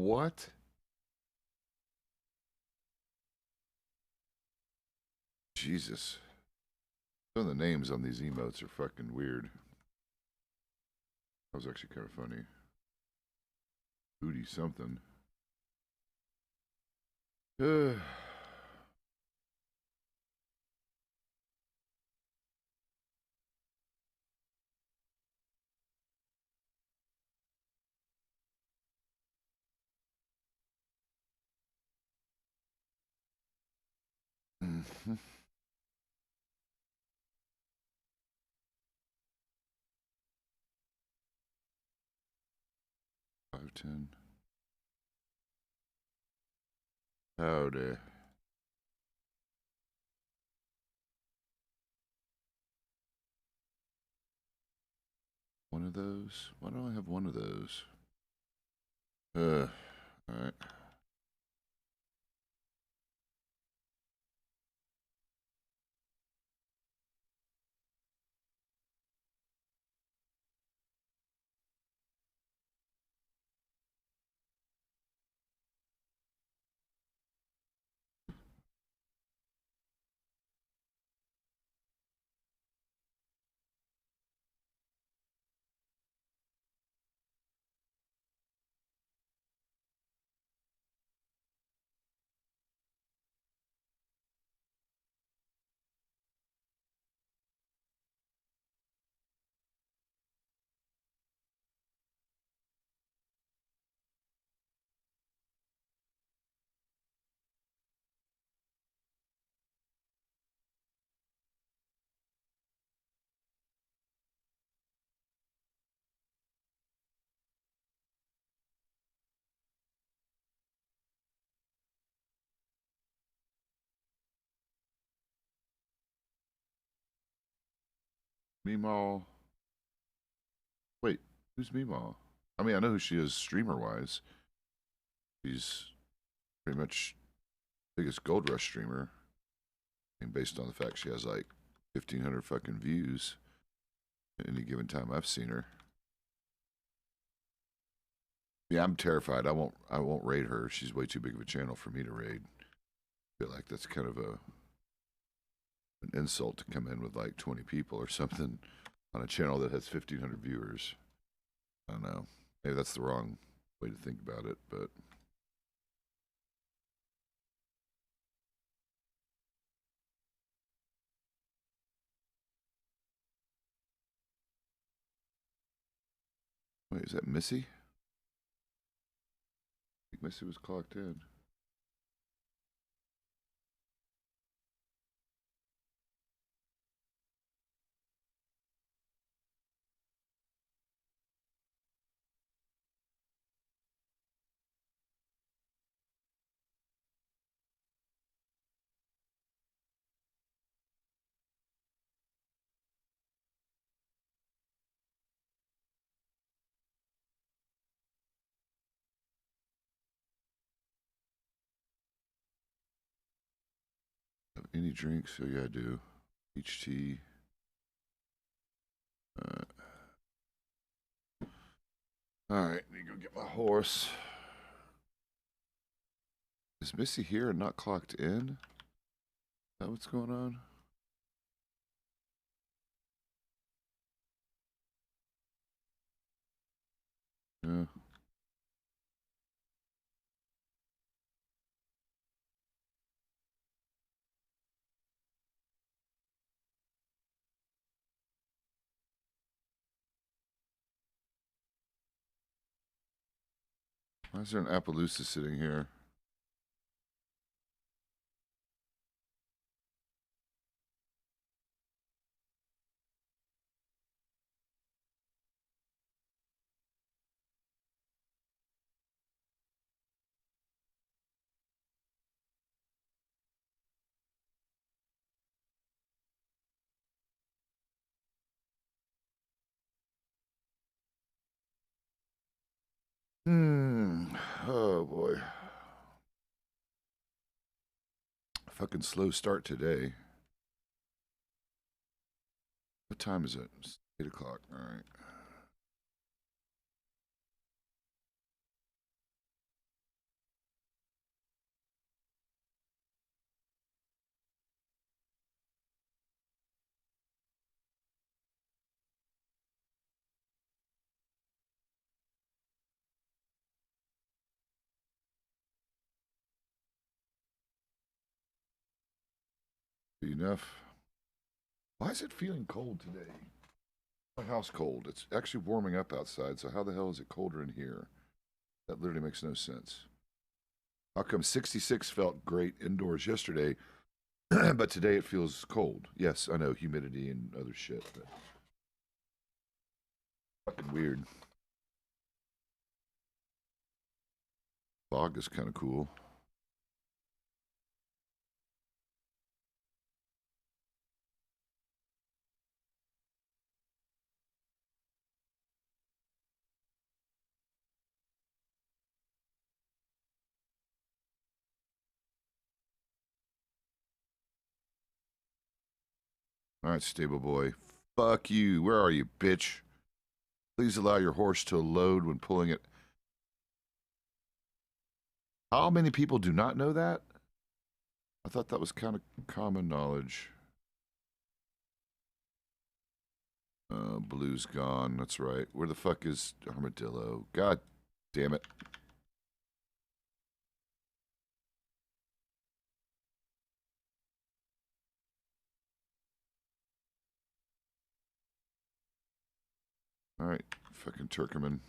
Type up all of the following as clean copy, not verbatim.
What? Jesus. Some of the names on these emotes are fucking weird. That was actually kind of funny. Booty something. Mhm. 510. Howdy. One of those? Why don't I have one of those? Alright. Meemaw. Wait, who's Meemaw? I mean, I know who she is streamer-wise. She's pretty much the biggest Goldrush streamer. And based on the fact she has like 1,500 fucking views at any given time I've seen her. Yeah, I'm terrified. I won't raid her. She's way too big of a channel for me to raid. I feel like that's kind of an insult to come in with like 20 people or something on a channel that has 1,500 viewers. I don't know. Maybe that's the wrong way to think about it, but wait, is that Missy? I think Missy was clocked in. Have any drinks? Oh yeah, I do. Peach tea. All right, let me go get my horse. Is Missy here and not clocked in? Is that what's going on? Yeah. Why is there an Appaloosa sitting here? Oh boy. Fucking slow start today. What time is it? It's 8 o'clock. All right. be enough. Why is it feeling cold today? My house cold. It's actually warming up outside, so how the hell is it colder in here? That literally makes no sense. How come 66 felt great indoors yesterday, but today it feels cold? Yes, I know, humidity and other shit, but fucking weird. Fog is kind of cool. All right, stable boy. Fuck you. Where are you, bitch? Please allow your horse to load when pulling it. How many people do not know that? I thought that was kind of common knowledge. Blue's gone. That's right. Where the fuck is Armadillo? God damn it. All right, fucking Turkerman.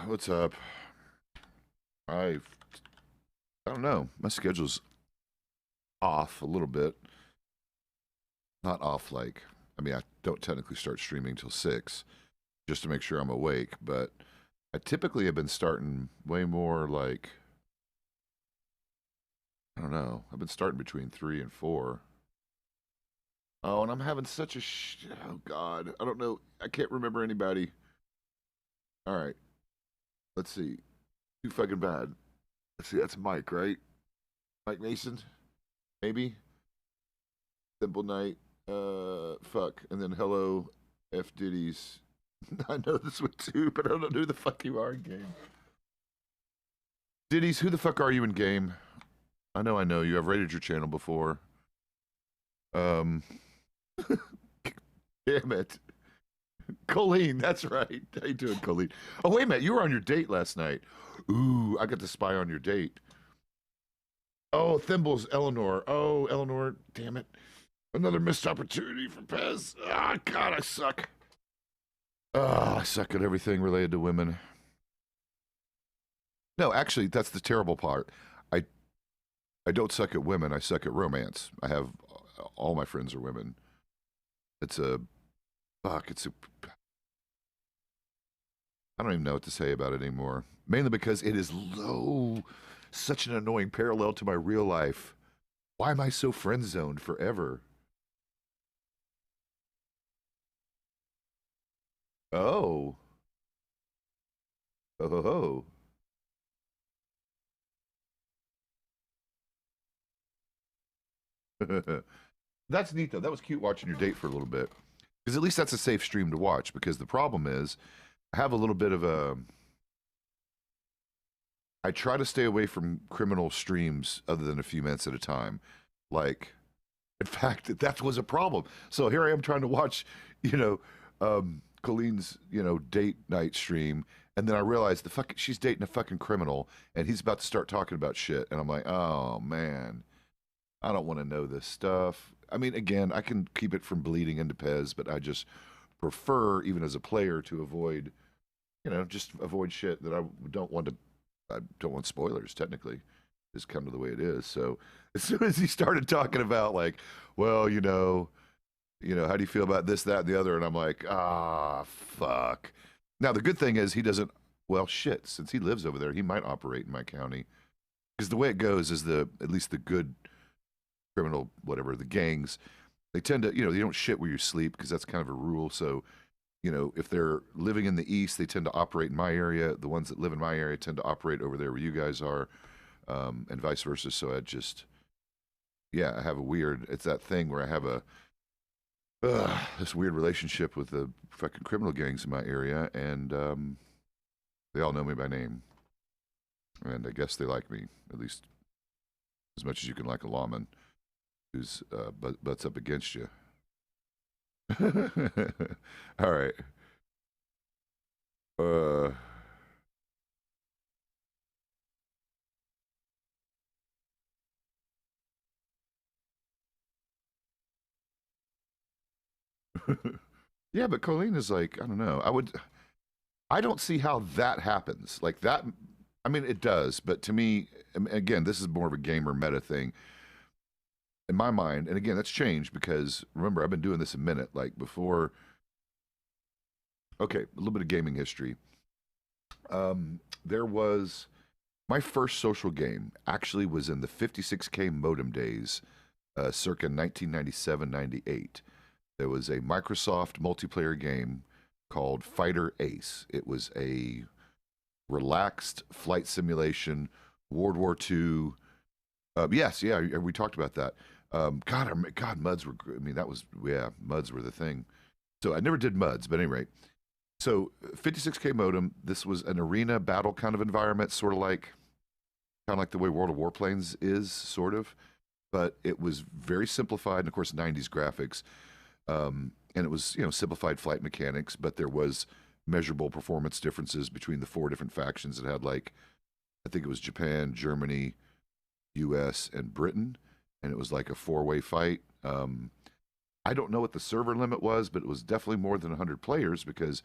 What's up? I don't know. My schedule's off a little bit. Not off like, I mean, I don't technically start streaming till 6 just to make sure I'm awake, but I typically have been starting way more like, I don't know. I've been starting between 3 and 4. Oh, and I'm having such a oh God, I don't know. I can't remember anybody. All right. Let's see. Too fucking bad. Let's see. That's Mike, right? Mike Mason? Maybe? Simple Night. Fuck. And then hello, F. Diddy's. I know this one too, but I don't know who the fuck you are in game. Diddy's, who the fuck are you in game? I know you. I've rated your channel before. Damn it. Colleen, that's right. How you doing, Colleen? Oh, wait a minute. You were on your date last night. Ooh, I got to spy on your date. Oh, Thimbles, Eleanor. Oh, Eleanor, damn it. Another missed opportunity for Pezz. Ah, God, I suck. Ah, I suck at everything related to women. No, actually, that's the terrible part. I don't suck at women. I suck at romance. I have all my friends are women. It's a fuck. It's a. I don't even know what to say about it anymore. Mainly because it is such an annoying parallel to my real life. Why am I so friend zoned forever? Oh. Oh. That's neat though. That was cute watching your date for a little bit. Because at least that's a safe stream to watch. Because the problem is, I have a little bit of a. I try to stay away from criminal streams other than a few minutes at a time. Like, in fact, that was a problem. So here I am trying to watch, Colleen's, date night stream. And then I realized she's dating a fucking criminal and he's about to start talking about shit. And I'm like, oh man, I don't want to know this stuff. I mean, again, I can keep it from bleeding into Pezz, but I just prefer, even as a player, to avoid, just avoid shit that I don't want spoilers, technically. Is kind of the way it is. So as soon as he started talking about like, well, how do you feel about this, that, and the other? And I'm like, fuck. Now the good thing is he doesn't well, shit, since he lives over there, he might operate in my county. Because the way it goes is at least the good criminal, whatever, the gangs, they tend to, you know, they don't shit where you sleep because that's kind of a rule. So, you know, if they're living in the east, they tend to operate in my area. The ones that live in my area tend to operate over there where you guys are, and vice versa. So I just, yeah, I have it's that thing where I have this weird relationship with the fucking criminal gangs in my area, and they all know me by name. And I guess they like me, at least as much as you can like a lawman who's butts up against you. All right. Yeah, but Colleen is like, I don't know. I don't see how that happens. Like that, I mean, it does, but to me, again, this is more of a gamer meta thing. In my mind, and again, that's changed because remember, I've been doing this a minute. Like before, okay, a little bit of gaming history. There was my first social game actually was in the 56K modem days, circa 1997-98. There was a Microsoft multiplayer game called Fighter Ace. It was a relaxed flight simulation, World War II. Yes, yeah, we talked about that. God, MUDs were. I mean, that was MUDs were the thing. So I never did MUDs, but at any rate. So 56K modem. This was an arena battle kind of environment, sort of like the way World of Warplanes is, sort of. But it was very simplified, and of course, 90s graphics. And it was, you know, simplified flight mechanics, but there was measurable performance differences between the 4 different factions. It had like, I think it was Japan, Germany, U.S., and Britain, and it was like a 4-way fight. I don't know what the server limit was, but it was definitely more than 100 players because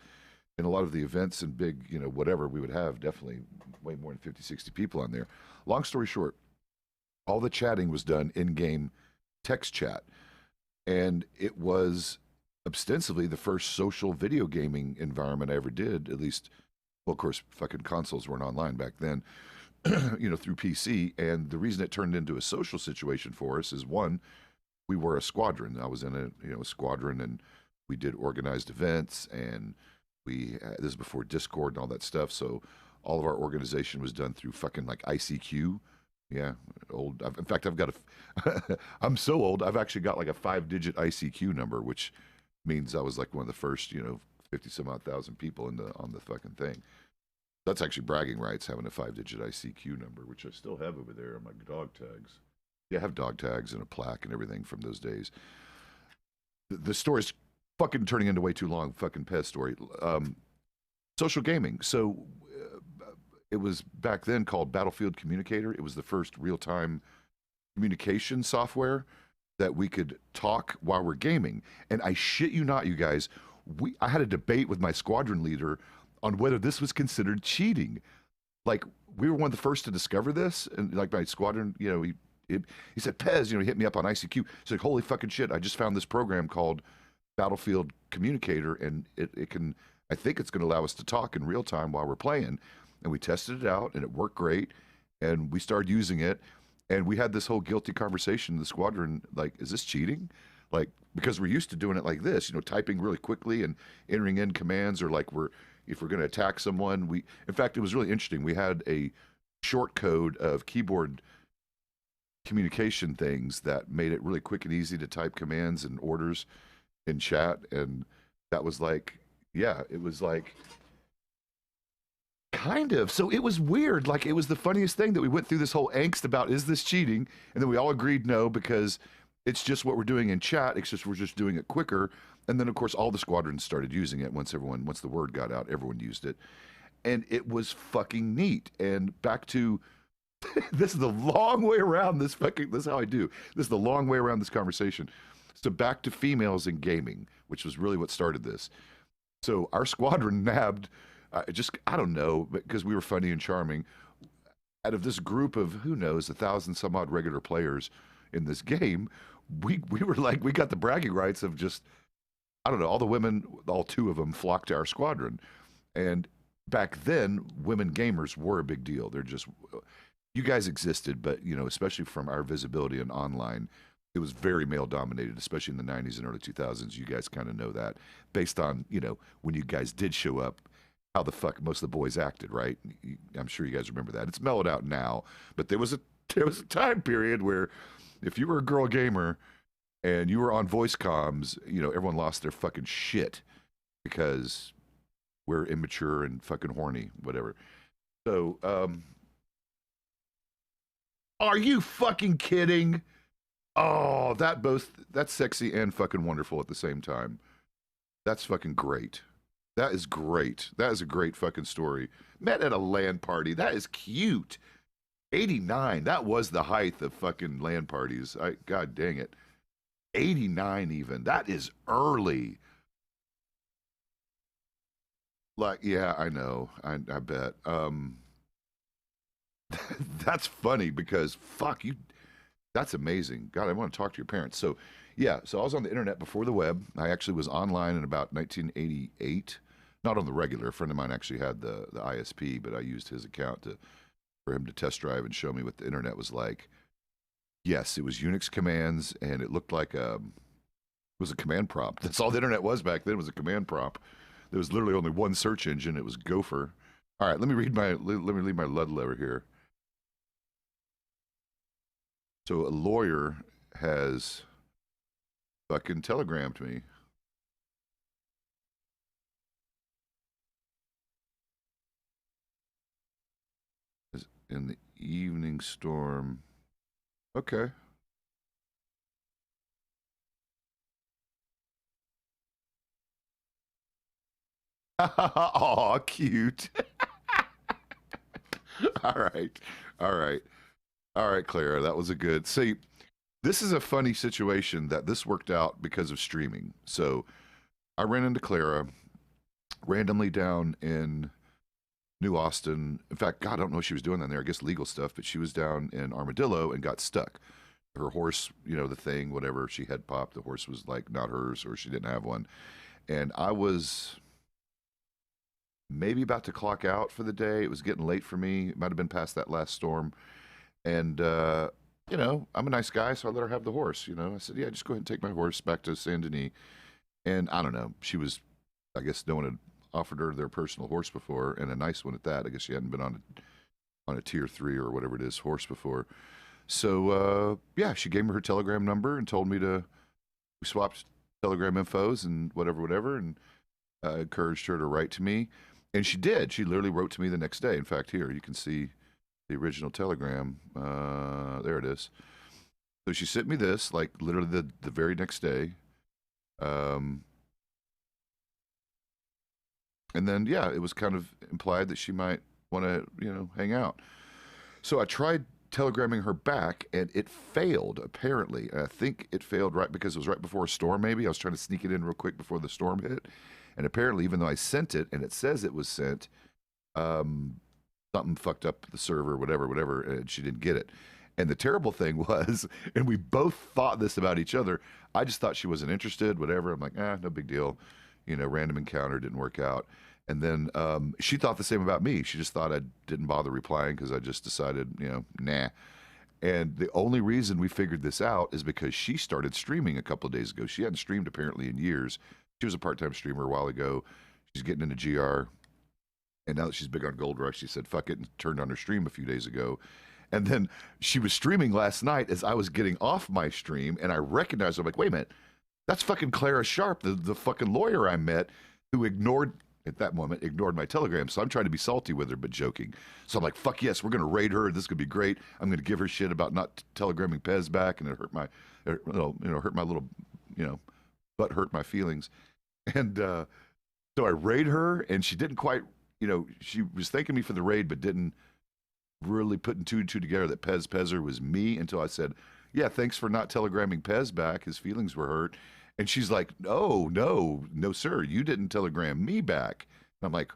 in a lot of the events and big, you know, whatever, we would have definitely way more than 50, 60 people on there. Long story short, all the chatting was done in-game text chat. And it was ostensibly the first social video gaming environment I ever did, at least, well, of course, fucking consoles weren't online back then, you know, through PC. And the reason it turned into a social situation for us is one, we were a squadron. I was in a squadron, and we did organized events, and this is before Discord and all that stuff. So all of our organization was done through fucking like ICQ. Yeah, old. In fact, I've got I'm so old. I've actually got like a 5-digit ICQ number, which means I was like one of the first, 50 some odd thousand people on the fucking thing. That's actually bragging rights, having a 5-digit ICQ number, which I still have over there on my dog tags. Yeah, I have dog tags and a plaque and everything from those days. The story's fucking turning into way too long. Fucking Pezz story. Social gaming. So it was back then called Battlefield Communicator. It was the first real-time communication software that we could talk while we're gaming. And I shit you not, you guys, I had a debate with my squadron leader on whether this was considered cheating. Like, we were one of the first to discover this, and like my squadron, he said, Pezz, he hit me up on ICQ. He's like, holy fucking shit, I just found this program called Battlefield Communicator, and it can, I think it's going to allow us to talk in real time while we're playing. And we tested it out, and it worked great, and we started using it, and we had this whole guilty conversation in the squadron, like, is this cheating? Like, because we're used to doing it like this, typing really quickly and entering in commands, or like if we're going to attack someone, in fact, it was really interesting. We had a short code of keyboard communication things that made it really quick and easy to type commands and orders in chat, and that was like, yeah, it was like, kind of. So it was weird. Like, it was the funniest thing that we went through this whole angst about, is this cheating? And then we all agreed no, because it's just what we're doing in chat. It's just, we're just doing it quicker. And then, of course, all the squadrons started using it. Once the word got out, everyone used it. And it was fucking neat. And back to, this is the long way around this is how I do. This is the long way around this conversation. So back to females in gaming, which was really what started this. So our squadron nabbed, I don't know, because we were funny and charming, out of this group of, who knows, 1,000 some odd regular players in this game, we were like, we got the bragging rights of just, I don't know, all the women, all 2 of them flocked to our squadron. And back then, women gamers were a big deal. They're just, you guys existed, but, you know, especially from our visibility and online, it was very male dominated, especially in the 90s and early 2000s. You guys kind of know that based on, you know, when you guys did show up, how the fuck most of the boys acted, right? I'm sure you guys remember that. It's mellowed out now, but there was a time period where if you were a girl gamer and you were on voice comms, you know, everyone lost their fucking shit because we're immature and fucking horny, whatever. So, are you fucking kidding? Oh, that's sexy and fucking wonderful at the same time. That's fucking great. That is great. That is a great fucking story. Met at a LAN party. That is cute. 89. That was the height of fucking LAN parties. God dang it. 89 even. That is early. Like, yeah, I know. I bet. That's funny because fuck you. That's amazing. God, I want to talk to your parents. So, yeah, so I was on the internet before the web. I actually was online in about 1988. Not on the regular. A friend of mine actually had the ISP, but I used his account for him to test drive and show me what the internet was like. Yes, it was Unix commands, and it looked like it was a command prompt. That's all the internet was back then, was a command prompt. There was literally only one search engine. It was Gopher. All right, let me read let me read my lead letter here. So a lawyer has fucking telegrammed me. In the evening storm. Okay. Aw, cute. All right. All right. All right, Clara. That was a good. See, this is a funny situation that this worked out because of streaming. So I ran into Clara randomly down in New Austin. In fact, God, I don't know what she was doing down there. I guess legal stuff, but she was down in Armadillo and got stuck. Her horse, you know, the thing, whatever, she head popped. The horse was like not hers, or she didn't have one. And I was maybe about to clock out for the day. It was getting late for me. It might have been past that last storm. And, you know, I'm a nice guy, so I let her have the horse. You know, I said, yeah, just go ahead and take my horse back to Saint Denis. And I don't know. She was, I guess no one had offered her their personal horse before, and a nice one at that. I guess she hadn't been on a tier 3 or whatever it is horse before. So, yeah, she gave me her Telegram number and told me we swapped Telegram infos and whatever, and encouraged her to write to me. And she did. She literally wrote to me the next day. In fact, here, you can see the original telegram. There it is. So she sent me this, like, literally the very next day. And then, yeah, it was kind of implied that she might want to, you know, hang out. So I tried telegramming her back, and it failed, apparently. And I think it failed right because it was right before a storm, maybe. I was trying to sneak it in real quick before the storm hit. And apparently, even though I sent it, and it says it was sent, something fucked up the server, whatever, and she didn't get it. And the terrible thing was, and we both thought this about each other, I just thought she wasn't interested, whatever. I'm like, no big deal. You know, random encounter, didn't work out. And then she thought the same about me. She just thought I didn't bother replying because I just decided, you know, nah. And the only reason we figured this out is because she started streaming a couple of days ago. She hadn't streamed apparently in years. She was a part-time streamer a while ago. She's getting into GR. And now that she's big on Goldrush, she said, fuck it, and turned on her stream a few days ago. And then she was streaming last night as I was getting off my stream, and I recognized her. I'm like, wait a minute, that's fucking Clara Sharp, the fucking lawyer I met, who at that moment, ignored my telegram. So I'm trying to be salty with her, but joking. So I'm like, fuck yes, we're going to raid her. This could be great. I'm going to give her shit about not telegramming Pezz back, and it hurt my, hurt my little, butt hurt my feelings. And so I raid her, and she didn't quite, she was thanking me for the raid, but didn't really putting two and two together that Pezzer was me until I said, yeah, thanks for not telegramming Pezz back. His feelings were hurt. And she's like, no, sir, you didn't telegram me back. And I'm like,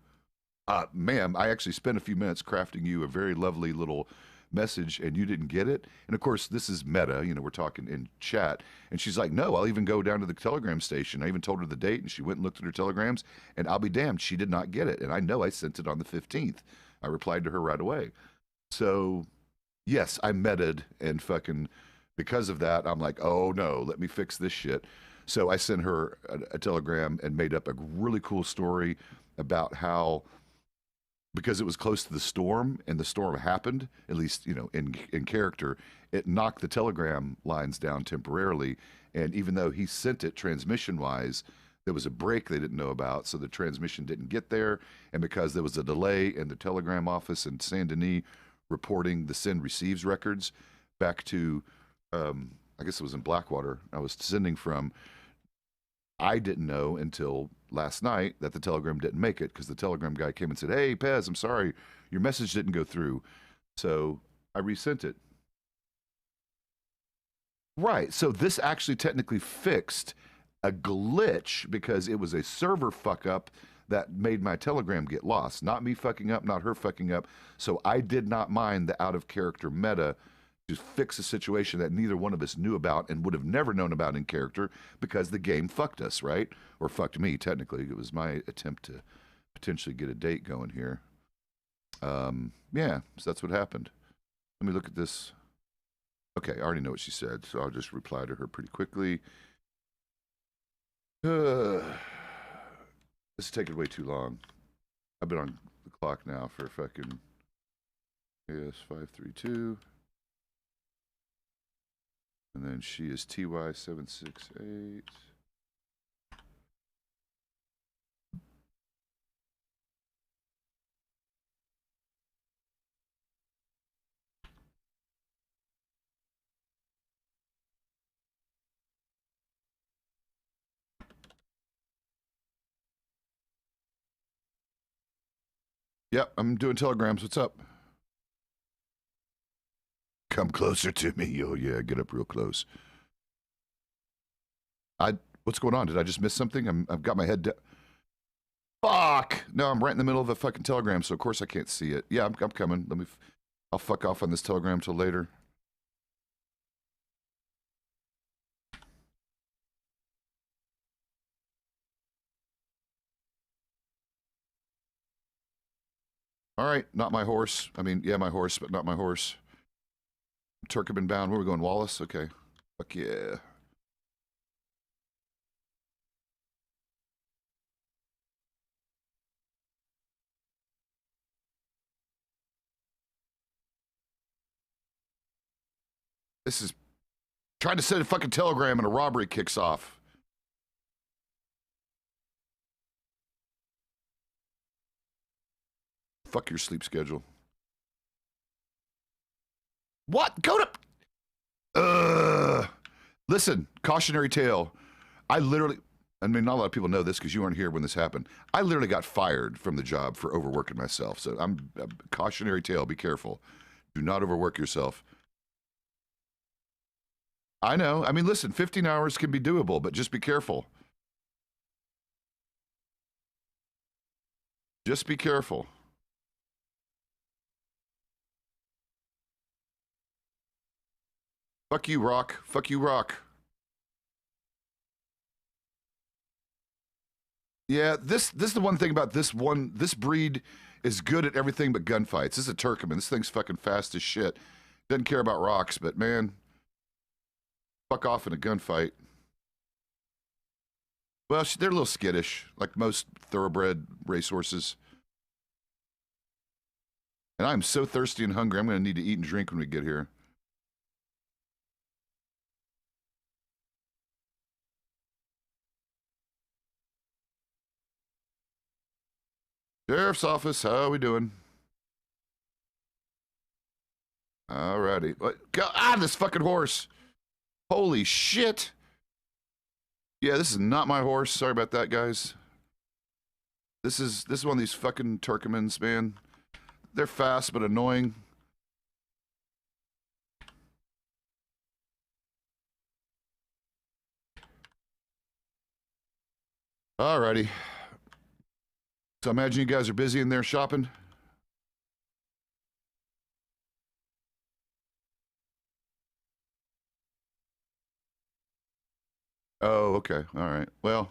ma'am, I actually spent a few minutes crafting you a very lovely little message and you didn't get it? And of course, this is meta, you know, we're talking in chat. And she's like, no, I'll even go down to the telegram station. I even told her the date and she went and looked at her telegrams and I'll be damned, she did not get it. And I know I sent it on the 15th. I replied to her right away. So yes, I meted and fucking because of that, I'm like, oh no, let me fix this shit. So I sent her a telegram and made up a really cool story about how, because it was close to the storm and the storm happened, at least, you know, in character, it knocked the telegram lines down temporarily. And even though he sent it transmission wise, there was a break they didn't know about. So the transmission didn't get there. And because there was a delay in the telegram office in Saint Denis reporting the send receives records back to, I guess it was in Blackwater, I was sending from, I didn't know until last night that the telegram didn't make it because the telegram guy came and said, hey, Pezz, I'm sorry, your message didn't go through. So I resent it. Right. So this actually technically fixed a glitch because it was a server fuck up that made my telegram get lost. Not me fucking up, not her fucking up. So I did not mind the out of character meta to fix a situation that neither one of us knew about and would have never known about in character because the game fucked us, right? Or fucked me, technically. It was my attempt to potentially get a date going here. Yeah, so that's what happened. Let me look at this. Okay, I already know what she said, so I'll just reply to her pretty quickly. This is taking way too long. I've been on the clock now for fucking... Yes, 532. And then she is TY768. Yep, I'm doing telegrams. What's up? Come closer to me. Oh, yeah, get up real close. What's going on? Did I just miss something? I've got my head down. Fuck! No, I'm right in the middle of a fucking telegram, so of course I can't see it. Yeah, I'm coming. I'll fuck off on this telegram till later. All right, not my horse. I mean, yeah, my horse, but not my horse. Turkmen bound. Where are we going? Wallace? Okay. Fuck yeah. This is trying to send a fucking telegram and a robbery kicks off. Fuck your sleep schedule. What? Go to... Listen, cautionary tale. I mean, not a lot of people know this because you weren't here when this happened. I literally got fired from the job for overworking myself. So I'm cautionary tale. Be careful. Do not overwork yourself. I know. I mean, listen, 15 hours can be doable, but just be careful. Just be careful. Fuck you, Rock. Fuck you, Rock. Yeah, this is the one thing about this breed is good at everything but gunfights. This is a Turkmen. This thing's fucking fast as shit. Doesn't care about rocks, but man, fuck off in a gunfight. Well, they're a little skittish, like most thoroughbred racehorses. And I'm so thirsty and hungry, I'm going to need to eat and drink when we get here. Sheriff's office, how are we doing? Alrighty. This fucking horse. Holy shit. Yeah, this is not my horse. Sorry about that, guys. This is one of these fucking Turkmens, man. They're fast but annoying. Alrighty. So I imagine you guys are busy in there shopping? Oh, okay. All right. Well,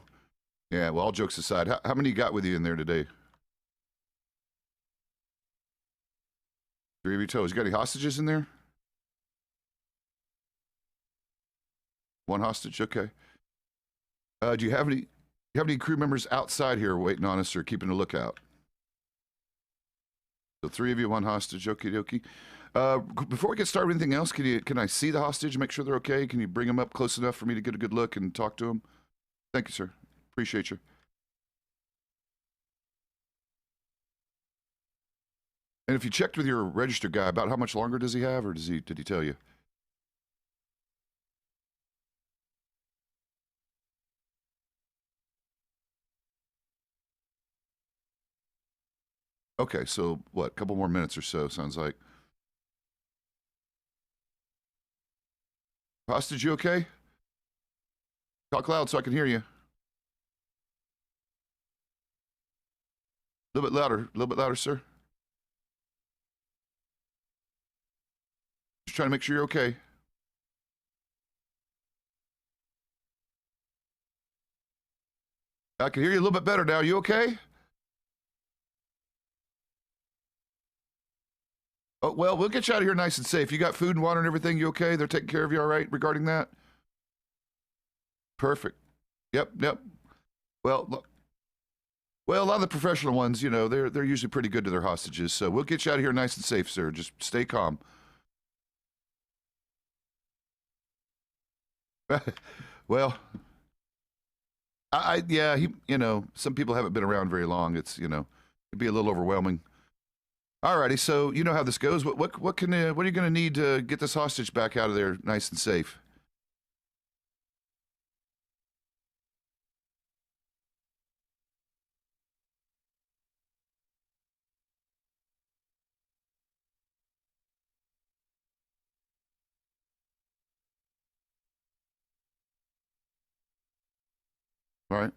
yeah. Well, all jokes aside, how many you got with you in there today? 3 of your toes. You got any hostages in there? One hostage. Okay. Do you have any? You have any crew members outside here waiting on us or keeping a lookout? So 3 of you, one hostage. Okie dokie. Before we get started with anything else, can I see the hostage? Make sure they're okay. Can you bring them up close enough for me to get a good look and talk to them? Thank you, sir. Appreciate you. And if you checked with your register guy, about how much longer does he have, or did he tell you? Okay, so what? A couple more minutes or so, sounds like. Hostage, you okay? Talk loud so I can hear you. A little bit louder, sir. Just trying to make sure you're okay. I can hear you a little bit better now. You okay? Oh, well, we'll get you out of here nice and safe. You got food and water and everything. You okay? They're taking care of you all right regarding that? Perfect. Yep. Well, look. Well, a lot of the professional ones, they're usually pretty good to their hostages. So we'll get you out of here nice and safe, sir. Just stay calm. Well, yeah, some people haven't been around very long. It'd be a little overwhelming. Alrighty, so you know how this goes. What are you going to need to get this hostage back out of there nice and safe? All right.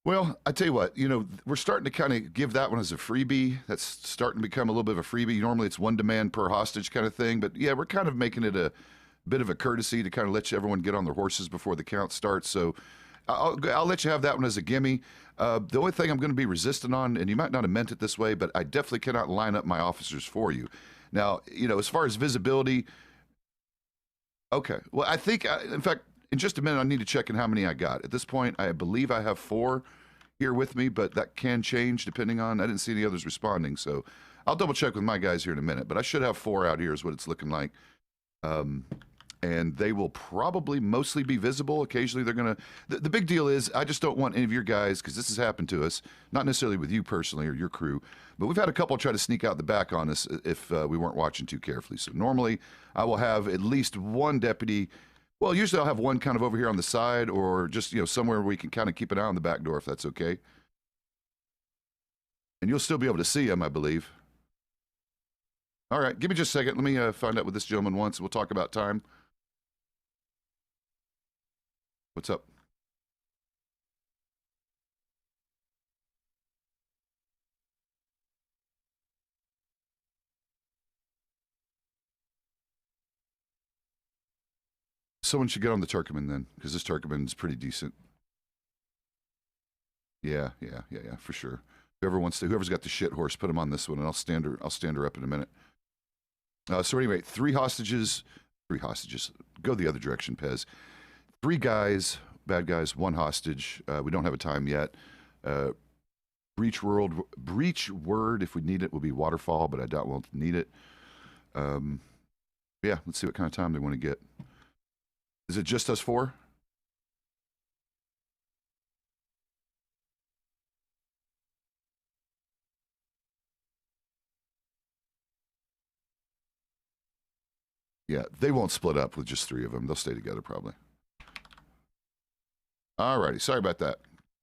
Well, I tell you what, we're starting to kind of give that one as a freebie. That's starting to become a little bit of a freebie. Normally it's one demand per hostage kind of thing, but yeah, we're kind of making it a bit of a courtesy to kind of let everyone get on their horses before the count starts. So I'll let you have that one as a gimme. The only thing I'm going to be resistant on, and you might not have meant it this way, but I definitely cannot line up my officers for you. Now, as far as visibility, okay. Well, I think, in fact, in just a minute, I need to check in how many I got. At this point, I believe I have 4 here with me, but that can change depending on, I didn't see any others responding. So I'll double check with my guys here in a minute, but I should have 4 out here is what it's looking like. And they will probably mostly be visible. Occasionally they're going to, the big deal is I just don't want any of your guys, because this has happened to us, not necessarily with you personally or your crew, but we've had a couple try to sneak out the back on us if we weren't watching too carefully. So normally I will have at least one deputy. Well, usually I'll have one kind of over here on the side or just, somewhere where we can kind of keep an eye on the back door if that's okay. And you'll still be able to see him, I believe. All right, give me just a second. Let me find out what this gentleman wants, and we'll talk about time. What's up? Someone should get on the Turkmen then, because this Turkmen's pretty decent. Yeah, for sure. Whoever's got the shit horse, put him on this one, and I'll stand her up in a minute. So anyway, 3 hostages. Go the other direction, Pezz. 3 guys, bad guys, 1 hostage. We don't have a time yet. Breach word, if we need it, will be waterfall, but I doubt we'll need it. Yeah, let's see what kind of time they want to get. Is it just us 4? Yeah, they won't split up with just 3 of them. They'll stay together probably. Alrighty, sorry about that.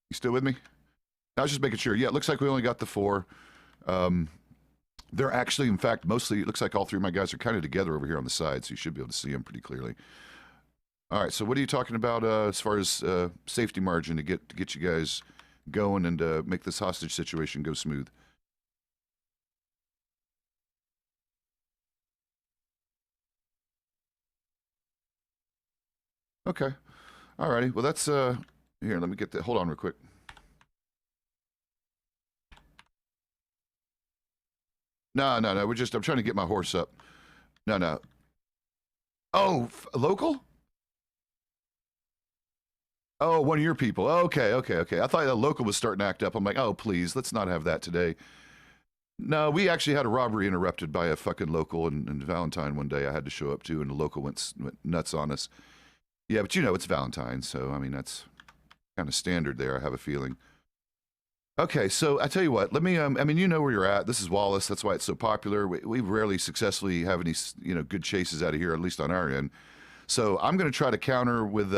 You still with me? I was just making sure. Yeah, it looks like we only got the 4. They're actually, in fact, mostly, it looks like all 3 of my guys are kind of together over here on the side, so you should be able to see them pretty clearly. All right, so what are you talking about as far as safety margin to get you guys going and make this hostage situation go smooth? Okay. Alrighty. Well, that's here. Let me get that. Hold on, real quick. No, no, no. We're just. I'm trying to get my horse up. No, no. Oh, local? Oh, one of your people. Okay, okay, okay. I thought the local was starting to act up. I'm like, oh, please, let's not have that today. No, we actually had a robbery interrupted by a fucking local and Valentine one day I had to show up to, and the local went nuts on us. Yeah, but you know, it's Valentine, so I mean, that's kind of standard there, I have a feeling. Okay, so I tell you what, let me, I mean, you know where you're at. This is Wallace. That's why it's so popular. We rarely successfully have any, you know, good chases out of here, at least on our end. So I'm going to try to counter with,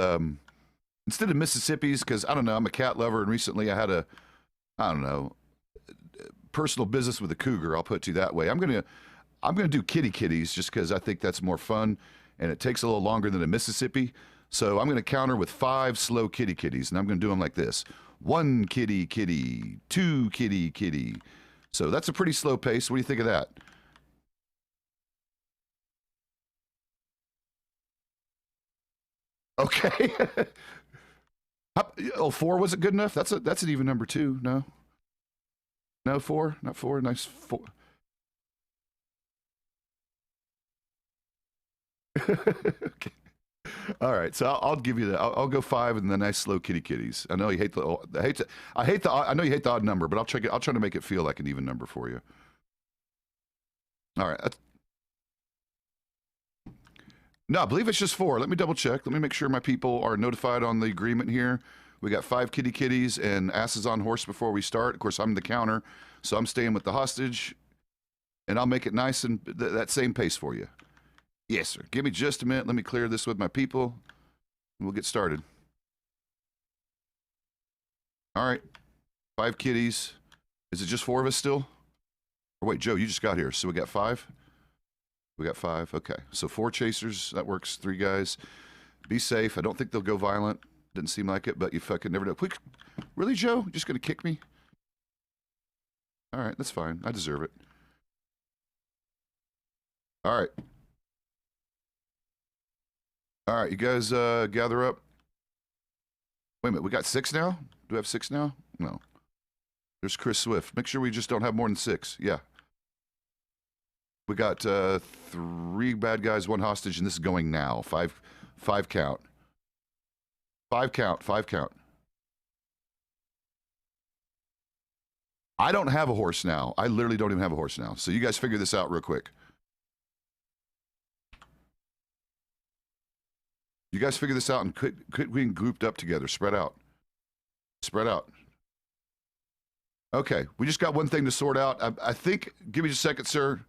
instead of Mississippi's, because I don't know, I'm a cat lover, and recently I had a, I don't know, personal business with a cougar. I'll put it to you that way. I'm gonna do kitty kitties just because I think that's more fun, and it takes a little longer than a Mississippi. So I'm gonna counter with 5 slow kitty kitties, and I'm gonna do them like this: 1 kitty kitty, 2 kitty kitty. So that's a pretty slow pace. What do you think of that? Okay. Oh, 4 wasn't good enough. That's an even number 2. No, no 4, not 4. Nice 4. Okay. All right, so I'll give you that. I'll go 5 and the nice slow kitty kitties. I know you hate the. I know you hate the odd number, but I'll check it. I'll try to make it feel like an even number for you. All right. No, I believe it's just 4. Let me double check. Let me make sure my people are notified on the agreement here. We got 5 kitty kitties and asses on horse before we start. Of course, I'm the counter, so I'm staying with the hostage, and I'll make it nice and that same pace for you. Yes, sir. Give me just a minute. Let me clear this with my people, and we'll get started. All right. 5 kitties. Is it just 4 of us still? Or wait, Joe, you just got here, so we got 5? We got 5. Okay. So 4 chasers. That works. 3 guys. Be safe. I don't think they'll go violent. Didn't seem like it, but you fucking never know. Quick. Really, Joe? You're just going to kick me? All right. That's fine. I deserve it. All right. All right. You guys gather up. Wait a minute. We got 6 now? Do we have 6 now? No. There's Chris Swift. Make sure we just don't have more than 6. Yeah. We got 3 bad guys, 1 hostage, and this is going now. 5 count. 5 count. 5 count. I don't have a horse now. I literally don't even have a horse now. So you guys figure this out real quick. You guys figure this out and quit being grouped up together. Spread out. Spread out. Okay, we just got one thing to sort out. I think, give me just a second, sir.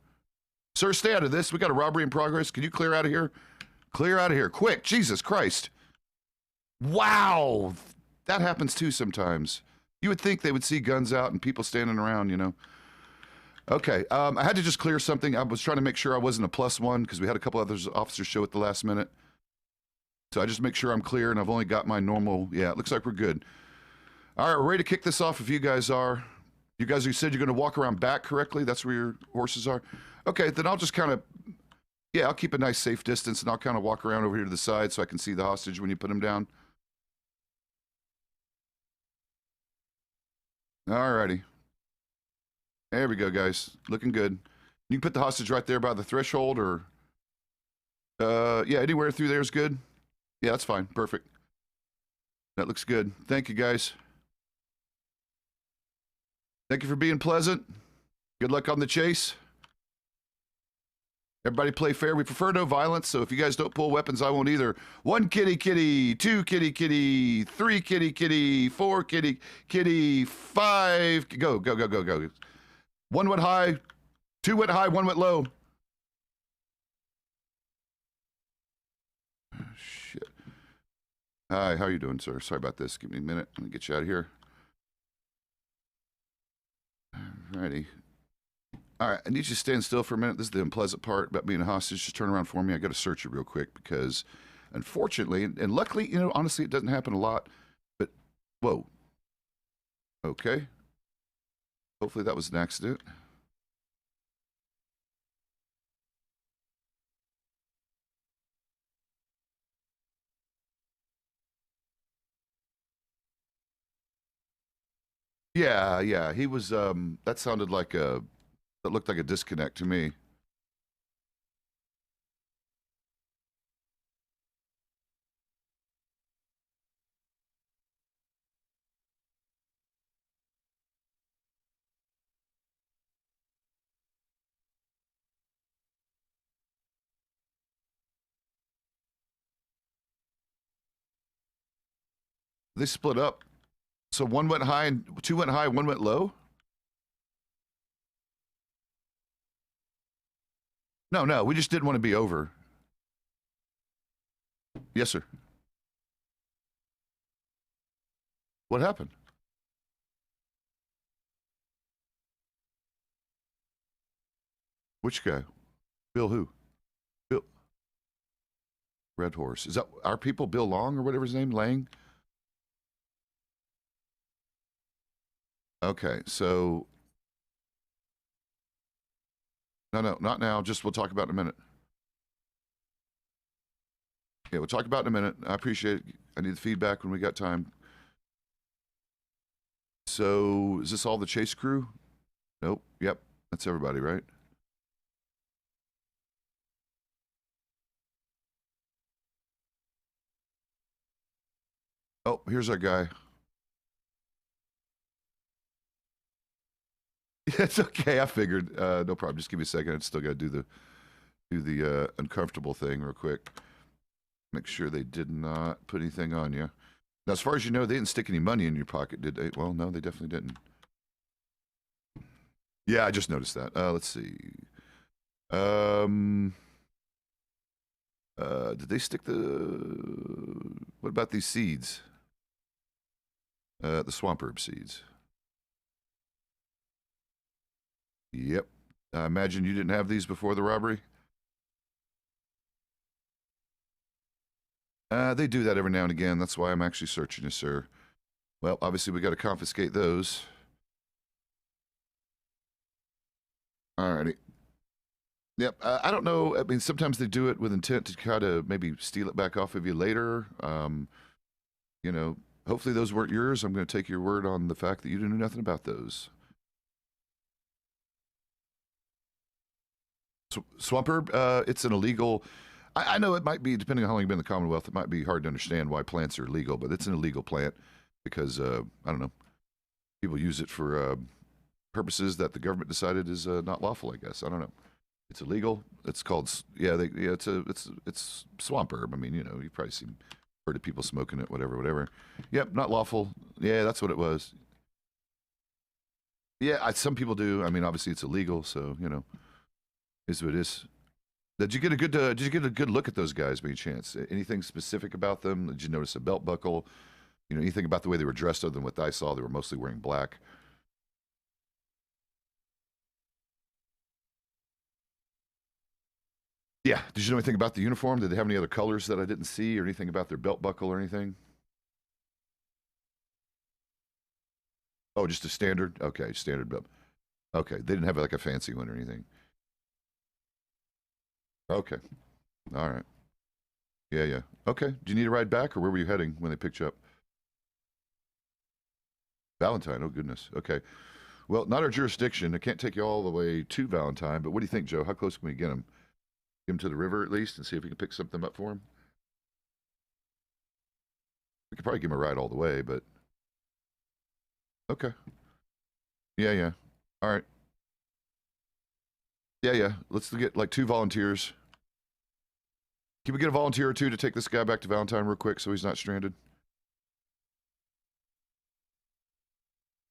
Sir, stay out of this. We got a robbery in progress. Can you clear out of here? Clear out of here. Quick. Jesus Christ. Wow. That happens too sometimes. You would think they would see guns out and people standing around, you know. Okay, I had to just clear something. I was trying to make sure I wasn't a +1 because we had a couple other officers show at the last minute. So I just make sure I'm clear, and I've only got my normal. Yeah, it looks like we're good. All right, we're ready to kick this off if you guys are. You guys, you said you're going to walk around back correctly? That's where your horses are? Okay, then I'll just kind of, yeah, I'll keep a nice safe distance, and I'll kind of walk around over here to the side so I can see the hostage when you put him down. All righty. There we go, guys. Looking good. You can put the hostage right there by the threshold, or, yeah, anywhere through there is good. Yeah, that's fine. Perfect. That looks good. Thank you, guys. Thank you for being pleasant. Good luck on the chase. Everybody play fair. We prefer no violence, so if you guys don't pull weapons, I won't either. 1 kitty kitty, 2 kitty kitty, 3 kitty kitty, 4 kitty kitty, 5. Go, go, go, go, go. 1 went high, 2 went high, 1 went low. Shit. Hi, how are you doing, sir? Sorry about this. Give me a minute. Let me get you out of here. Alrighty. All right, I need you to stand still for a minute. This is the unpleasant part about being a hostage. Just turn around for me. I got to search you real quick because, unfortunately, and luckily, you know, honestly, it doesn't happen a lot. But, whoa. Okay. Hopefully that was an accident. Yeah, yeah. He was. That sounded like a. That looked like a disconnect to me. They split up. So one went high and two went high, one went low? No, no, we just didn't want to be over. Yes, sir. What happened? Which guy? Bill who? Bill Red Horse. Is that our people, Bill Long or whatever his name? Lang? Okay, so no, no, not now. Just we'll talk about it in a minute. Yeah, we'll talk about it in a minute. I appreciate it. I need the feedback when we got time. So is this all the chase crew? Nope. Yep. That's everybody, right? Oh, here's our guy. It's okay. I figured. No problem. Just give me a second. I still got to do the uncomfortable thing real quick. Make sure they did not put anything on you. Now, as far as you know, they didn't stick any money in your pocket, did they? Well, no, they definitely didn't. Yeah, I just noticed that. Let's see. Did they stick the? What about these seeds? The swamp herb seeds. Yep. I imagine you didn't have these before the robbery. They do that every now and again. That's why I'm actually searching you, sir. Well, obviously we got to confiscate those. Alrighty. Yep. I don't know. I mean, sometimes they do it with intent to try to maybe steal it back off of you later. You know, hopefully those weren't yours. I'm going to take your word on the fact that you didn't know nothing about those. Swamp herb, it's an illegal. I know it might be, depending on how long you've been in the Commonwealth, it might be hard to understand why plants are illegal, but it's an illegal plant because, I don't know, people use it for purposes that the government decided is not lawful, I guess. I don't know. It's illegal. It's called, yeah, it's swamp herb. I mean, you know, you've probably heard of people smoking it, whatever. Yep, not lawful. Yeah, that's what it was. Yeah, some people do. I mean, obviously it's illegal, so, you know, is what it is. Did you get a good look at those guys by any chance? Anything specific about them? Did you notice a belt buckle? You know, anything about the way they were dressed other than what I saw? They were mostly wearing black. Yeah. Did you know anything about the uniform? Did they have any other colors that I didn't see, or anything about their belt buckle or anything? Oh, just a standard. Okay, standard belt. Okay, they didn't have like a fancy one or anything. Okay, all right. Yeah, yeah. Okay. Do you need a ride back, or where were you heading when they picked you up? Valentine. Oh goodness. Okay. Well, not our jurisdiction. I can't take you all the way to Valentine, but what do you think, Joe? How close can we get him? Get him to the river at least and see if we can pick something up for him? We could probably give him a ride all the way, but okay. Yeah, yeah. All right. Yeah, yeah. Let's get like 2 volunteers. Can we get a volunteer or two to take this guy back to Valentine real quick so he's not stranded?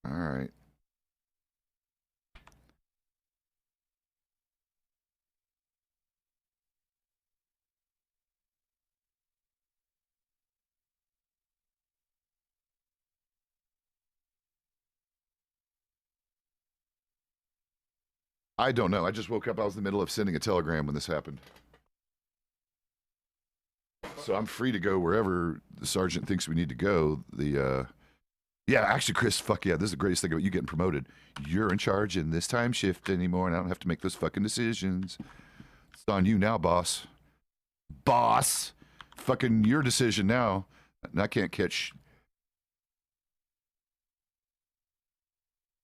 All right. I don't know. I just woke up. I was in the middle of sending a telegram when this happened. So I'm free to go wherever the sergeant thinks we need to go. Yeah, actually, Chris, fuck yeah, this is the greatest thing about you getting promoted. You're in charge in this time shift anymore, and I don't have to make those fucking decisions. It's on you now, boss. Boss! Fucking your decision now. And I can't catch.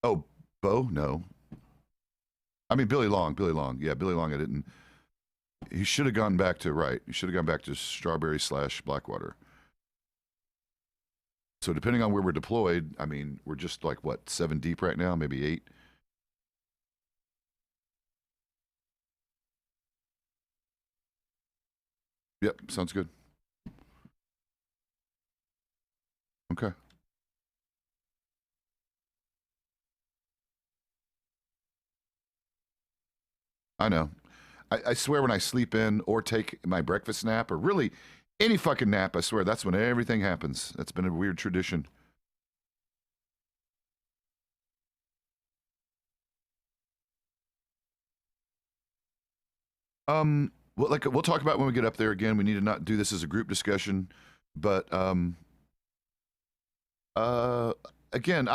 Oh, Bo? No. I mean, Billy Long. Billy Long. Yeah, Billy Long. I didn't. He should have gone back to, right. He should have gone back to Strawberry / Blackwater. So depending on where we're deployed, I mean, we're just like, what, 7 deep right now? Maybe 8? Yep, sounds good. Okay. I know. I swear when I sleep in or take my breakfast nap or really any fucking nap, I swear that's when everything happens. That's been a weird tradition. Well, like we'll talk about when we get up there again. We need to not do this as a group discussion, but uh, again,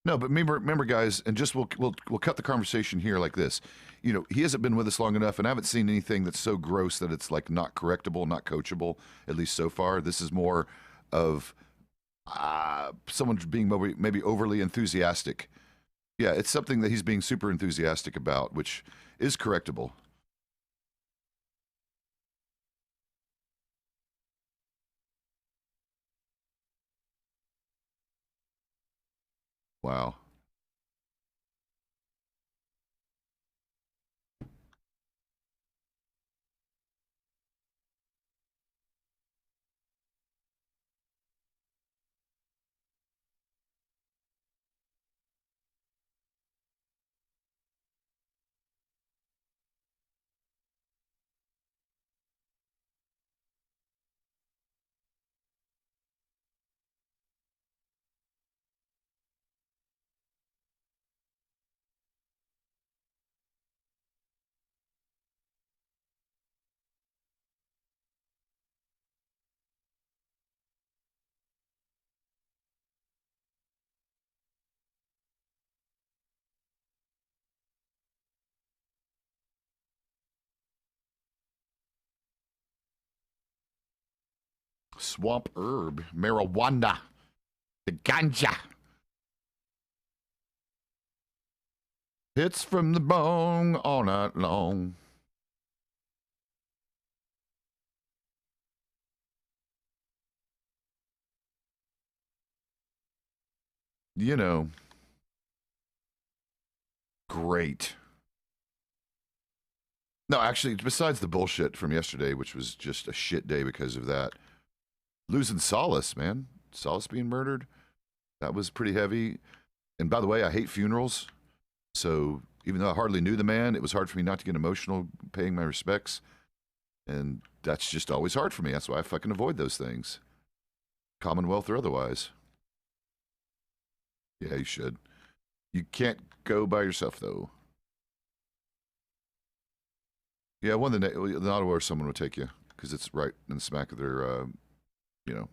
no, but remember, guys, and just we'll cut the conversation here like this. You know, he hasn't been with us long enough, and I haven't seen anything that's so gross that it's like not correctable, not coachable. At least so far, this is more of someone being maybe overly enthusiastic. Yeah, it's something that he's being super enthusiastic about, which is correctable. Wow. Swamp herb, marijuana, the ganja. Hits from the bong all night long. You know, great. No, actually, besides the bullshit from yesterday, which was just a shit day because of that, losing Solace, man. Solace being murdered, that was pretty heavy. And by the way, I hate funerals. So even though I hardly knew the man, it was hard for me not to get emotional paying my respects. And that's just always hard for me. That's why I fucking avoid those things, Commonwealth or otherwise. Yeah, you should. You can't go by yourself, though. Yeah, one of the not where someone would take you because it's right in the smack of their, you know.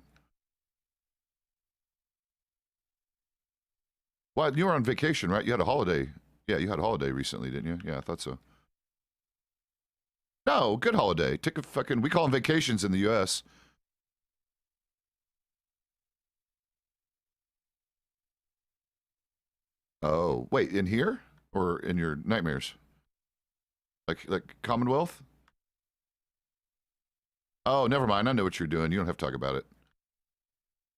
Well, you were on vacation, right? You had a holiday. Yeah, you had a holiday recently, didn't you? Yeah, I thought so. No, good holiday. Take a fucking. We call them vacations in the U.S. Oh, wait, in here or in your nightmares? Like Commonwealth? Oh, never mind. I know what you're doing. You don't have to talk about it.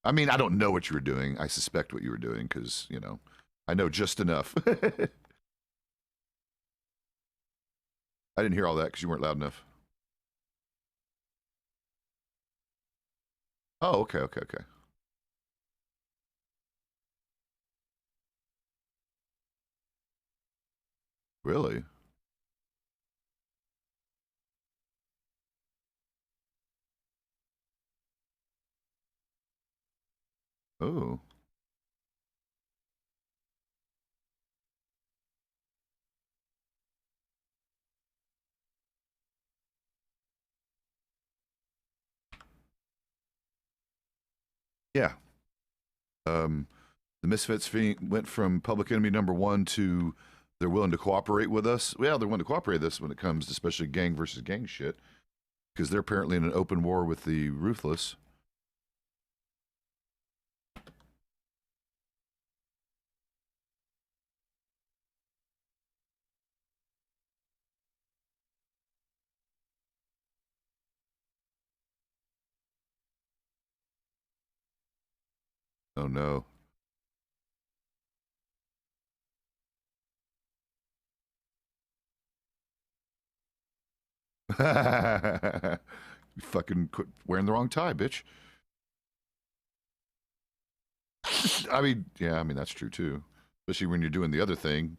I mean, I don't know what you were doing. I suspect what you were doing because, you know, I know just enough. I didn't hear all that because you weren't loud enough. Oh, okay, okay, okay. Really? Oh, yeah. The Misfits went from public enemy #1 to they're willing to cooperate with us. Well, they're willing to cooperate with us when it comes to especially gang versus gang shit because they're apparently in an open war with the Ruthless. Oh no. You fucking quit wearing the wrong tie, bitch. I mean, yeah, I mean that's true too. Especially when you're doing the other thing.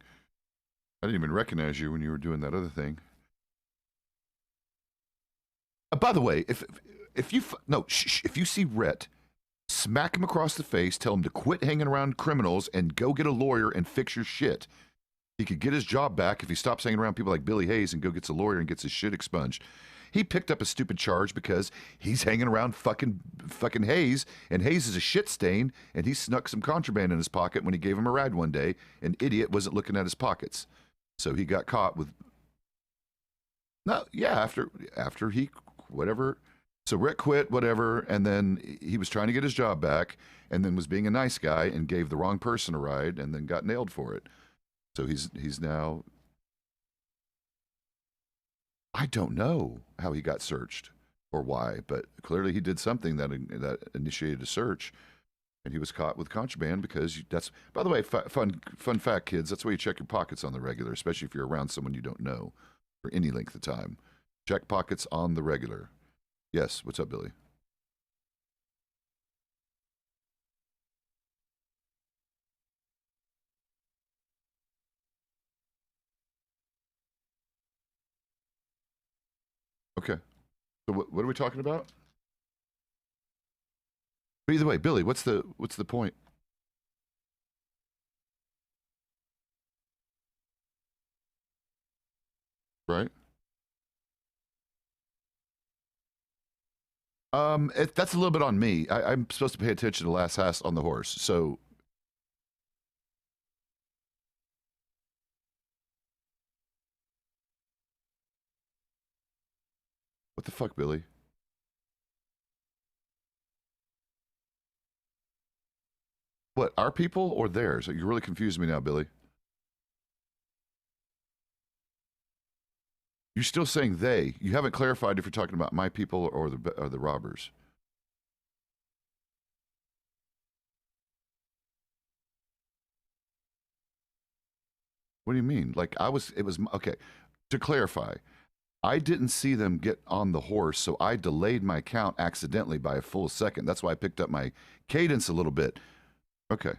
I didn't even recognize you when you were doing that other thing. By the way, if you no, if you see Rhett, smack him across the face, tell him to quit hanging around criminals and go get a lawyer and fix your shit. He could get his job back if he stops hanging around people like Billy Hayes and go gets a lawyer and gets his shit expunged. He picked up a stupid charge because he's hanging around fucking Hayes, and Hayes is a shit stain, and he snuck some contraband in his pocket when he gave him a ride one day. An idiot wasn't looking at his pockets, so he got caught with. No, yeah, after he whatever. So Rick quit, whatever, and then he was trying to get his job back, and then was being a nice guy and gave the wrong person a ride, and then got nailed for it. So he's now. I don't know how he got searched or why, but clearly he did something that initiated a search, and he was caught with contraband because that's. By the way, fun fact, kids. That's why you check your pockets on the regular, especially if you're around someone you don't know for any length of time. Check pockets on the regular. Yes, what's up, Billy? Okay. So what are we talking about? But either way, Billy, what's the point? Right? That's a little bit on me. I'm supposed to pay attention to the last house on the horse. So what the fuck, Billy? What, our people or theirs? You really confused me now, Billy. You're still saying they. You haven't clarified if you're talking about my people or the robbers. What do you mean? Like it was okay. To clarify, I didn't see them get on the horse, so I delayed my count accidentally by a full second. That's why I picked up my cadence a little bit. Okay.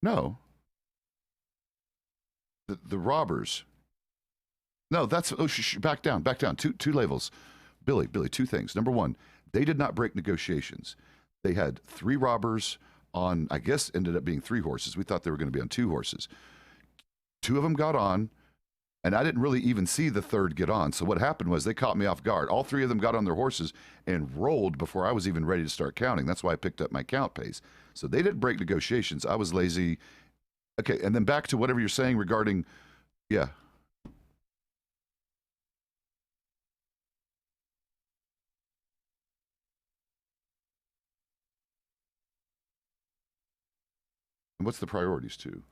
No, the robbers. No, that's back down, back down. Two levels, Billy. Two things. Number one, they did not break negotiations. They had three robbers on. I guess ended up being three horses. We thought they were going to be on two horses. Two of them got on, and I didn't really even see the third get on. So what happened was they caught me off guard. All three of them got on their horses and rolled before I was even ready to start counting. That's why I picked up my count pace. So they didn't break negotiations. I was lazy. Okay, and then back to whatever you're saying regarding, yeah. And what's the priorities too?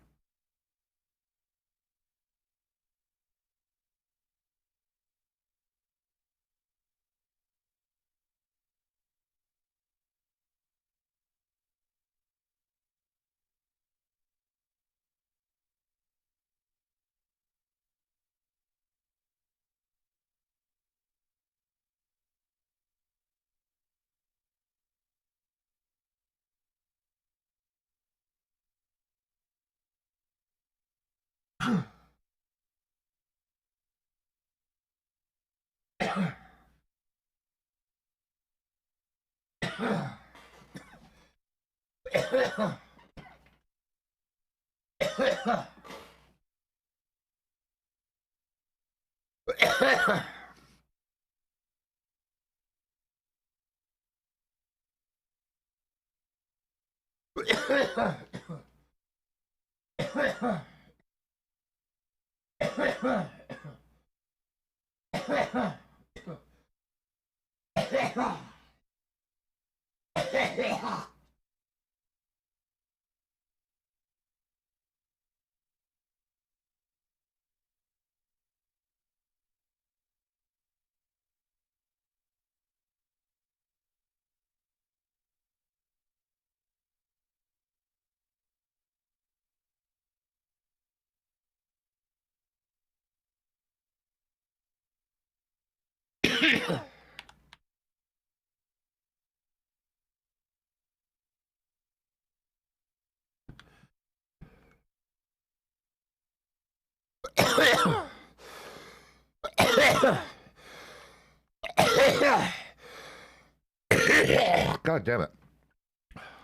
God damn it.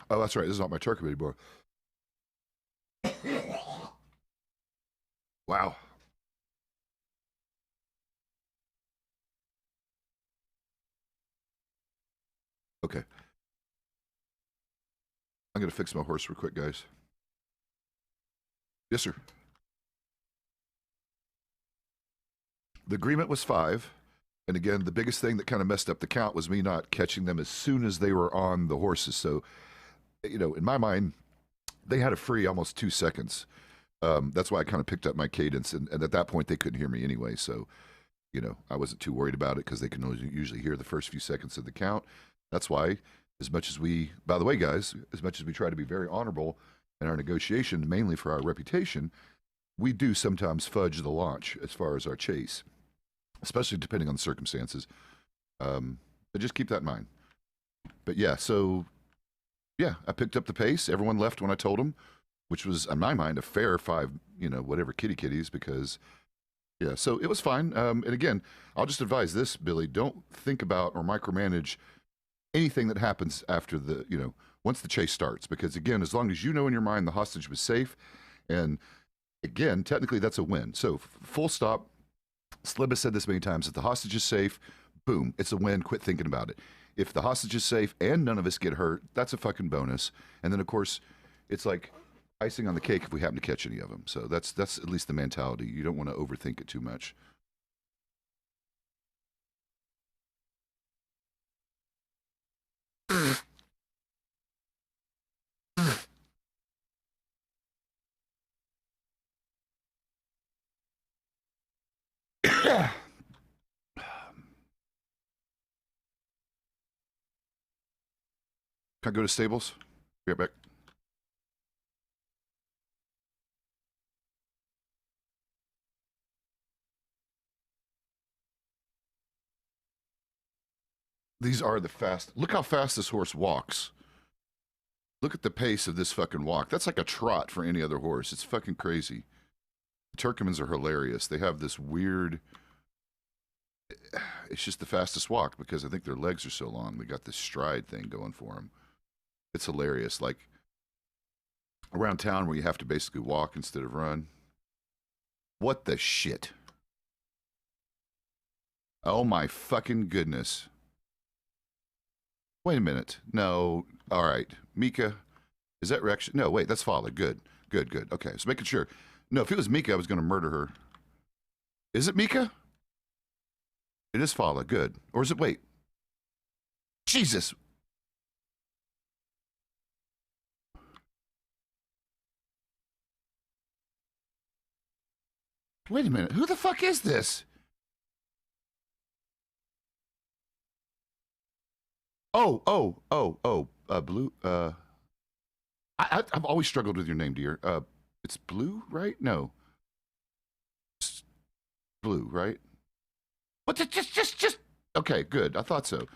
Oh, that's right. This is not my turkey anymore. Wow. Okay. I'm going to fix my horse real quick, guys. Yes, sir. The agreement was 5. And again, the biggest thing that kind of messed up the count was me not catching them as soon as they were on the horses. So, you know, in my mind, they had a free almost 2 seconds. That's why I kind of picked up my cadence. And at that point, they couldn't hear me anyway. So, you know, I wasn't too worried about it because they can usually hear the first few seconds of the count. That's why, as much as we, by the way, guys, as much as we try to be very honorable in our negotiation, mainly for our reputation, we do sometimes fudge the launch as far as our chase, especially depending on the circumstances. But just keep that in mind. But yeah, so yeah, I picked up the pace. Everyone left when I told them, which was, in my mind, a fair 5, you know, whatever kitties, because yeah, so it was fine. And again, I'll just advise this, Billy, don't think about or micromanage anything that happens after the, you know, once the chase starts, because again, as long as you know in your mind the hostage was safe, and again, technically that's a win. So full stop. Slib has said this many times: if the hostage is safe, boom, it's a win. Quit thinking about it. If the hostage is safe and none of us get hurt, that's a fucking bonus. And then of course, it's like icing on the cake if we happen to catch any of them. So that's at least the mentality. You don't want to overthink it too much. Can I go to stables? Be right back. These are the fast. Look how fast this horse walks. Look at the pace of this fucking walk. That's like a trot for any other horse. It's fucking crazy. The Turkmens are hilarious. They have this weird... It's just the fastest walk because I think their legs are so long. They got this stride thing going for them. It's hilarious. Like around town where you have to basically walk instead of run. What the shit? Oh my fucking goodness. Wait a minute. No. All right. Mika. Is that Rex? No, wait. That's Fala. Good. Good, good. Okay. So making sure. No, if it was Mika, I was going to murder her. Is it Mika? It is Fala. Good. Or is it, wait. Jesus. Wait a minute. Who the fuck is this? Blue. I've always struggled with your name, dear. It's Blue, right? No. It's Blue, right? What? Just. Okay, good. I thought so.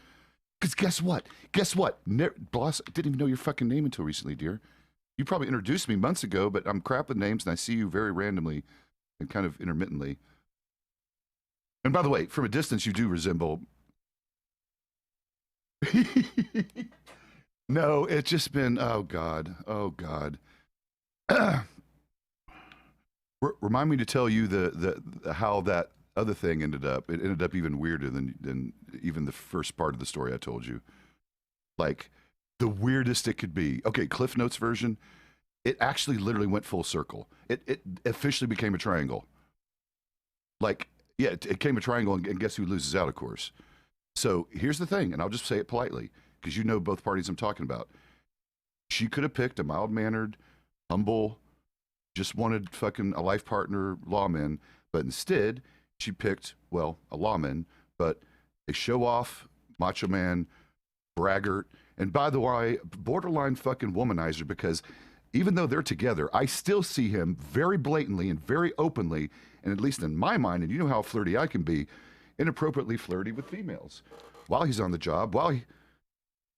Because guess what? Guess what? Bloss didn't even know your fucking name until recently, dear. You probably introduced me months ago, but I'm crap with names, and I see you very randomly and kind of intermittently. And by the way, from a distance, you do resemble... No, it's just been, oh God. Remind me to tell you the how that other thing ended up. It ended up even weirder than even the first part of the story I told you. Like, the weirdest it could be. Okay, Cliff Notes version, it actually literally went full circle. It officially became a triangle. Like, yeah, it became a triangle, and guess who loses out, of course. So here's the thing, and I'll just say it politely, because you know both parties I'm talking about. She could have picked a mild-mannered, humble, just wanted fucking a life partner lawman, but instead she picked, well, a lawman, but a show-off, macho man, braggart, and by the way, borderline fucking womanizer, because even though they're together, I still see him very blatantly and very openly, and at least in my mind, and you know how flirty I can be, inappropriately flirty with females while he's on the job,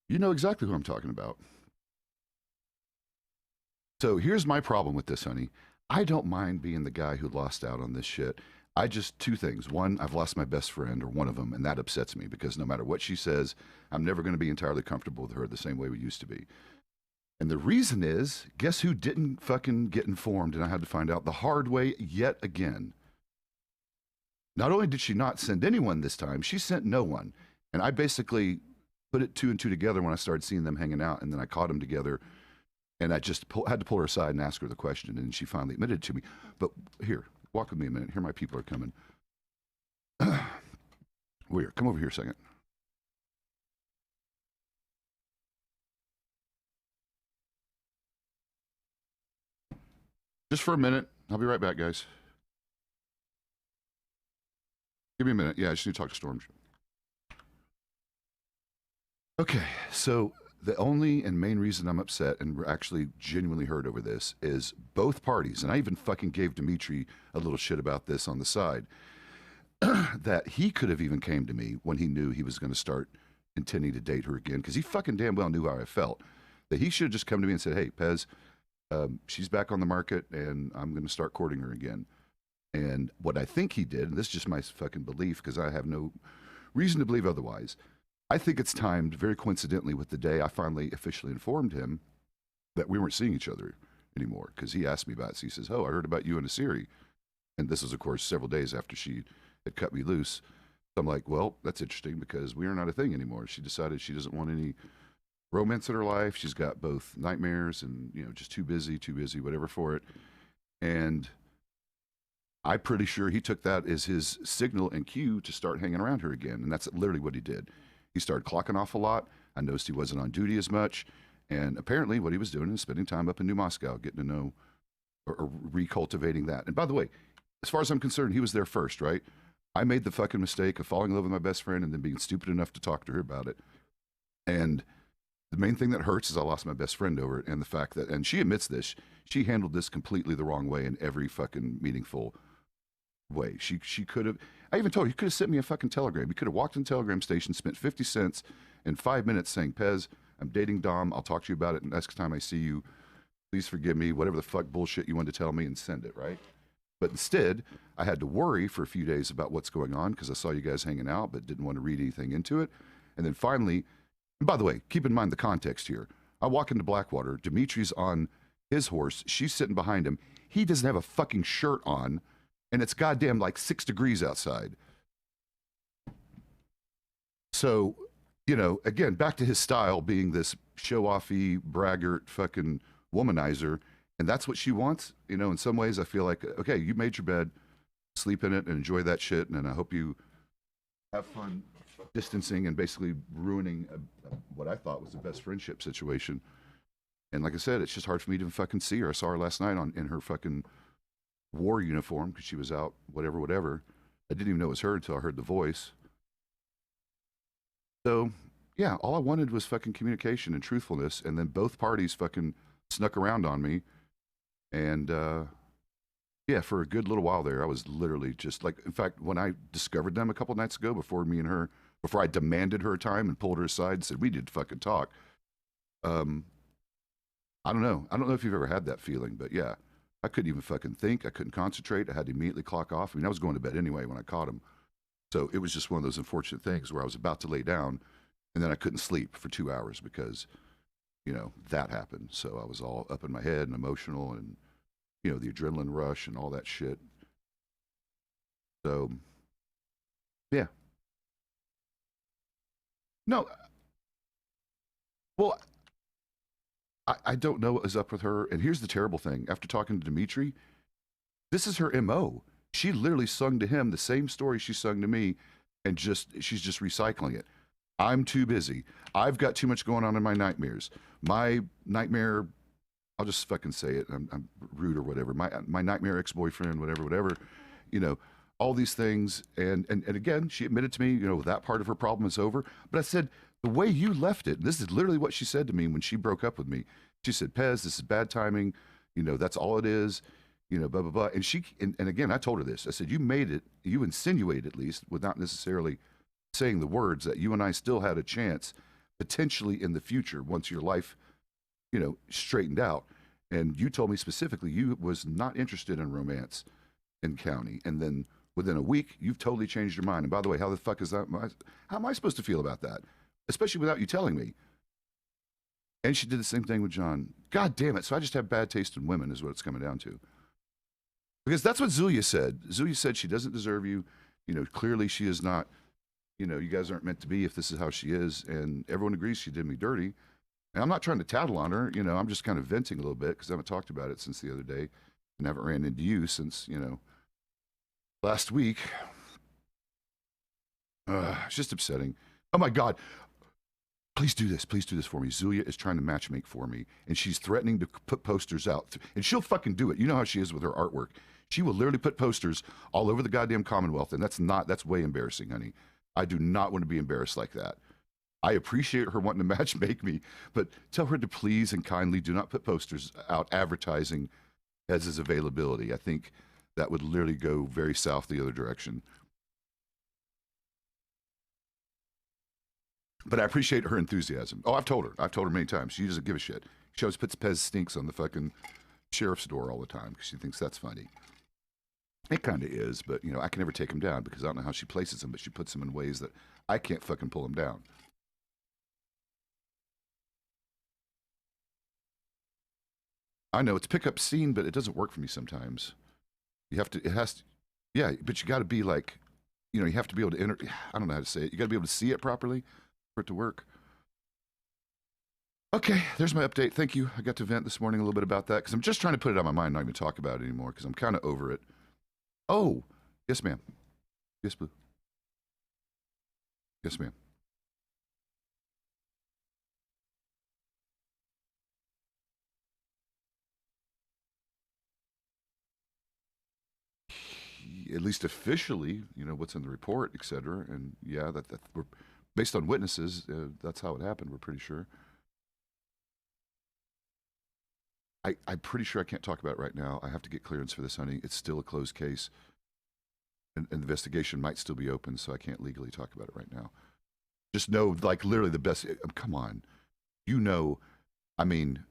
you know exactly who I'm talking about. So here's my problem with this, honey. I don't mind being the guy who lost out on this shit. I just, two things. One, I've lost my best friend, or one of them, and that upsets me because no matter what she says, I'm never going to be entirely comfortable with her the same way we used to be. And the reason is, guess who didn't fucking get informed, and I had to find out the hard way yet again. Not only did she not send anyone this time, she sent no one. And I basically put it two and two together when I started seeing them hanging out, and then I caught them together, and I just had to pull her aside and ask her the question, and she finally admitted it to me. But here, walk with me a minute. Here my people are coming. Weird. Come over here a second. Just for a minute. I'll be right back, guys. Give me a minute. Yeah, I just need to talk to Storm. Okay, so the only and main reason I'm upset and we're actually genuinely hurt over this is both parties, and I even fucking gave Dimitri a little shit about this on the side, that he could have even came to me when he knew he was going to start intending to date her again, because he fucking damn well knew how I felt, that he should have just come to me and said, hey, Pezz, she's back on the market and I'm going to start courting her again. And what I think he did, and this is just my fucking belief because I have no reason to believe otherwise, I think it's timed very coincidentally with the day I finally officially informed him that we weren't seeing each other anymore, because he asked me about it. So he says, oh, I heard about you and Asiri. And this was, of course, several days after she had cut me loose. So I'm like, well, that's interesting because we are not a thing anymore. She decided she doesn't want any romance in her life. She's got both nightmares and, you know, just too busy, whatever for it. And I'm pretty sure he took that as his signal and cue to start hanging around her again. And that's literally what he did. He started clocking off a lot. I noticed he wasn't on duty as much. And apparently what he was doing is spending time up in New Moscow, getting to know or recultivating that. And by the way, as far as I'm concerned, he was there first, right? I made the fucking mistake of falling in love with my best friend and then being stupid enough to talk to her about it. And the main thing that hurts is I lost my best friend over it, and the fact that, and she admits this, she handled this completely the wrong way in every fucking meaningful way. She could have, I even told her, he could have sent me a fucking telegram. He could have walked in the telegram station, spent 50 cents in 5 minutes saying, Pezz, I'm dating Dom. I'll talk to you about it next time I see you. Please forgive me, whatever the fuck bullshit you wanted to tell me, and send it, right? But instead, I had to worry for a few days about what's going on because I saw you guys hanging out but didn't want to read anything into it. And then finally, and by the way, keep in mind the context here. I walk into Blackwater. Dimitri's on his horse. She's sitting behind him. He doesn't have a fucking shirt on, and it's goddamn like 6 degrees outside. So, you know, again, back to his style being this show-offy, braggart, fucking womanizer, and that's what she wants. You know, in some ways I feel like, okay, you made your bed, sleep in it and enjoy that shit, and I hope you have fun distancing and basically ruining what I thought was the best friendship situation. And like I said, it's just hard for me to even fucking see her. I saw her last night in her fucking war uniform because she was out, whatever. I didn't even know it was her until I heard the voice. So, yeah, all I wanted was fucking communication and truthfulness, and then both parties fucking snuck around on me. And, yeah, for a good little while there, I was literally just like, in fact, when I discovered them a couple nights ago before I demanded her time and pulled her aside and said, we did fucking talk. I don't know. I don't know if you've ever had that feeling, but yeah, I couldn't even fucking think. I couldn't concentrate. I had to immediately clock off. I mean, I was going to bed anyway when I caught him. So it was just one of those unfortunate things where I was about to lay down and then I couldn't sleep for 2 hours because, you know, that happened. So I was all up in my head and emotional and, you know, the adrenaline rush and all that shit. So, yeah. No. Well, I don't know what is up with her. And here's the terrible thing. After talking to Dimitri, this is her MO. She literally sung to him the same story she sung to me, and she's just recycling it. I'm too busy. I've got too much going on in my nightmares. My nightmare, I'll just fucking say it. I'm rude or whatever. My nightmare ex-boyfriend, whatever, you know, all these things. And again, she admitted to me, you know, that part of her problem is over. But I said, the way you left it, and this is literally what she said to me when she broke up with me. She said, Pezz, this is bad timing. You know, that's all it is. you know, blah, blah, blah. And and again, I told her this. I said, you made it, you insinuate at least, without necessarily saying the words, that you and I still had a chance potentially in the future once your life, you know, straightened out. And you told me specifically you was not interested in romance in county. And then within a week, you've totally changed your mind. And by the way, how the fuck is that? How am I supposed to feel about that? Especially without you telling me. And she did the same thing with John. God damn it. So I just have bad taste in women is what it's coming down to. Because that's what Zulia said. Zulia said she doesn't deserve you. You know, clearly she is not, you know, you guys aren't meant to be if this is how she is. And everyone agrees she did me dirty. And I'm not trying to tattle on her. You know, I'm just kind of venting a little bit because I haven't talked about it since the other day. And haven't ran into you since, you know, last week. It's just upsetting. Oh my God. Please do this. Please do this for me. Zulia is trying to matchmake for me. And she's threatening to put posters out. And she'll fucking do it. You know how she is with her artwork. She will literally put posters all over the goddamn Commonwealth. And that's way embarrassing, honey. I do not want to be embarrassed like that. I appreciate her wanting to matchmake me, but tell her to please and kindly do not put posters out advertising Pezz's availability. I think that would literally go very south the other direction. But I appreciate her enthusiasm. Oh, I've told her many times. She doesn't give a shit. She always puts Pezz stinks on the fucking sheriff's door all the time because she thinks that's funny. It kind of is, but, you know, I can never take him down because I don't know how she places them, but she puts them in ways that I can't fucking pull them down. I know it's pickup scene, but it doesn't work for me sometimes. You have to, it has to, yeah, but you got to be like, you know, you have to be able to I don't know how to say it. You got to be able to see it properly for it to work. Okay, there's my update. Thank you. I got to vent this morning a little bit about that because I'm just trying to put it on my mind, not even talk about it anymore because I'm kind of over it. Oh, yes, ma'am. Yes, Blue. Yes, ma'am. At least officially, you know, what's in the report, et cetera. And yeah, that we're based on witnesses. That's how it happened. We're pretty sure. I'm pretty sure I can't talk about it right now. I have to get clearance for this, honey. It's still a closed case. An investigation might still be open, so I can't legally talk about it right now. Just know, like, literally the best. Come on. You know, I mean,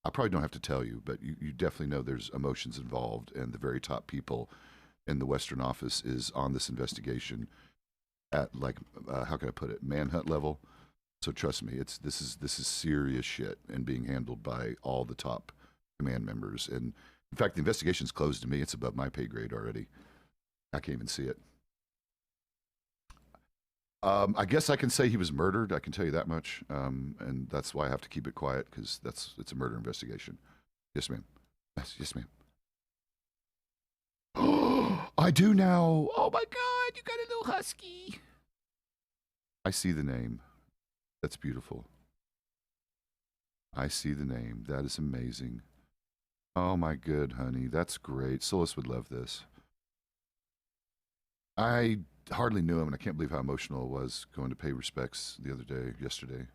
I probably don't have to tell you, but you definitely know there's emotions involved, and the very top people in the Western office is on this investigation at, like, how can I put it, manhunt level. So trust me, this is serious shit and being handled by all the top command members. And in fact, the investigation's closed to me. It's above my pay grade already. I can't even see it. I guess I can say he was murdered. I can tell you that much. And that's why I have to keep it quiet because it's a murder investigation. Yes, ma'am. Yes, ma'am. Oh, I do now. Oh my God, you got a little husky. I see the name. That's beautiful. I see the name. That is amazing. Oh my good honey. That's great. Solis would love this. I hardly knew him, and I can't believe how emotional it was going to pay respects yesterday.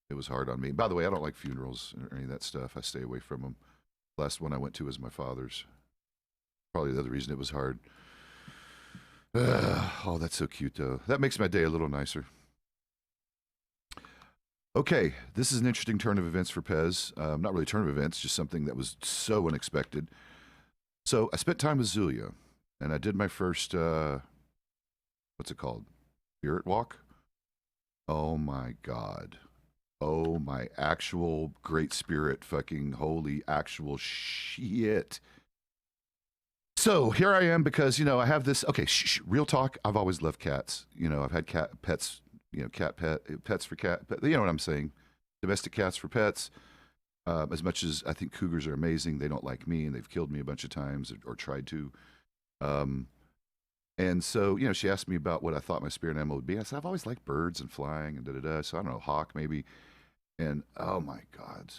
It was hard on me. By the way, I don't like funerals or any of that stuff. I stay away from them. The last one I went to was my father's. Probably the other reason it was hard. Oh, that's so cute, though. That makes my day a little nicer. Okay, this is an interesting turn of events for Pezz. Not really a turn of events, just something that was so unexpected. So I spent time with Zulia, and I did my first, what's it called? Spirit walk? Oh my God. Oh my actual great spirit fucking holy actual shit. So here I am because, you know, I have this, okay, real talk. I've always loved cats. You know, I've had pets, you know, pets for cat, you know what I'm saying? Domestic cats for pets. As much as I think cougars are amazing, they don't like me and they've killed me a bunch of times or tried to. And so, you know, she asked me about what I thought my spirit animal would be. I said, I've always liked birds and flying and da-da-da. So I don't know, hawk maybe. And oh my God.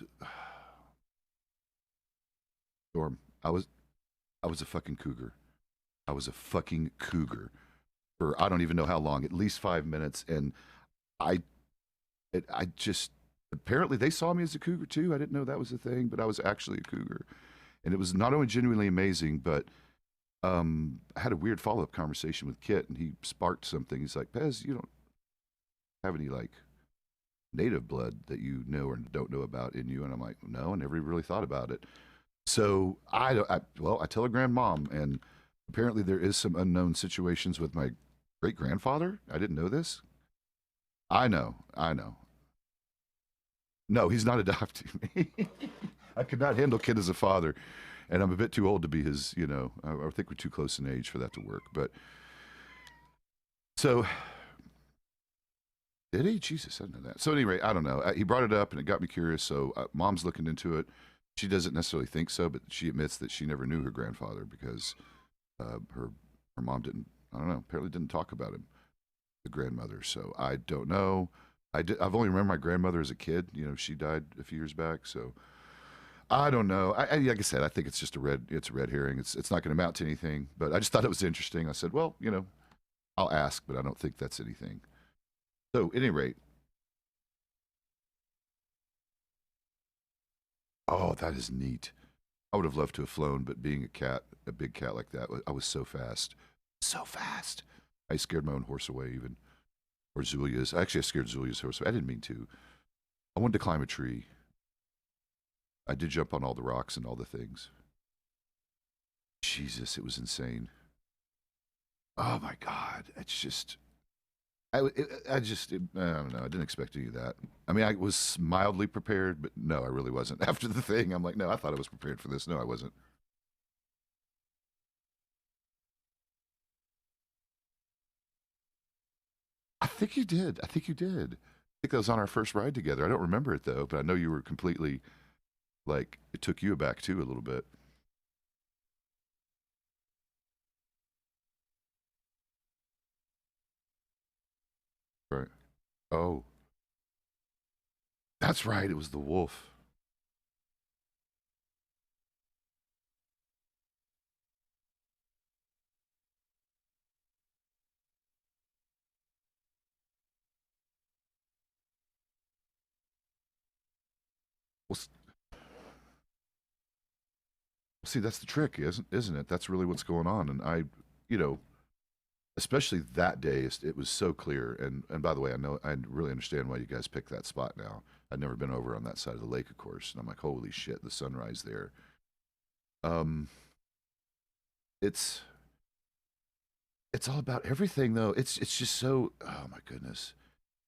Storm, I was a fucking cougar. I was a fucking cougar for I don't even know how long, at least 5 minutes. And I just, apparently they saw me as a cougar too. I didn't know that was a thing, but I was actually a cougar. And it was not only genuinely amazing, but I had a weird follow-up conversation with Kit, and he sparked something. He's like, Pezz, you don't have any like native blood that you know or don't know about in you? And I'm like, no, I never really thought about it. So I tell a grandmom, and apparently there is some unknown situations with my great grandfather. I didn't know this. I know. No, he's not adopting me. I could not handle Kid as a father, and I'm a bit too old to be his. You know, I think we're too close in age for that to work. But so did he? Jesus, I didn't know that. So anyway, I don't know. He brought it up, and it got me curious. So mom's looking into it. She doesn't necessarily think so, but she admits that she never knew her grandfather because her mom didn't. I don't know. Apparently, didn't talk about him, the grandmother. So I don't know. I've only remember my grandmother as a kid. You know, she died a few years back. So I don't know. Like I said, I think it's just a red herring. It's not going to amount to anything. But I just thought it was interesting. I said, well, you know, I'll ask, but I don't think that's anything. So, at any rate, oh, that is neat. I would have loved to have flown, but being a big cat like that, I was so fast, so fast. I scared my own horse away, even or Zulia's. Actually, I scared Zulia's horse away. I didn't mean to. I wanted to climb a tree. I did jump on all the rocks and all the things. Jesus, it was insane. Oh my God, it's just I don't know. I didn't expect to do that. I mean, I was mildly prepared, but no, I really wasn't. After the thing, I'm like, no, I thought I was prepared for this. No, I wasn't. I think you did. I think you did. I think that was on our first ride together. I don't remember it though, but I know you were completely like it took you aback too a little bit. Right. Oh, that's right. It was the wolf. Well, see, that's the trick, isn't it? That's really what's going on. And you know, especially that day, it was so clear. And by the way, I really understand why you guys picked that spot now. I'd never been over on that side of the lake, of course, and I'm like, holy shit, the sunrise there. Um, it's it's all about everything though. It's just so. Oh my goodness.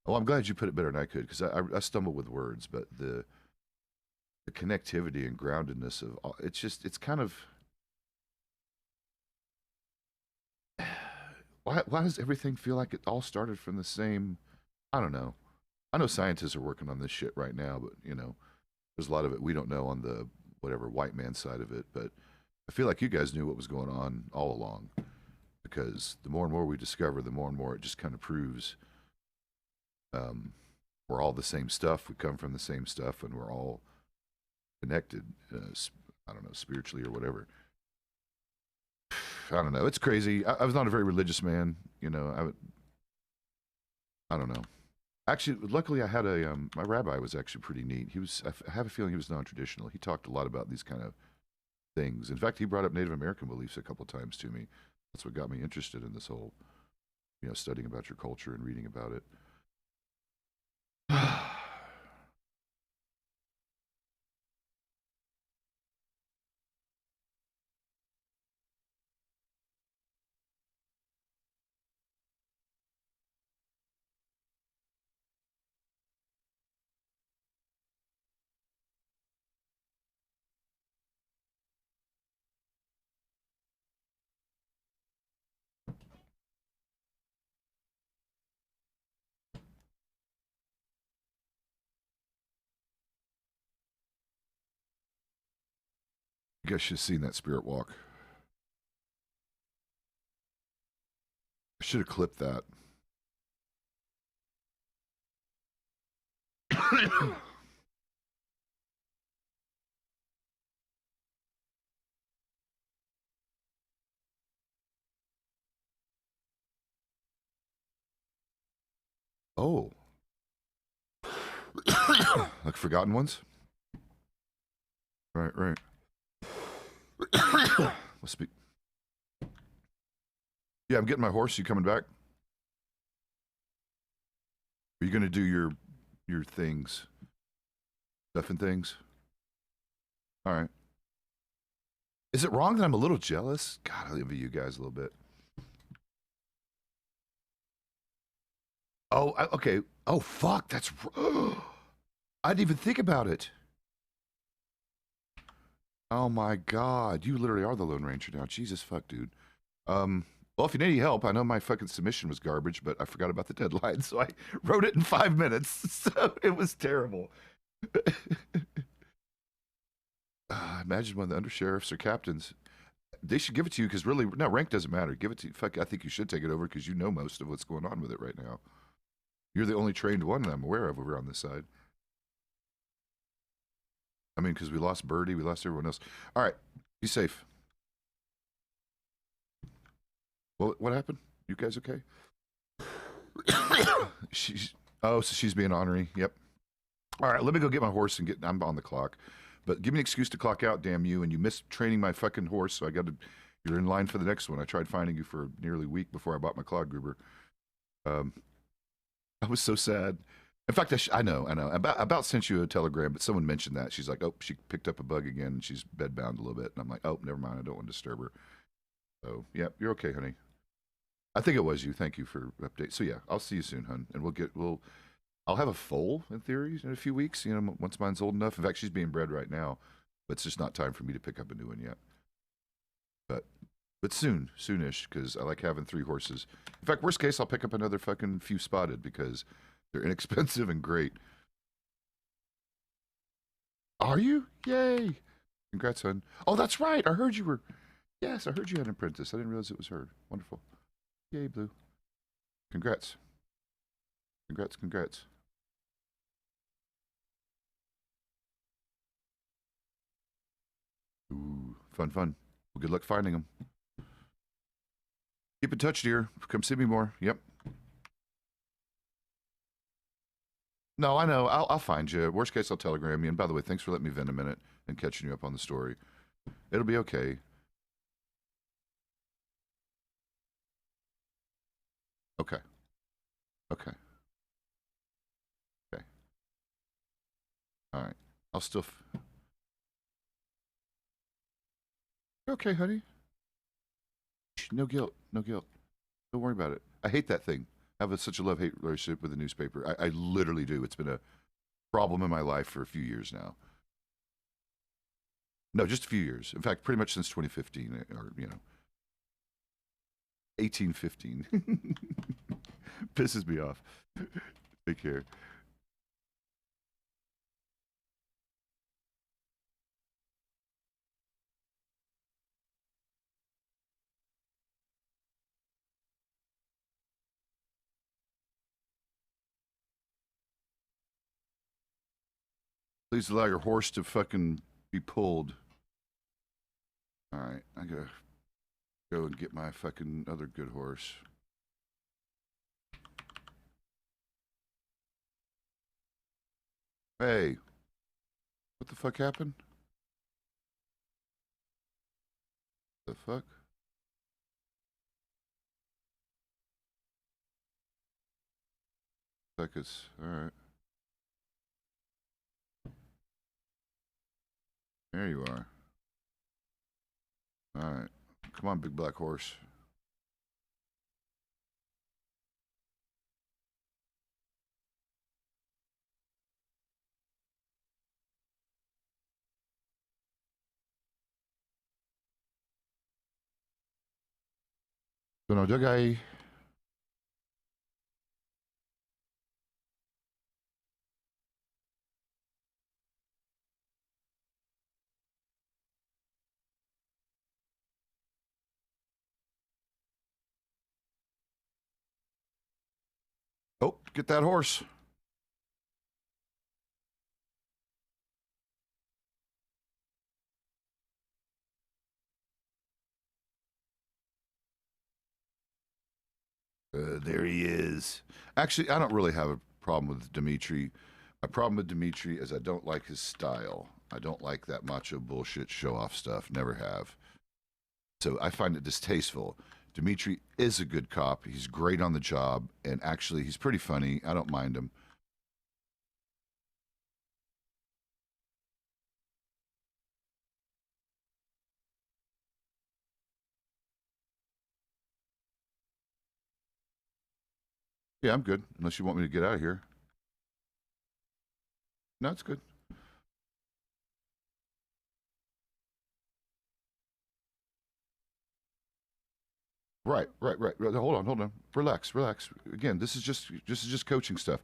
Oh, I'm glad you put it better than I could because I stumble with words, but the connectivity and groundedness of it's just it's kind of why does everything feel like it all started from the same? I don't know. I know scientists are working on this shit right now, but you know, there's a lot of it we don't know on the whatever white man side of it. But I feel like you guys knew what was going on all along because the more and more we discover, the more and more it just kind of proves um, we're all the same stuff. We come from the same stuff, and we're all connected. I don't know, spiritually or whatever. I don't know. It's crazy. I was not a very religious man. You know, I don't know. Actually, luckily, I had a my rabbi was actually pretty neat. I have a feeling he was non-traditional. He talked a lot about these kind of things. In fact, he brought up Native American beliefs a couple times to me. That's what got me interested in this whole, you know, studying about your culture and reading about it. You guys should have seen that spirit walk. I should have clipped that. Oh, like Forgotten Ones? Right, right. Let's speak. Yeah, I'm getting my horse. You coming back? Are you gonna do your things, stuff and things? All right. Is it wrong that I'm a little jealous? God, I envy you guys a little bit. Oh, okay. Oh, fuck. That's. I didn't even think about it. Oh my God, you literally are the Lone Ranger now. Jesus fuck, dude. Well, if you need any help, I know my fucking submission was garbage, but I forgot about the deadline, so I wrote it in 5 minutes. So it was terrible. Imagine when the undersheriffs or captains, they should give it to you because really, no, rank doesn't matter. Give it to you. Fuck, I think you should take it over because you know most of what's going on with it right now. You're the only trained one that I'm aware of over on this side. I mean, because we lost Birdie, we lost everyone else. All right, be safe. Well, what happened? You guys okay? So she's being ornery. Yep. All right, let me go get my horse and I'm on the clock. But give me an excuse to clock out, damn you. And you missed training my fucking horse, so you're in line for the next one. I tried finding you for nearly a week before I bought my Claude Gruber. I was so sad. In fact, I know. About sent you a telegram, but someone mentioned that. She's like, oh, she picked up a bug again, and she's bedbound a little bit. And I'm like, oh, never mind. I don't want to disturb her. So, yeah, you're okay, honey. I think it was you. Thank you for update. So, yeah, I'll see you soon, hon. And I'll have a foal, in theory, in a few weeks, you know, once mine's old enough. In fact, she's being bred right now, but it's just not time for me to pick up a new one yet. But soonish, because I like having 3 horses. In fact, worst case, I'll pick up another fucking few spotted because they're inexpensive and great. Are you? Yay! Congrats, hon. Oh, that's right. I heard you were. Yes, I heard you had an apprentice. I didn't realize it was her. Wonderful. Yay, Blue. Congrats. Congrats. Ooh, fun. Well, good luck finding them. Keep in touch, dear. Come see me more. Yep. No, I know. I'll find you. Worst case, I'll telegram you. And by the way, thanks for letting me vent a minute and catching you up on the story. It'll be okay. Okay. All right. I'll still. Okay, honey. No guilt. Don't worry about it. I hate that thing. I have such a love-hate relationship with the newspaper. I literally do. It's been a problem in my life for a few years now. No, just a few years. In fact, pretty much since 2015, or 1815. Pisses me off. Take care. Please allow your horse to fucking be pulled. All right, I gotta go and get my fucking other good horse. Hey, what the fuck happened? The fuck? Seconds. All right. There you are. All right. Come on, big black horse. Sono jagay. Oh, get that horse. There he is. Actually, I don't really have a problem with Dimitri. My problem with Dimitri is I don't like his style. I don't like that macho bullshit show off stuff. Never have. So I find it distasteful. Dimitri is a good cop. He's great on the job, and actually, he's pretty funny. I don't mind him. Yeah, I'm good. Unless you want me to get out of here. No, it's good. Right. Hold on. Relax. Again, this is just coaching stuff.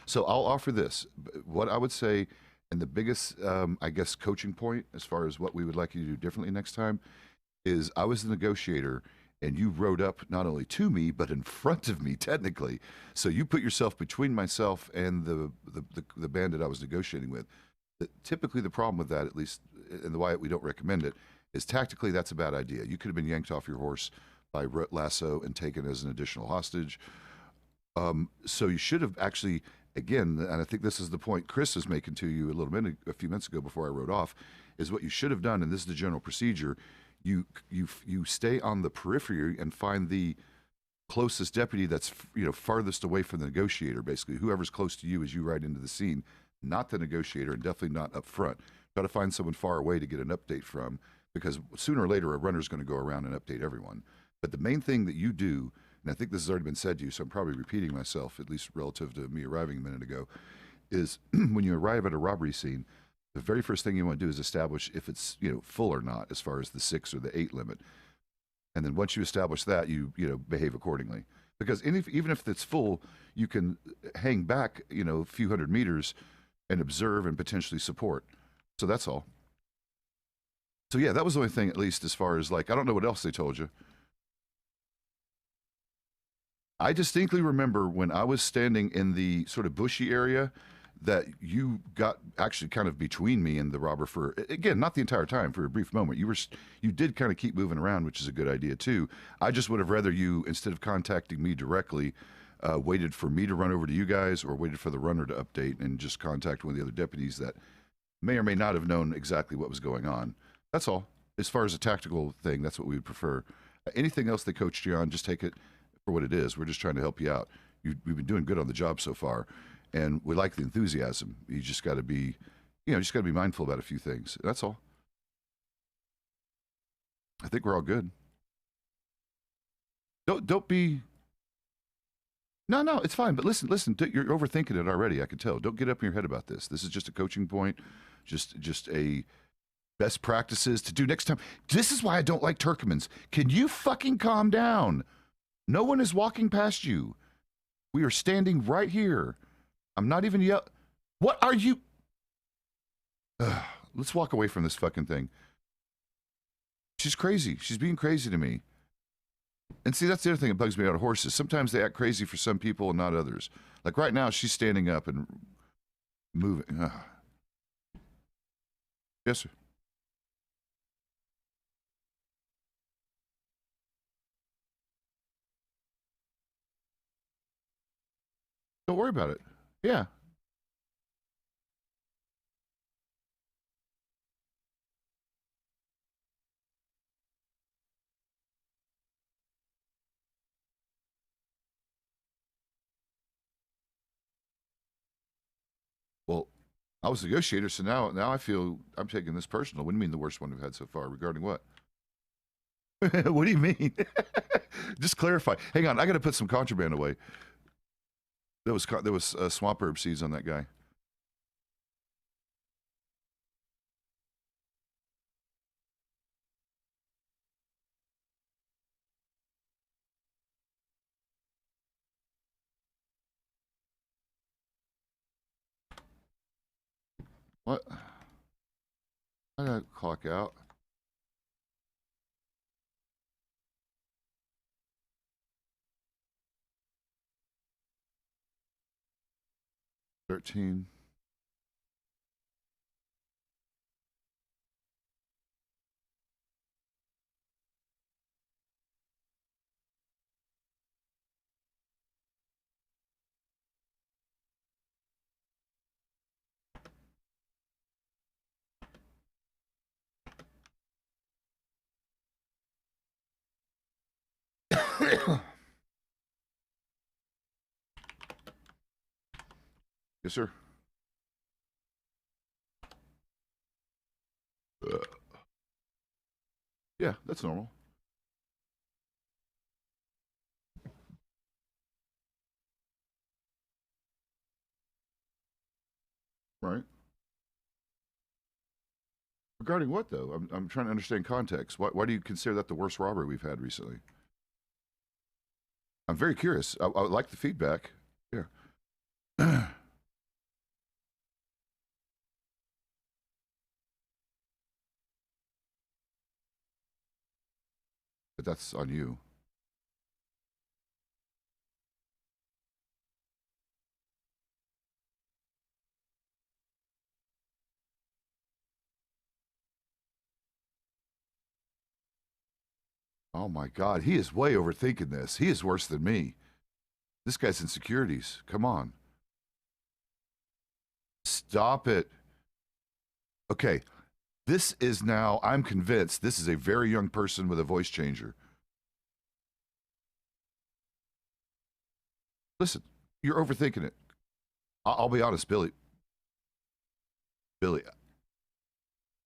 So I'll offer this. What I would say, and the biggest, I guess, coaching point as far as what we would like you to do differently next time is I was the negotiator, and you rode up not only to me but in front of me technically. So you put yourself between myself and the bandit I was negotiating with. Typically, the problem with that, at least, and the why we don't recommend it, is tactically that's a bad idea. You could have been yanked off your horse by lasso and taken as an additional hostage. So you should have actually, again, and I think this is the point Chris was making to you a few minutes ago before I wrote off, is what you should have done, and this is the general procedure. You stay on the periphery and find the closest deputy that's farthest away from the negotiator. Basically, whoever's close to you as you ride into the scene, not the negotiator, and definitely not up front. Try to find someone far away to get an update from, because sooner or later a runner's going to go around and update everyone. But the main thing that you do, and I think this has already been said to you, so I'm probably repeating myself, at least relative to me arriving a minute ago, is when you arrive at a robbery scene, the very first thing you want to do is establish if it's full or not, as far as the 6 or the 8 limit. And then once you establish that, you behave accordingly. Because even if it's full, you can hang back a few hundred meters and observe and potentially support. So that's all. So yeah, that was the only thing, at least as far as I don't know what else they told you. I distinctly remember when I was standing in the sort of bushy area that you got actually kind of between me and the robber for, again, not the entire time, for a brief moment. You did kind of keep moving around, which is a good idea too. I just would have rather you, instead of contacting me directly, waited for me to run over to you guys, or waited for the runner to update and just contact one of the other deputies that may or may not have known exactly what was going on. That's all. As far as a tactical thing, that's what we would prefer. Anything else they coached you on, just take it for what it is. We're just trying to help you out. We've been doing good on the job so far, and we like the enthusiasm. You just got to be, mindful about a few things. That's all. I think we're all good. Don't be. No, it's fine. But listen. You're overthinking it already. I can tell. Don't get up in your head about this. This is just a coaching point. Just a best practices to do next time. This is why I don't like Turkmans. Can you fucking calm down? No one is walking past you. We are standing right here. I'm not even yelling. What are you? Let's walk away from this fucking thing. She's crazy. She's being crazy to me. And see, that's the other thing that bugs me out of horses. Sometimes they act crazy for some people and not others. Like right now, she's standing up and moving. Yes, sir. Don't worry about it. Yeah. Well, I was negotiator, so now I feel I'm taking this personal. What do you mean the worst one we've had so far? Regarding what? What do you mean? Just clarify. Hang on, I got to put some contraband away. There was swamp herb seeds on that guy. What? I gotta clock out. 13. Yes, sir. Uh, yeah, that's normal. Right. Regarding what, though? I'm trying to understand context. Why do you consider that the worst robbery we've had recently? I'm very curious. I would like the feedback. Yeah. But that's on you. Oh my God, he is way overthinking this. He is worse than me. This guy's insecurities. Come on. Stop it. Okay, this is now, I'm convinced this is a very young person with a voice changer. Listen, you're overthinking it. I'll be honest, Billy. Billy,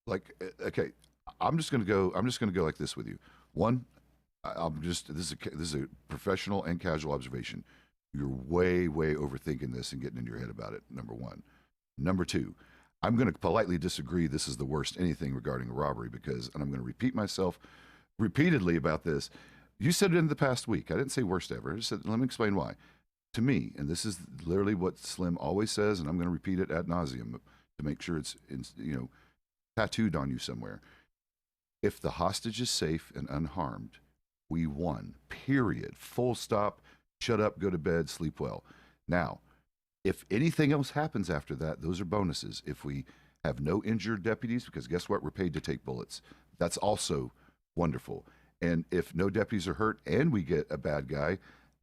like, okay, I'm just gonna go. I'm just gonna go like this with you. One, I'm just this is a professional and casual observation. You're way overthinking this and getting in your head about it. Number one. Number two, I'm going to politely disagree. This is the worst anything regarding a robbery because, and I'm going to repeat myself repeatedly about this. You said it in the past week. I didn't say worst ever. I just said, let me explain why. To me, and this is literally what Slim always says, and I'm going to repeat it ad nauseum to make sure it's tattooed on you somewhere. If the hostage is safe and unharmed, we won. Period. Full stop. Shut up. Go to bed. Sleep well. Now, if anything else happens after that, those are bonuses. If we have no injured deputies, because guess what? We're paid to take bullets. That's also wonderful. And if no deputies are hurt and we get a bad guy,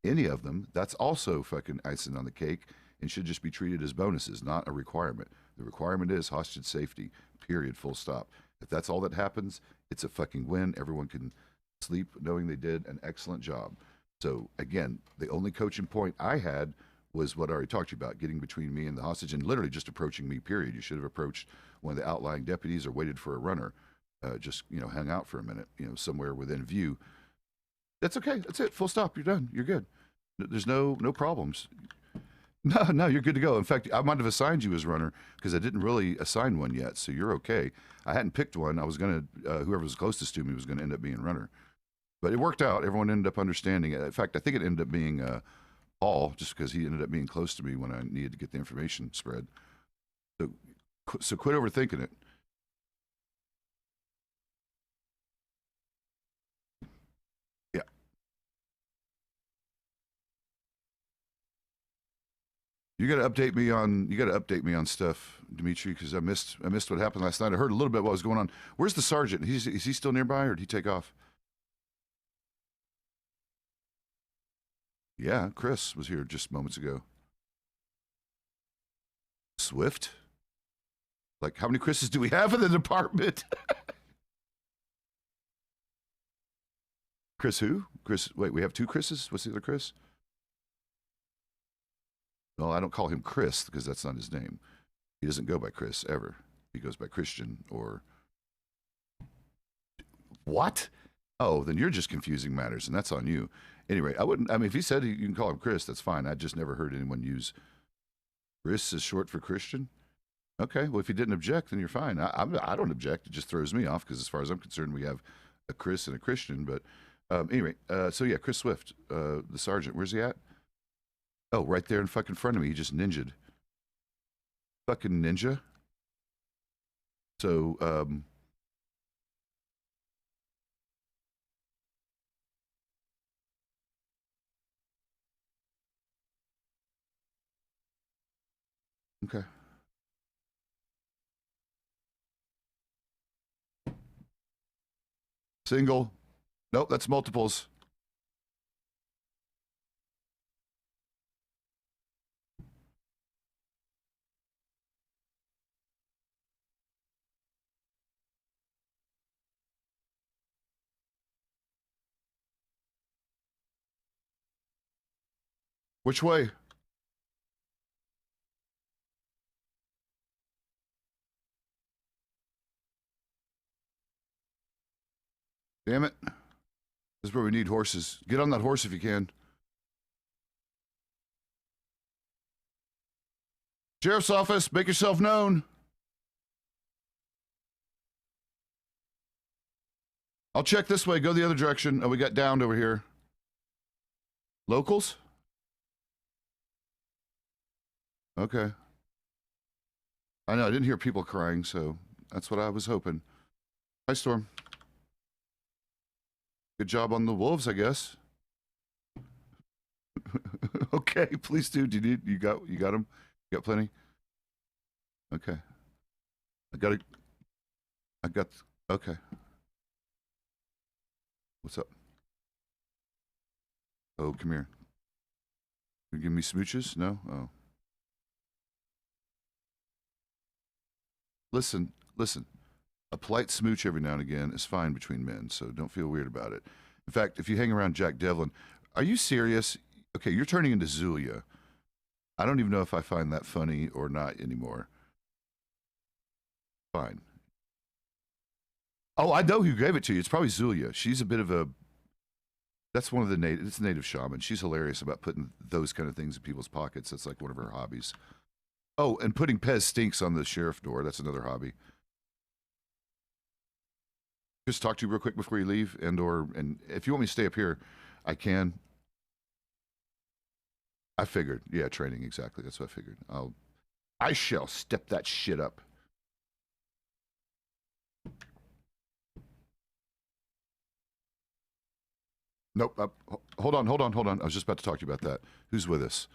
any of them, that's also fucking icing on the cake and should just be treated as bonuses, not a requirement. The requirement is hostage safety, period, full stop. If that's all that happens, it's a fucking win. Everyone can sleep knowing they did an excellent job. So again, the only coaching point I had was what I already talked to you about, getting between me and the hostage and literally just approaching me, period. You should have approached one of the outlying deputies or waited for a runner. Just, hang out for a minute, somewhere within view. That's okay. That's it. Full stop. You're done. You're good. There's no problems. No, you're good to go. In fact, I might have assigned you as runner because I didn't really assign one yet, so you're okay. I hadn't picked one. I was going to, whoever was closest to me was going to end up being runner. But it worked out. Everyone ended up understanding it. In fact, I think it ended up being Paul, just because he ended up being close to me when I needed to get the information spread. So quit overthinking it. Yeah. You got to update me on stuff, Dimitri, because I missed what happened last night. I heard a little bit what was going on. Where's the sergeant? Is he still nearby, or did he take off? Yeah, Chris was here just moments ago. Swift? Like, how many Chris's do we have in the department? Chris who? Chris, wait, we have two Chris's? What's the other Chris? Well, I don't call him Chris because that's not his name. He doesn't go by Chris ever. He goes by Christian or. What? Oh, then you're just confusing matters, and that's on you. Anyway, if he said you can call him Chris, that's fine. I just never heard anyone use Chris as short for Christian. Okay, well, if you didn't object, then you're fine. I don't object. It just throws me off because, as far as I'm concerned, we have a Chris and a Christian. But anyway, so yeah, Chris Swift, the sergeant. Where's he at? Oh, right there in fucking front of me. He just ninja'd. Fucking ninja. So, okay. Single. Nope, that's multiples. Which way? Damn it. This is where we need horses. Get on that horse if you can. Sheriff's office, make yourself known. I'll check this way. Go the other direction. Oh, we got downed over here. Locals? Okay. I know, I didn't hear people crying, so that's what I was hoping. Hi, Storm. Good job on the wolves, I guess. Okay, please do. Do you got them? You got plenty? Okay. Okay. What's up? Oh, come here. You give me smooches? No? Oh. Listen. A polite smooch every now and again is fine between men, so don't feel weird about it. In fact, if you hang around Jack Devlin, are you serious? Okay, you're turning into Zulia. I don't even know if I find that funny or not anymore. Fine. Oh, I know who gave it to you. It's probably Zulia. She's a bit of a... That's one of the native... It's a native shaman. She's hilarious about putting those kind of things in people's pockets. That's like one of her hobbies. Oh, and putting Pezz stinks on the sheriff door. That's another hobby. Just talk to you real quick before you leave, and if you want me to stay up here, I can. I figured. Yeah, training, exactly. That's what I figured. I shall step that shit up. Nope. Hold on. I was just about to talk to you about that. Who's with us?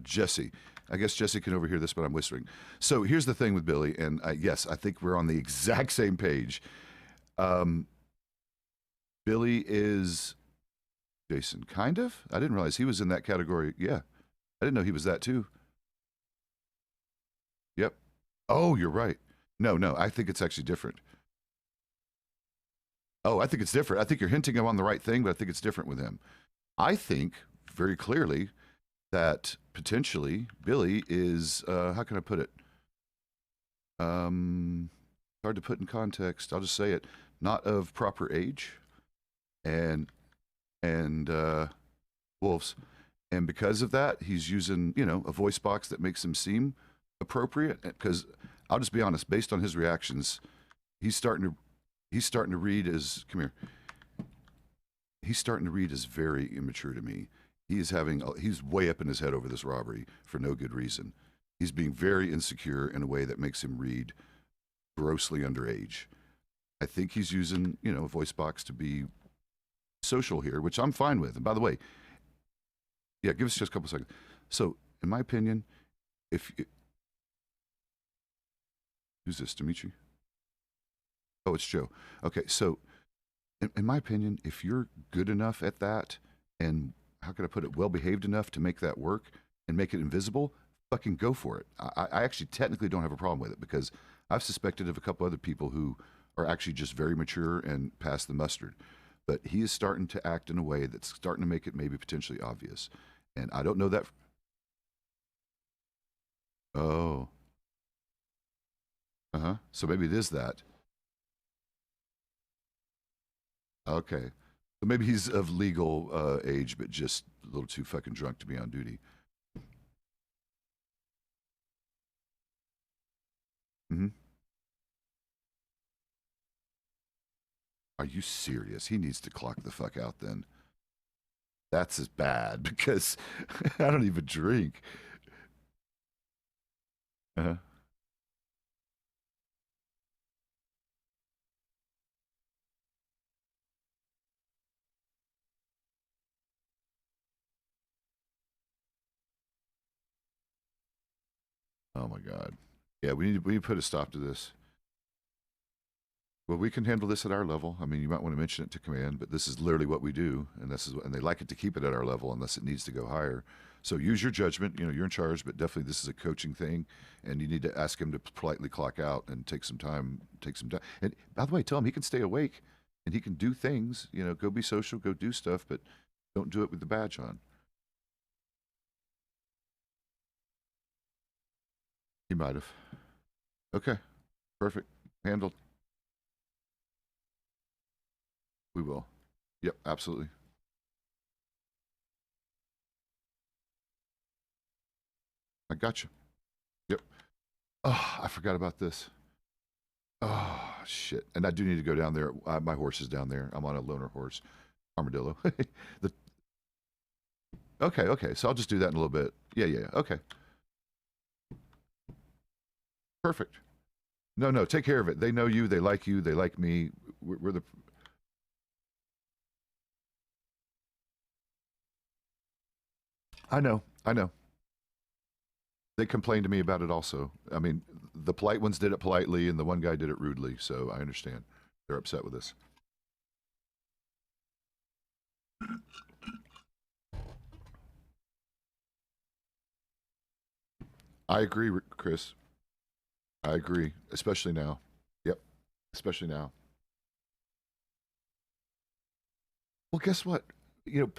Jesse. I guess Jesse can overhear this, but I'm whispering. So here's the thing with Billy, and yes, I think we're on the exact same page. Billy is Jason, kind of? I didn't realize he was in that category. Yeah. I didn't know he was that too. Yep. Oh, you're right. No, I think it's actually different. Oh, I think it's different. I think you're hinting I'm on the right thing, but I think it's different with him. I think very clearly that potentially Billy is, how can I put it? Hard to put in context. I'll just say it. Not of proper age and wolves. And because of that, he's using, a voice box that makes him seem appropriate. Because I'll just be honest, based on his reactions, he's starting to read as, come here. He's starting to read as very immature to me. He's way up in his head over this robbery for no good reason. He's being very insecure in a way that makes him read grossly underage. I think he's using, a voice box to be social here, which I'm fine with. And by the way, yeah, give us just a couple seconds. So, in my opinion, who's this, Dimitri? Oh, it's Joe. Okay, so, in my opinion, if you're good enough at that, and how can I put it, well-behaved enough to make that work and make it invisible, fucking go for it. I actually technically don't have a problem with it because I've suspected of a couple other people who are actually just very mature and past the mustard. But he is starting to act in a way that's starting to make it maybe potentially obvious. And I don't know that. Oh. Uh-huh. So maybe it is that. Okay. So maybe he's of legal age, but just a little too fucking drunk to be on duty. Mm-hmm. Are you serious? He needs to clock the fuck out then. That's as bad because I don't even drink. Uh-huh. Oh my God. Yeah, we need to put a stop to this. Well, we can handle this at our level. I mean, you might want to mention it to command, but this is literally what we do, and and they like it to keep it at our level unless it needs to go higher. So use your judgment. You're in charge, but definitely this is a coaching thing, and you need to ask him to politely clock out and take some time. And by the way, tell him he can stay awake and he can do things. Go be social, go do stuff, but don't do it with the badge on. He might have. Okay, perfect, handled. We will. Yep, absolutely. I got you. Yep. Oh, I forgot about this. Oh, shit. And I do need to go down there. My horse is down there. I'm on a loner horse. Armadillo. the, okay. So I'll just do that in a little bit. Yeah. Okay. Perfect. No. Take care of it. They know you. They like you. They like me. We're the... I know. They complained to me about it also. I mean, the polite ones did it politely, and the one guy did it rudely, so I understand. They're upset with us. I agree, Chris. I agree, especially now. Yep, especially now. Well, guess what? You know,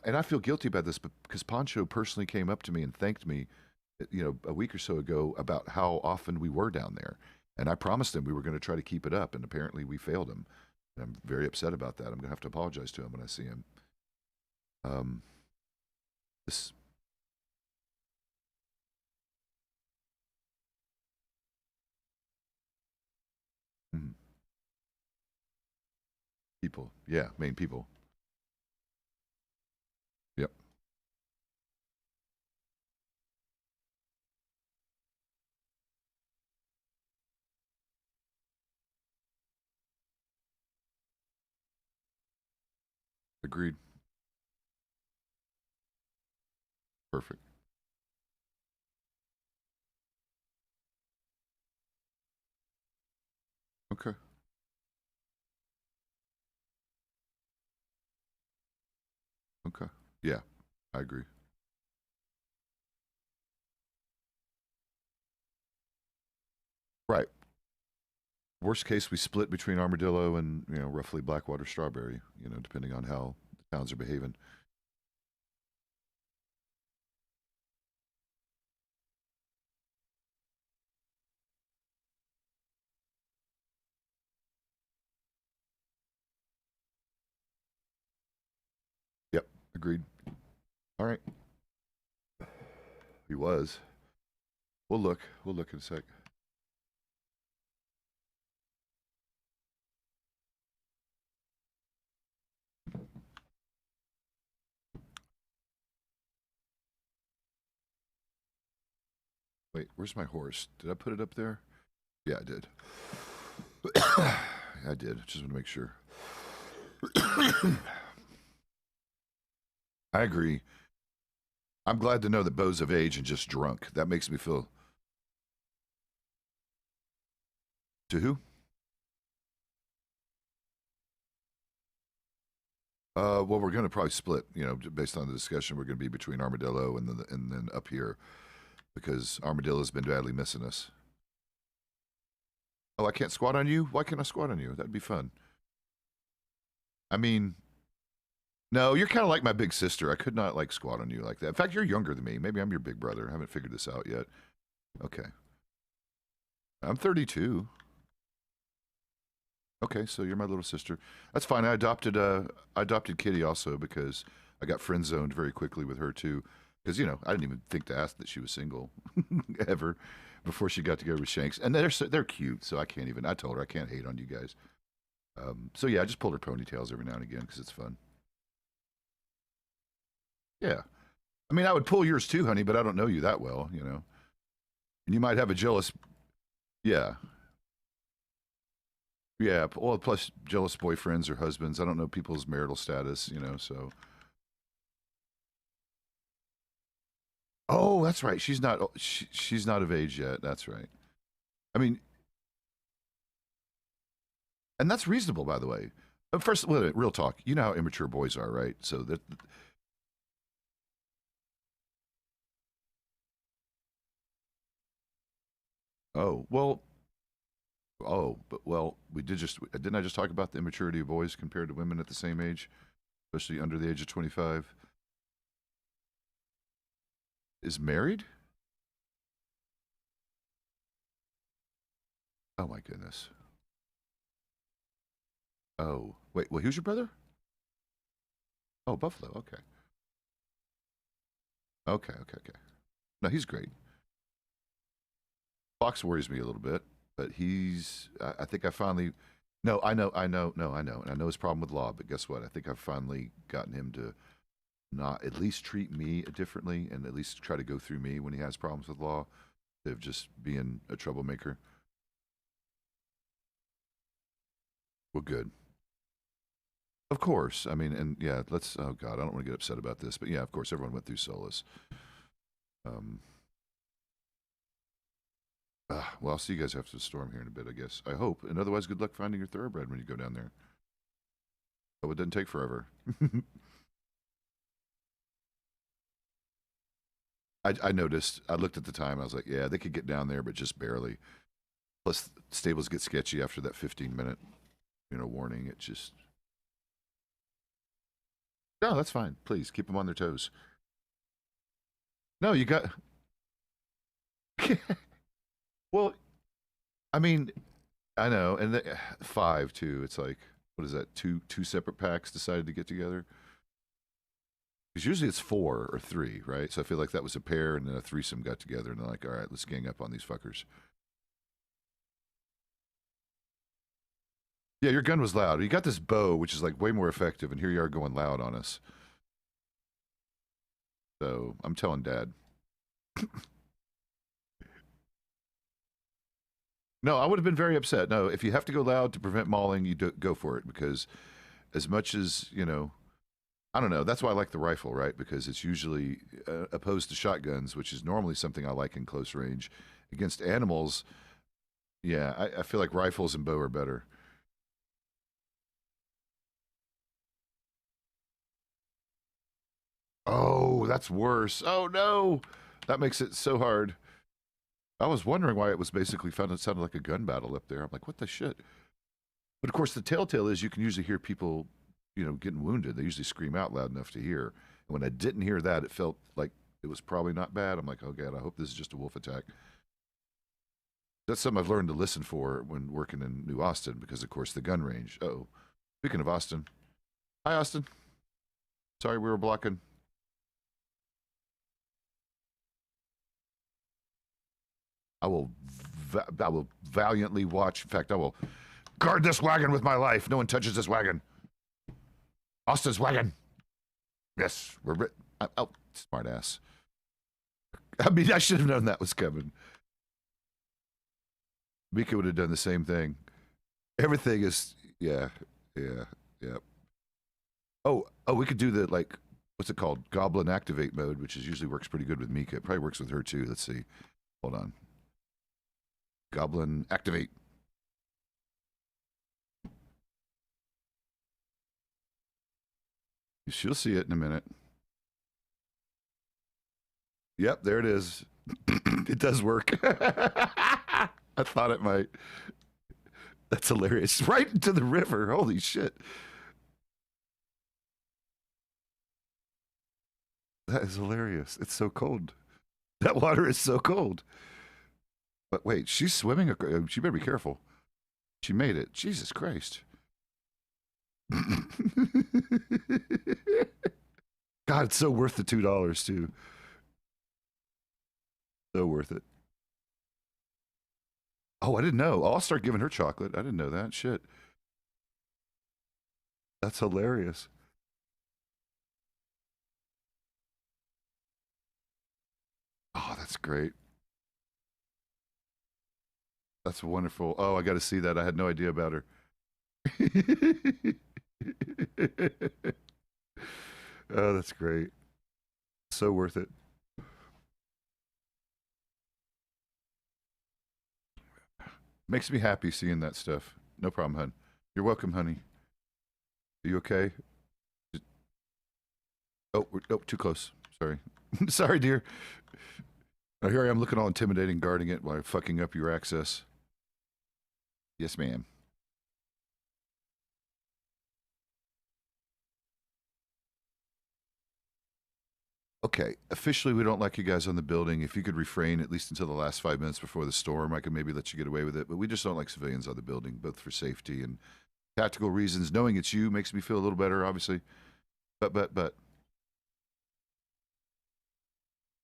and I feel guilty about this, but because Poncho personally came up to me and thanked me, a week or so ago about how often we were down there, and I promised him we were going to try to keep it up, and apparently we failed him. And I'm very upset about that. I'm going to have to apologize to him when I see him. Um, this mm, people, yeah, main people. Yep, agreed. Perfect. Okay. Okay. Yeah, I agree. Right. Worst case, we split between Armadillo and roughly Blackwater Strawberry. Depending on how the towns are behaving. Yep. Agreed. All right. He was. We'll look. We'll look in a sec. Wait, where's my horse? Did I put it up there? Yeah, I did. I did. Just want to make sure. I agree. I'm glad to know that Bo's of age and just drunk. That makes me feel. To who? Well, we're going to probably split. Based on the discussion, we're going to be between Armadillo and then up here, because Armadillo's been badly missing us. Oh, I can't squat on you? Why can't I squat on you? That'd be fun. I mean, no, you're kind of like my big sister. I could not like squat on you like that. In fact, you're younger than me. Maybe I'm your big brother. I haven't figured this out yet. Okay. I'm 32. Okay, so you're my little sister. That's fine. I adopted Kitty also because I got friend zoned very quickly with her too. Because I didn't even think to ask that she was single ever before she got together with Shanks, and they're cute. So I can't even. I told her I can't hate on you guys. So yeah, I just pulled her ponytails every now and again because it's fun. Yeah, I mean I would pull yours too, honey, but I don't know you that well. And you might have a jealous. Yeah, yeah. Well, plus jealous boyfriends or husbands. I don't know people's marital status. So. Oh, that's right. She's not of age yet. That's right. I mean, and that's reasonable, by the way. First, real talk. You know how immature boys are, right? So that. Oh well. Oh, but we didn't I just talk about the immaturity of boys compared to women at the same age, especially under the age of 25? Is married? Oh my goodness. Oh. Wait, who's your brother? Oh, Buffalo. Okay. Okay. No, he's great. Fox worries me a little bit, but I think I finally. No, I know. No, I know. And I know his problem with law, but guess what? I think I've finally gotten him to not at least treat me differently and at least try to go through me when he has problems with law, instead of just being a troublemaker. Well, good. Of course. I mean, and yeah, let's. Oh God, I don't want to get upset about this, but yeah, of course, everyone went through Solus. Well, I'll see you guys after the storm here in a bit, I guess. I hope. And otherwise, good luck finding your thoroughbred when you go down there. Oh, it doesn't take forever. I noticed. I looked at the time. I was like, yeah, they could get down there, but just barely. Plus, stables get sketchy after that 15-minute, warning. It just. No, that's fine. Please keep them on their toes. No, you got. Well, I mean, I know, and 5 too. It's like, what is that? Two separate packs decided to get together. Because usually it's 4 or 3, right? So I feel like that was a pair, and then a threesome got together, and they're like, all right, let's gang up on these fuckers. Yeah, your gun was loud. You got this bow, which is like way more effective, and here you are going loud on us. So I'm telling Dad. No, I would have been very upset. No, if you have to go loud to prevent mauling, you go for it, because as much as, I don't know, that's why I like the rifle, right? Because it's usually opposed to shotguns, which is normally something I like in close range. Against animals, yeah, I feel like rifles and bow are better. Oh, that's worse. Oh, no. That makes it so hard. I was wondering why it was basically found. It sounded like a gun battle up there. I'm like, what the shit? But of course, the telltale is you can usually hear people, getting wounded. They usually scream out loud enough to hear. And when I didn't hear that, it felt like it was probably not bad. I'm like, oh God, I hope this is just a wolf attack. That's something I've learned to listen for when working in New Austin, because of course the gun range. Oh, speaking of Austin, hi Austin. Sorry, we were blocking. I will valiantly watch. In fact, I will guard this wagon with my life. No one touches this wagon. Austin's wagon. Yes, we're. Oh, smart ass. I mean, I should have known that was coming. Mika would have done the same thing. Everything is, yeah. Oh, we could do the, like, what's it called? Goblin activate mode, which usually works pretty good with Mika. It probably works with her too. Let's see. Hold on. Goblin activate. She'll see it in a minute. Yep, there it is. It does work. I thought it might. That's hilarious. Right into the river. Holy shit. That is hilarious. It's so cold. That water is so cold. But wait, she's swimming. She better be careful. She made it. Jesus Christ. God, it's so worth the $2 too. So worth it. Oh, I didn't know. I'll start giving her chocolate. I didn't know that. Shit. That's hilarious. Oh, that's great. That's wonderful. Oh, I got to see that. I had no idea about her. Oh, that's great. So worth it. Makes me happy seeing that stuff. No problem, hon. You're welcome, honey. Are you okay? Oh, too close. Sorry. Sorry, dear. Now here I am looking all intimidating, guarding it while fucking up your access. Yes, ma'am. Okay, officially we don't like you guys on the building. If you could refrain at least until the last 5 minutes before the storm, I could maybe let you get away with it. But we just don't like civilians on the building, both for safety and Tactical reasons. Knowing it's you makes me feel a little better, obviously. But.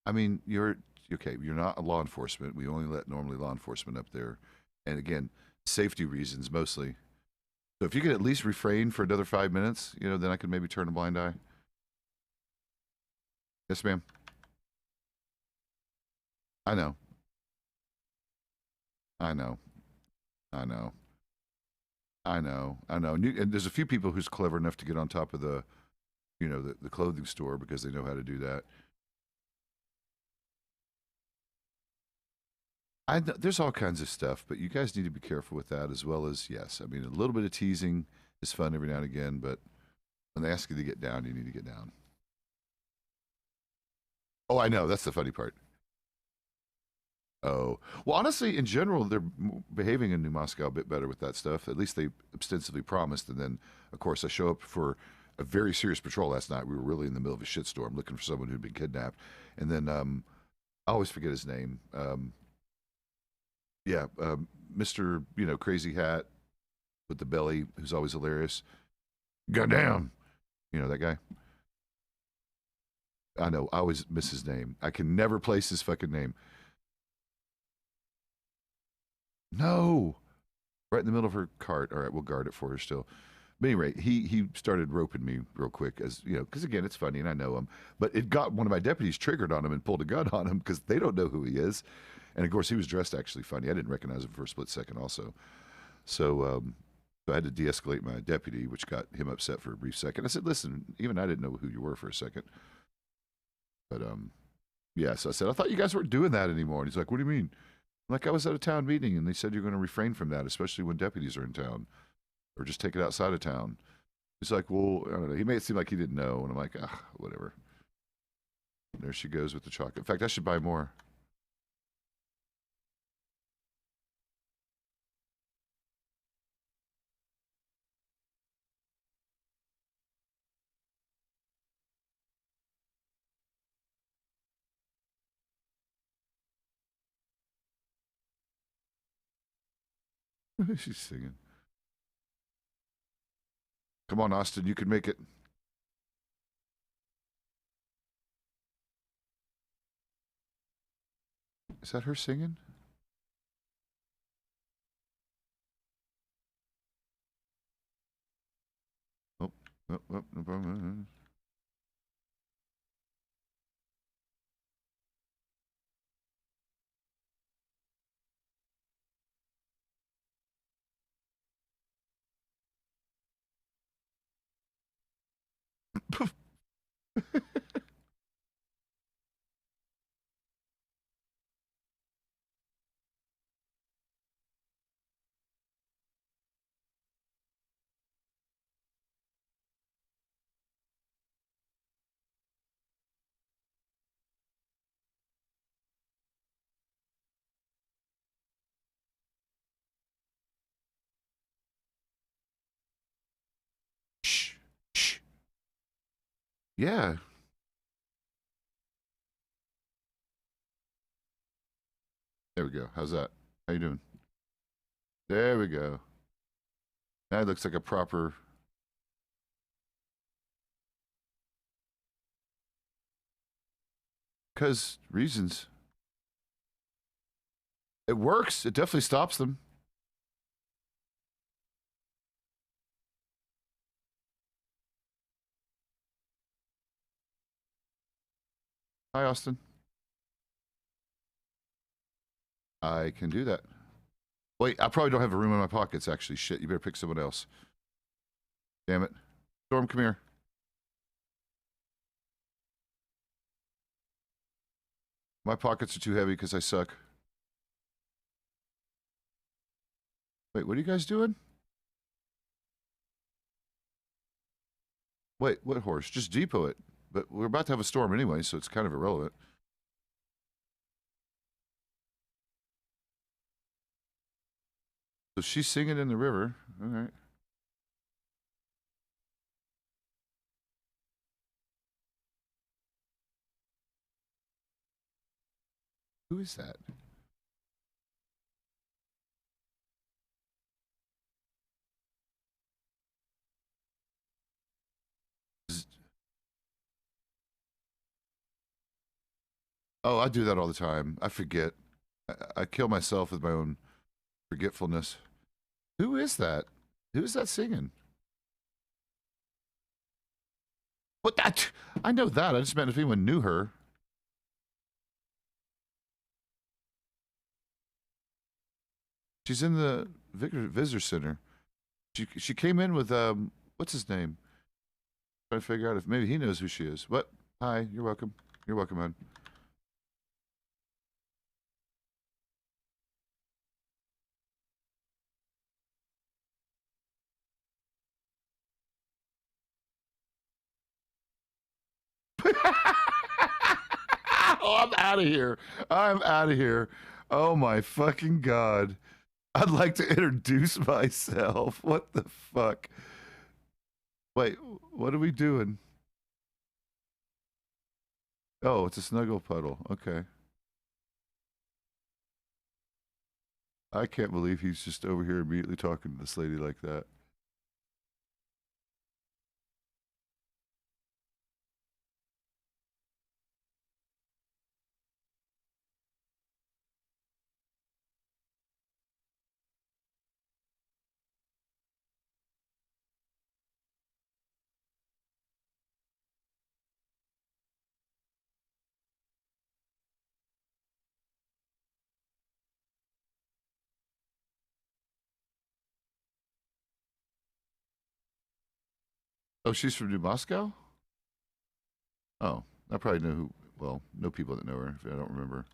I mean, you're okay. You're not a law enforcement. We only let normally law enforcement up there, and again, safety reasons mostly. So if you could at least refrain for another 5 minutes, then I could maybe turn a blind eye. Yes, ma'am. I know. I know. I know. I know. I know. And there's a few people who's clever enough to get on top of the clothing store because they know how to do that. There's all kinds of stuff, but you guys need to be careful with that as well as, yes, I mean, a little bit of teasing is fun every now and again, but when they ask you to get down, you need to get down. Oh, I know. That's the funny part. Oh, well, honestly, in general, they're behaving in New Moscow a bit better with that stuff. At least they ostensibly promised. And then, of course, I show up for a very serious patrol last night. We were really in the middle of a shitstorm looking for someone who'd been kidnapped. And then I always forget his name. Yeah, Mr. Crazy Hat with the belly, who's always hilarious. Goddamn, that guy. I know. I always miss his name. I can never place his fucking name. No, right in the middle of her cart. All right, we'll guard it for her still. But anyway, he started roping me real quick as because again it's funny and I know him, but it got one of my deputies triggered on him and pulled a gun on him because they don't know who he is, and of course he was dressed actually funny. I didn't recognize him for a split second also, so I had to de-escalate my deputy, which got him upset for a brief second. I said, "Listen, even I didn't know who you were for a second, but yeah." So I said, "I thought you guys weren't doing that anymore," and he's like, "What do you mean?" I'm like, "I was at a town meeting and they said you're going to refrain from that, especially when deputies are in town." Or just take it outside of town. He's like, well, I don't know. He made it seem like he didn't know. And I'm like, whatever. And there she goes with the chocolate. In fact, I should buy more. She's singing. Come on, Austin, you can make it. Is that her singing? Oh, no problem. Shh, shh. Yeah. There we go. How's that? How you doing? There we go. That looks like a proper. Because reasons. It works. It definitely stops them. Hi, Austin. I can do that. Wait, I probably don't have a room in my pockets, actually. Shit, you better pick someone else. Damn it. Storm, come here. My pockets are too heavy because I suck. Wait, what are you guys doing? Wait, what horse? Just depot it. But we're about to have a storm anyway, so it's kind of irrelevant. So she's singing in the river. All right. Who is that? Oh, I do that all the time. I forget. I kill myself with my own forgetfulness. Who is that? Who is that singing? What that? I know that. I just meant if anyone knew her. She's in the visitor center. She came in with what's his name? Trying to figure out if maybe he knows who she is. What? Hi, you're welcome. You're welcome, man. Oh, I'm out of here. I'm out of here. Oh my fucking god. I'd like to introduce myself. What the fuck? Wait, what are we doing? Oh, it's a snuggle puddle. Okay. I can't believe he's just over here immediately talking to this lady like that. Oh, she's from New Moscow? Oh, I probably know who. Well, know people that know her. If I don't remember.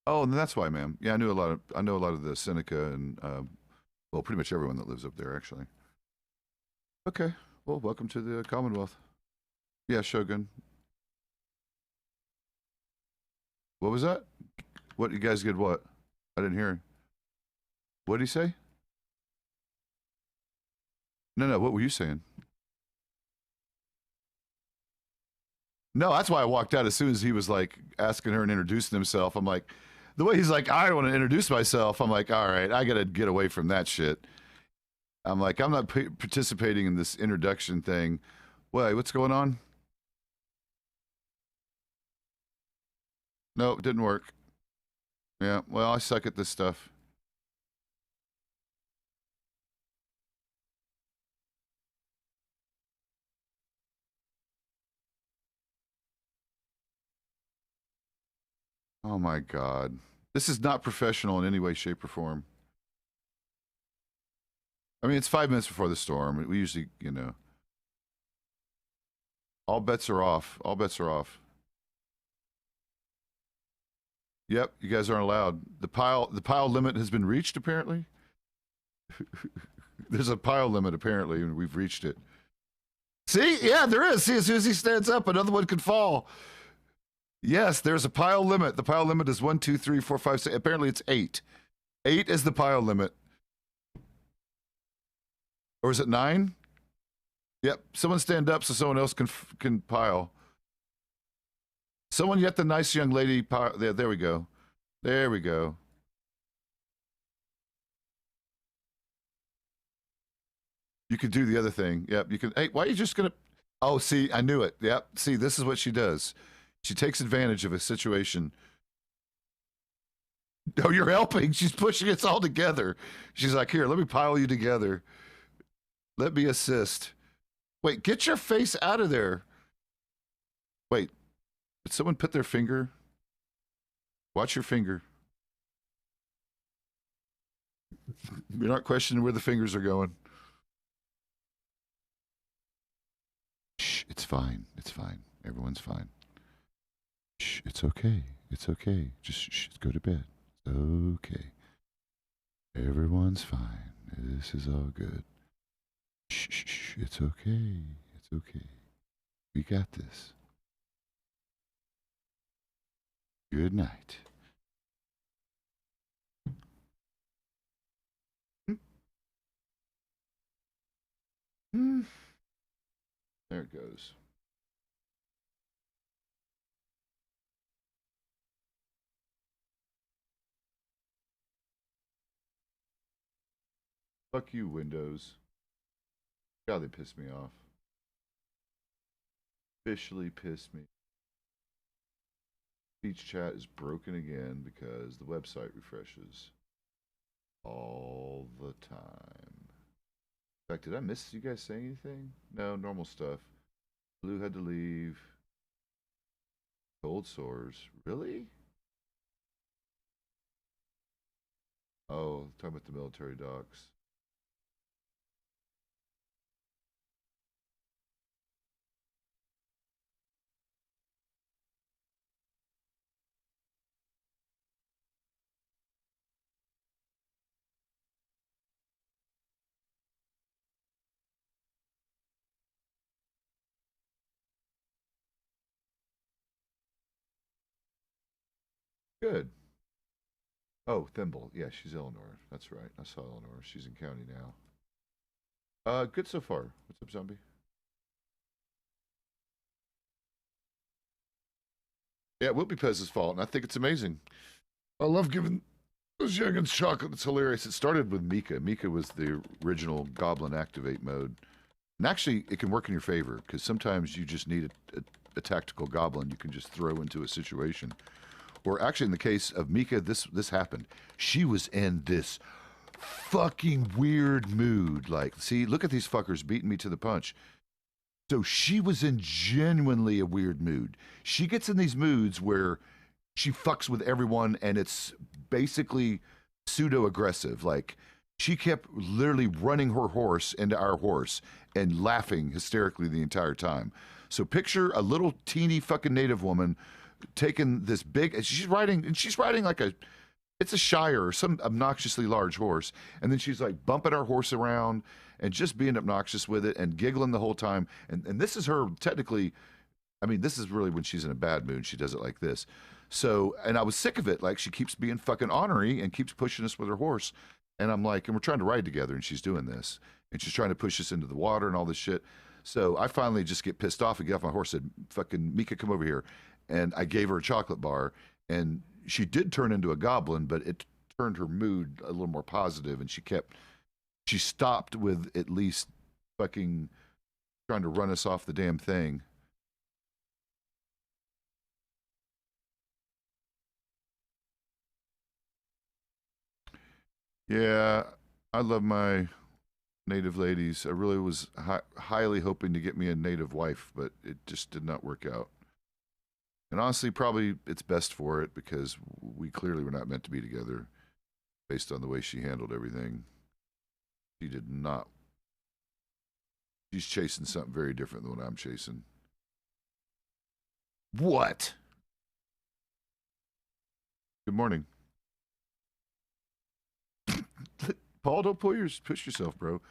Oh, and that's why, ma'am. Yeah, I know a lot of the Seneca and well, pretty much everyone that lives up there, actually. Okay. Well, welcome to the Commonwealth. Yeah, Shogun. What was that? What you guys get? What? I didn't hear. What did he say? No, no. What were you saying? No, that's why I walked out as soon as he was like asking her and introducing himself. I'm like, the way he's like, I want to introduce myself. I'm like, all right, I got to get away from that shit. I'm like, I'm not participating in this introduction thing. Wait, what's going on? No, it didn't work. Yeah, well, I suck at this stuff. Oh my God. This is not professional in any way, shape, or form. I mean, it's 5 minutes before the storm. We usually, you know, all bets are off. All bets are off. Yep, you guys aren't allowed. The pile limit has been reached, apparently. There's a pile limit, apparently, and we've reached it. See? Yeah, there is. See, as soon as he stands up, another one could fall. Yes, there's a pile limit. The pile limit is 1, 2, 3, 4, 5, 6. Apparently, it's 8. 8 is the pile limit. Or is it 9? Yep. Someone stand up so someone else can pile. Someone get the nice young lady pile. There we go. There we go. You could do the other thing. Yep. You can. Hey, why are you just gonna? Oh, see, I knew it. Yep. See, this is what she does. She takes advantage of a situation. Oh, you're helping. She's pushing us all together. She's like, here, let me pile you together. Let me assist. Wait, get your face out of there. Wait, did someone put their finger? Watch your finger. You're not questioning where the fingers are going. Shh, it's fine. It's fine. Everyone's fine. Shh, it's okay. It's okay. Just shh, go to bed. It's okay. Everyone's fine. This is all good. Shh, shh, shh. It's okay. It's okay. We got this. Good night. There it goes. Fuck you, Windows. God, they pissed me off. officially pissed me. Speech chat is broken again because the website refreshes all the time. In fact, did I miss you guys saying anything? No, normal stuff. Blue had to leave. Cold sores. Really? Oh, talking about the military docs. Good. Oh, Thimble. Yeah, she's Eleanor. That's right. I saw Eleanor. She's in county now. Good so far. What's up, zombie? Yeah, it will be Pezz's fault, and I think it's amazing. I love giving those youngins chocolate. It's hilarious. It started with Mika. Mika was the original Goblin Activate mode. And actually, it can work in your favor, because sometimes you just need a tactical goblin you can just throw into a situation. Or actually, in the case of Mika, this happened. She was in this fucking weird mood. Like, see, look at these fuckers beating me to the punch. So she was in genuinely a weird mood. She gets in these moods where she fucks with everyone, and it's basically pseudo-aggressive. Like, she kept literally running her horse into our horse and laughing hysterically the entire time. So picture a little teeny fucking native woman taking this big, she's riding like it's a Shire or some obnoxiously large horse. And then she's like bumping our horse around and just being obnoxious with it and giggling the whole time. And this is her technically, I mean, this is really when she's in a bad mood. She does it like this. So, and I was sick of it. Like, she keeps being fucking ornery and keeps pushing us with her horse. And I'm like, and we're trying to ride together, and she's doing this. And she's trying to push us into the water and all this shit. So I finally just get pissed off and get off my horse and said, fucking Mika, come over here. And I gave her a chocolate bar. And she did turn into a goblin, but it turned her mood a little more positive. And she stopped with at least fucking trying to run us off the damn thing. Yeah, I love my native ladies. I really was highly hoping to get me a native wife, but it just did not work out. And honestly, probably it's best for it because we clearly were not meant to be together based on the way she handled everything. She did not. She's chasing something very different than what I'm chasing. What? Good morning. Paul, don't push yourself, bro.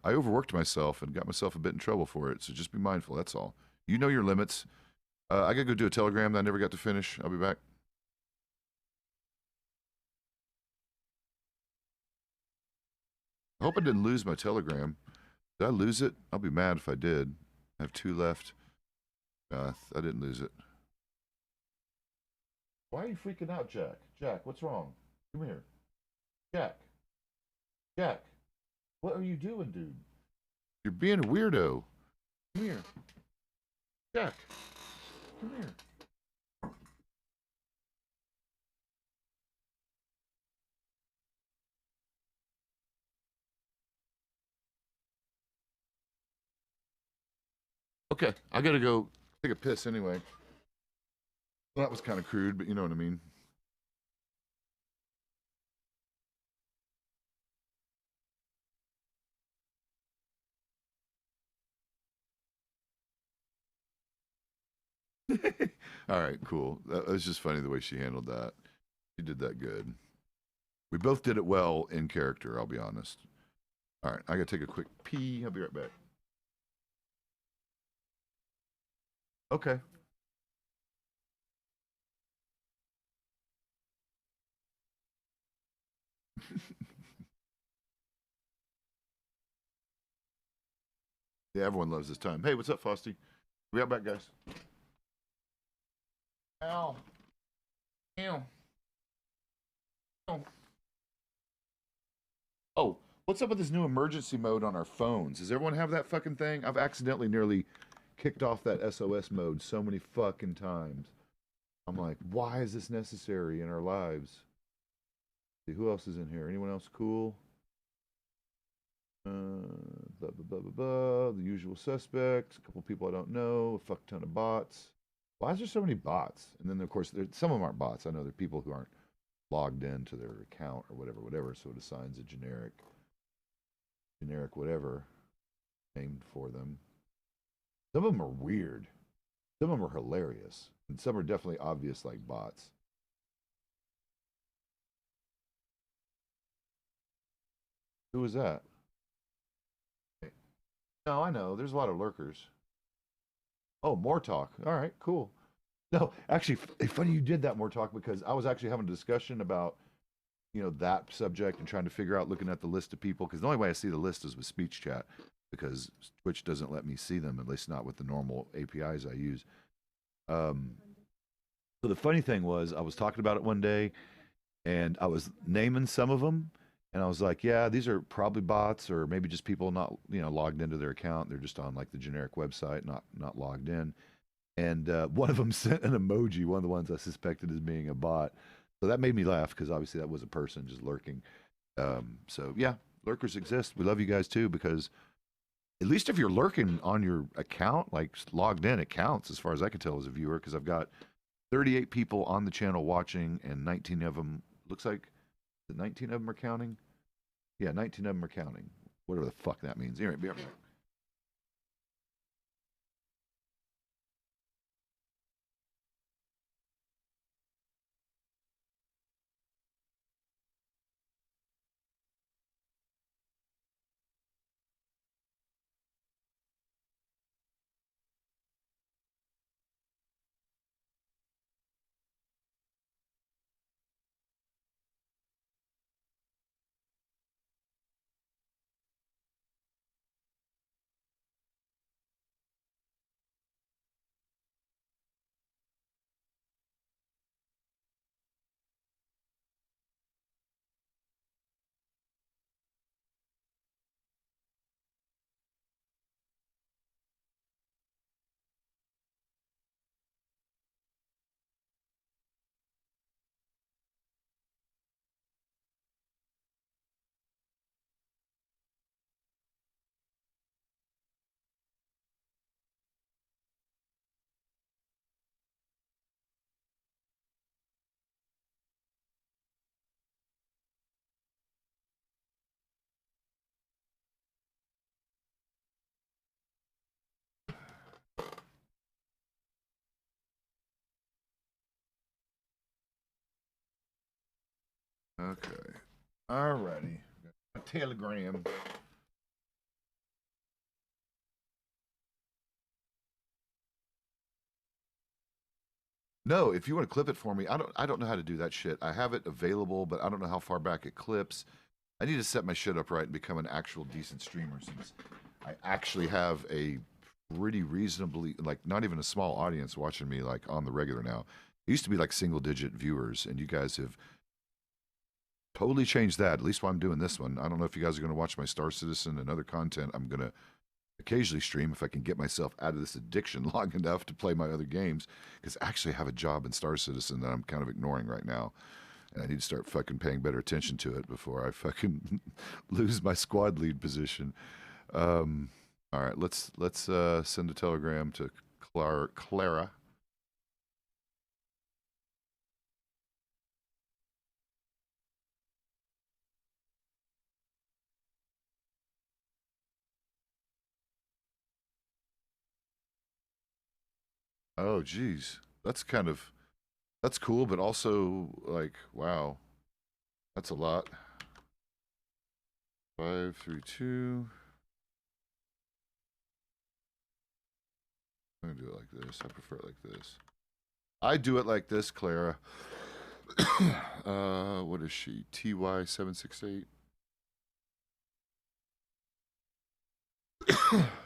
I overworked myself and got myself a bit in trouble for it, so just be mindful, that's all. You know your limits. I gotta go do a telegram that I never got to finish. I'll be back. I hope I didn't lose my telegram. Did I lose it? I'll be mad if I did. I have 2 left. I didn't lose it. Why are you freaking out, Jack? Jack, what's wrong? Come here. Jack. Jack. What are you doing, dude? You're being a weirdo. Come here. Jack. Come here. Okay, I gotta go take a piss anyway. Well, that was kind of crude, but you know what I mean. All right, cool. That was just funny the way she handled that. She did that good. We both did it well in character, I'll be honest. All right, I gotta take a quick pee. I'll be right back. Okay. Yeah, everyone loves this time. Hey, what's up, Frosty? We got back, guys. Ow. Ew. Oh. Oh, what's up with this new emergency mode on our phones? Does everyone have that fucking thing? I've accidentally nearly kicked off that SOS mode so many fucking times. I'm like, why is this necessary in our lives? See, who else is in here? Anyone else cool? Blah, blah, blah, blah, blah. The usual suspects. A couple people I don't know. A fuck ton of bots. Why is there so many bots? And then, of course, some of them aren't bots. I know there are people who aren't logged into their account or whatever. So it assigns a generic whatever named for them. Some of them are weird. Some of them are hilarious. And some are definitely obvious like bots. Who was that? No, I know. There's a lot of lurkers. Oh, more talk. All right, cool. No, actually, funny you did that, more talk, because I was actually having a discussion about, that subject and trying to figure out, looking at the list of people, because the only way I see the list is with speech chat, because Twitch doesn't let me see them, at least not with the normal APIs I use. So the funny thing was, I was talking about it one day, and I was naming some of them, and I was like, yeah, these are probably bots, or maybe just people not, logged into their account. They're just on like the generic website, not logged in. And one of them sent an emoji, one of the ones I suspected as being a bot. So that made me laugh, because obviously that was a person just lurking. So yeah, lurkers exist. We love you guys too, because at least if you're lurking on your account, like logged in, it counts as far as I can tell as a viewer, because I've got 38 people on the channel watching, and 19 of them, looks like, 19 of them are counting? Yeah, 19 of them are counting. Whatever the fuck that means. Anyway, be right back. Okay. Alrighty. A telegram. No, if you want to clip it for me, I don't know how to do that shit. I have it available, but I don't know how far back it clips. I need to set my shit up right and become an actual decent streamer, since I actually have a pretty reasonably, like, not even a small audience watching me like on the regular now. It used to be like single digit viewers, and you guys have totally changed that, at least while I'm doing this one. I don't know if you guys are going to watch my Star Citizen and other content. I'm going to occasionally stream if I can get myself out of this addiction long enough to play my other games, because I actually have a job in Star Citizen that I'm kind of ignoring right now, and I need to start fucking paying better attention to it before I fucking lose my squad lead position. All right, let's send a telegram to Clara. Oh, geez, that's cool, but also like, wow, that's a lot. 532. I'm gonna do it like this. I prefer it like this. I do it like this, Clara. What is she? TY768.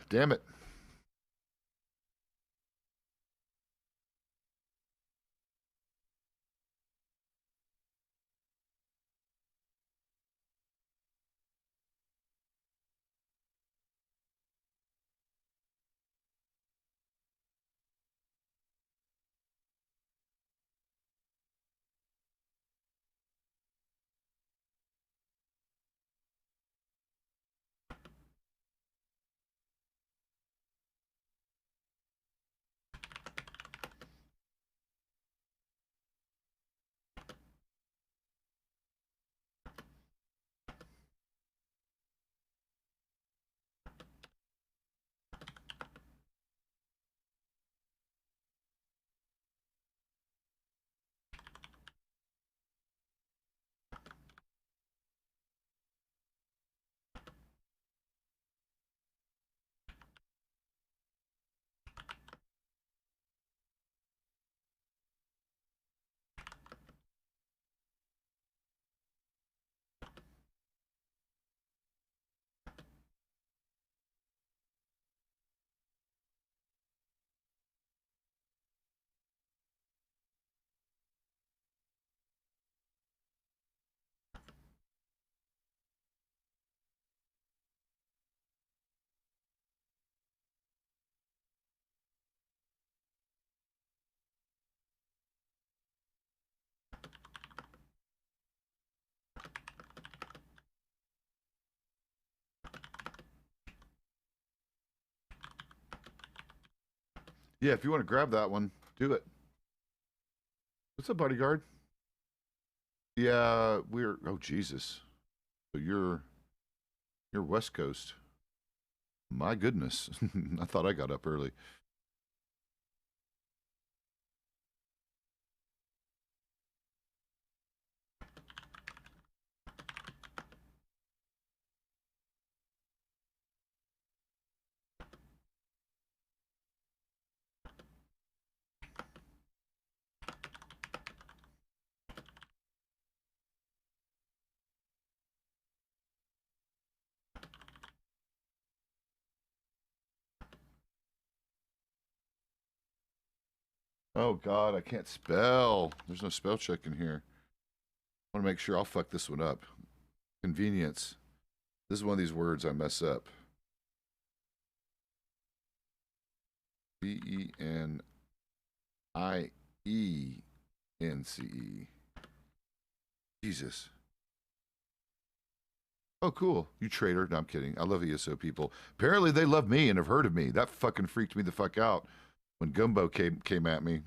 Damn it. Yeah, if you want to grab that one, do it. What's up, bodyguard? Yeah, we're. Oh Jesus! So you're West Coast. My goodness, I thought I got up early. Oh God, I can't spell. There's no spell check in here. I want to make sure I'll fuck this one up. Convenience. This is one of these words I mess up. Benience. Jesus. Oh, cool. You traitor. No, I'm kidding. I love ESO people. Apparently they love me and have heard of me. That fucking freaked me the fuck out when Gumbo came at me.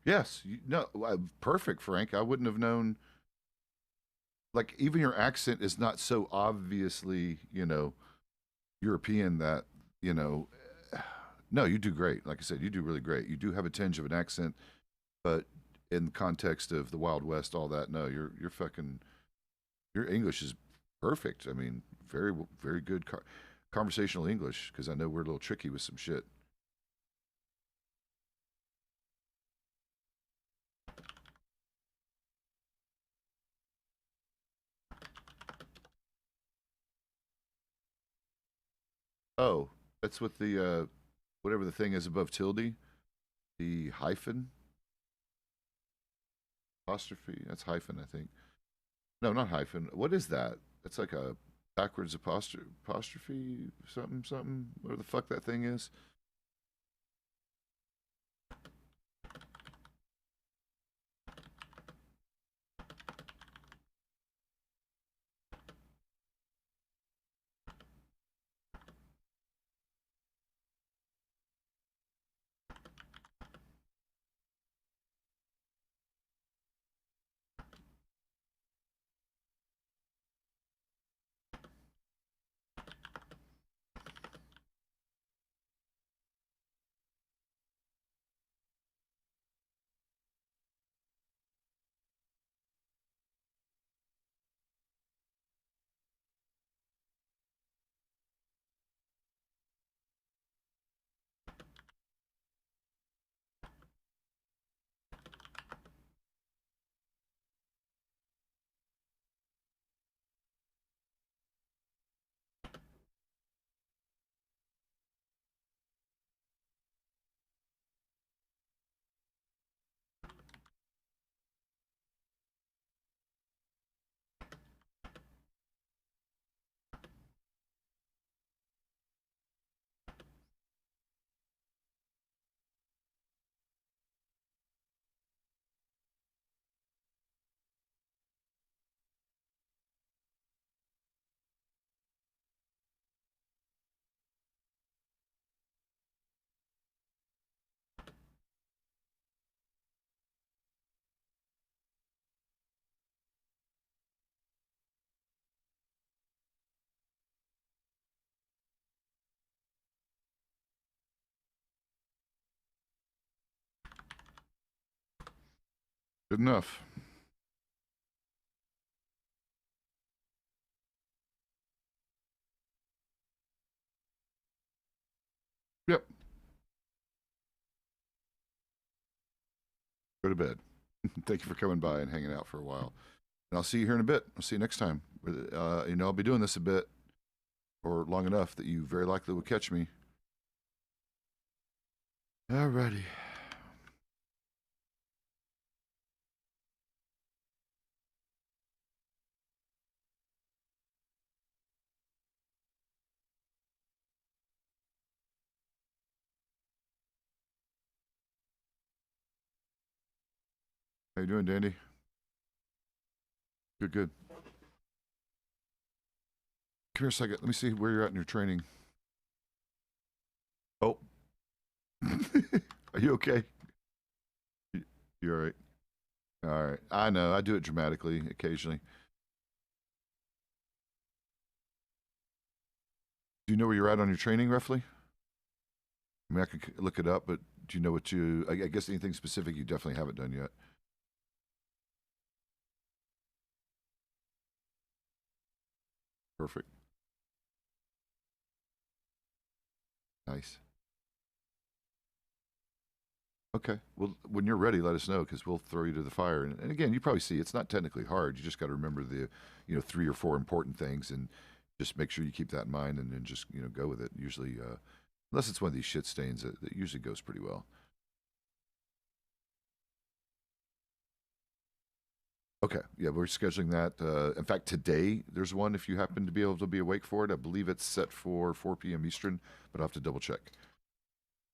Yes. No, perfect, Frank. I wouldn't have known. Like, even your accent is not so obviously, European that, you know, no, you do great. Like I said, you do really great. You do have a tinge of an accent, but in the context of the Wild West, all that, no, you're fucking, your English is perfect. I mean, very, very good conversational English, because I know we're a little tricky with some shit. Oh, that's what the, whatever the thing is above tilde, the hyphen, apostrophe, that's hyphen, I think. No, not hyphen. What is that? It's like a backwards apostrophe, something, something, whatever the fuck that thing is. Good enough. Yep. Go to bed. Thank you for coming by and hanging out for a while. And I'll see you here in a bit. I'll see you next time. I'll be doing this a bit or long enough that you very likely will catch me. Alrighty. How you doing, Dandy? Good, good. Come here a second. Let me see where you're at in your training. Oh. Are you okay? You all right? All right. I know. I do it dramatically occasionally. Do you know where you're at on your training roughly? I mean, I could look it up, but do you know what you? I guess anything specific you definitely haven't done yet. Perfect. Nice. Okay. Well, when you're ready, let us know because we'll throw you to the fire. And again, you probably see it's not technically hard. You just got to remember the, 3 or 4 important things and just make sure you keep that in mind and then just, go with it. Usually, unless it's one of these shit stains, that usually goes pretty well. Okay. Yeah, we're scheduling that. In fact, today there's one if you happen to be able to be awake for it. I believe it's set for 4 p.m. Eastern, but I'll have to double check.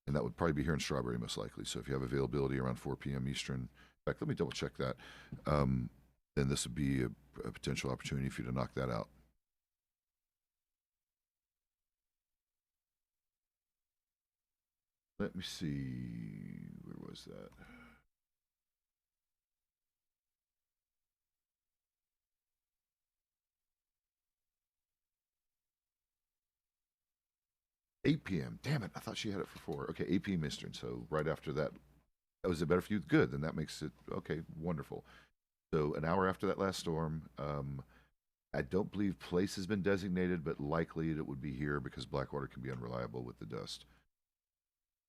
And that would probably be here in Strawberry most likely. So if you have availability around 4 p.m. Eastern, in fact, let me double check that. Then this would be a potential opportunity for you to knock that out. Let me see. Where was that? $8 p.m. Damn it. I thought she had it for 4. Okay, 8 p.m. Eastern. So right after that. Was it better for you? Good. Then that makes it okay. Wonderful. So an hour after that last storm, I don't believe place has been designated, but likely it would be here because Blackwater can be unreliable with the dust.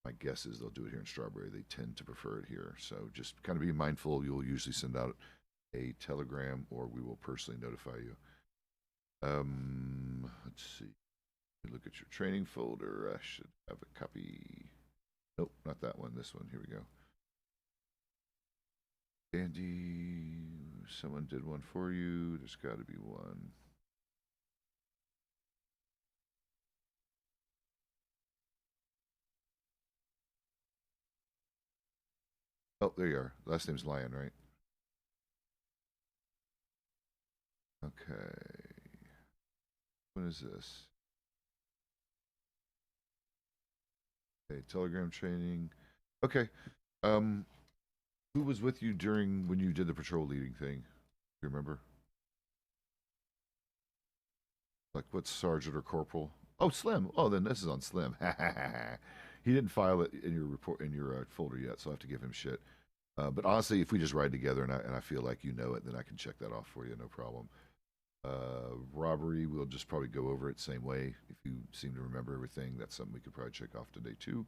My guess is they'll do it here in Strawberry. They tend to prefer it here. So just kind of be mindful. You'll usually send out a telegram or we will personally notify you. Let's see. Look at your training folder. I should have a copy. Nope, not that one. This one. Here we go. Andy, someone did one for you. There's got to be one. Oh, there you are. Last name's Lion, right? Okay. When is this? Okay, Telegram training. Okay. Who was with you during when you did the patrol leading thing? Do you remember? Like what sergeant or corporal? Oh, Slim. Oh, then this is on Slim. He didn't file it in your report in your folder yet, so I have to give him shit. But honestly, if we just ride together and I feel like you know it, then I can check that off for you, no problem. Robbery, we'll just probably go over it same way. If you seem to remember everything, that's something we could probably check off today too.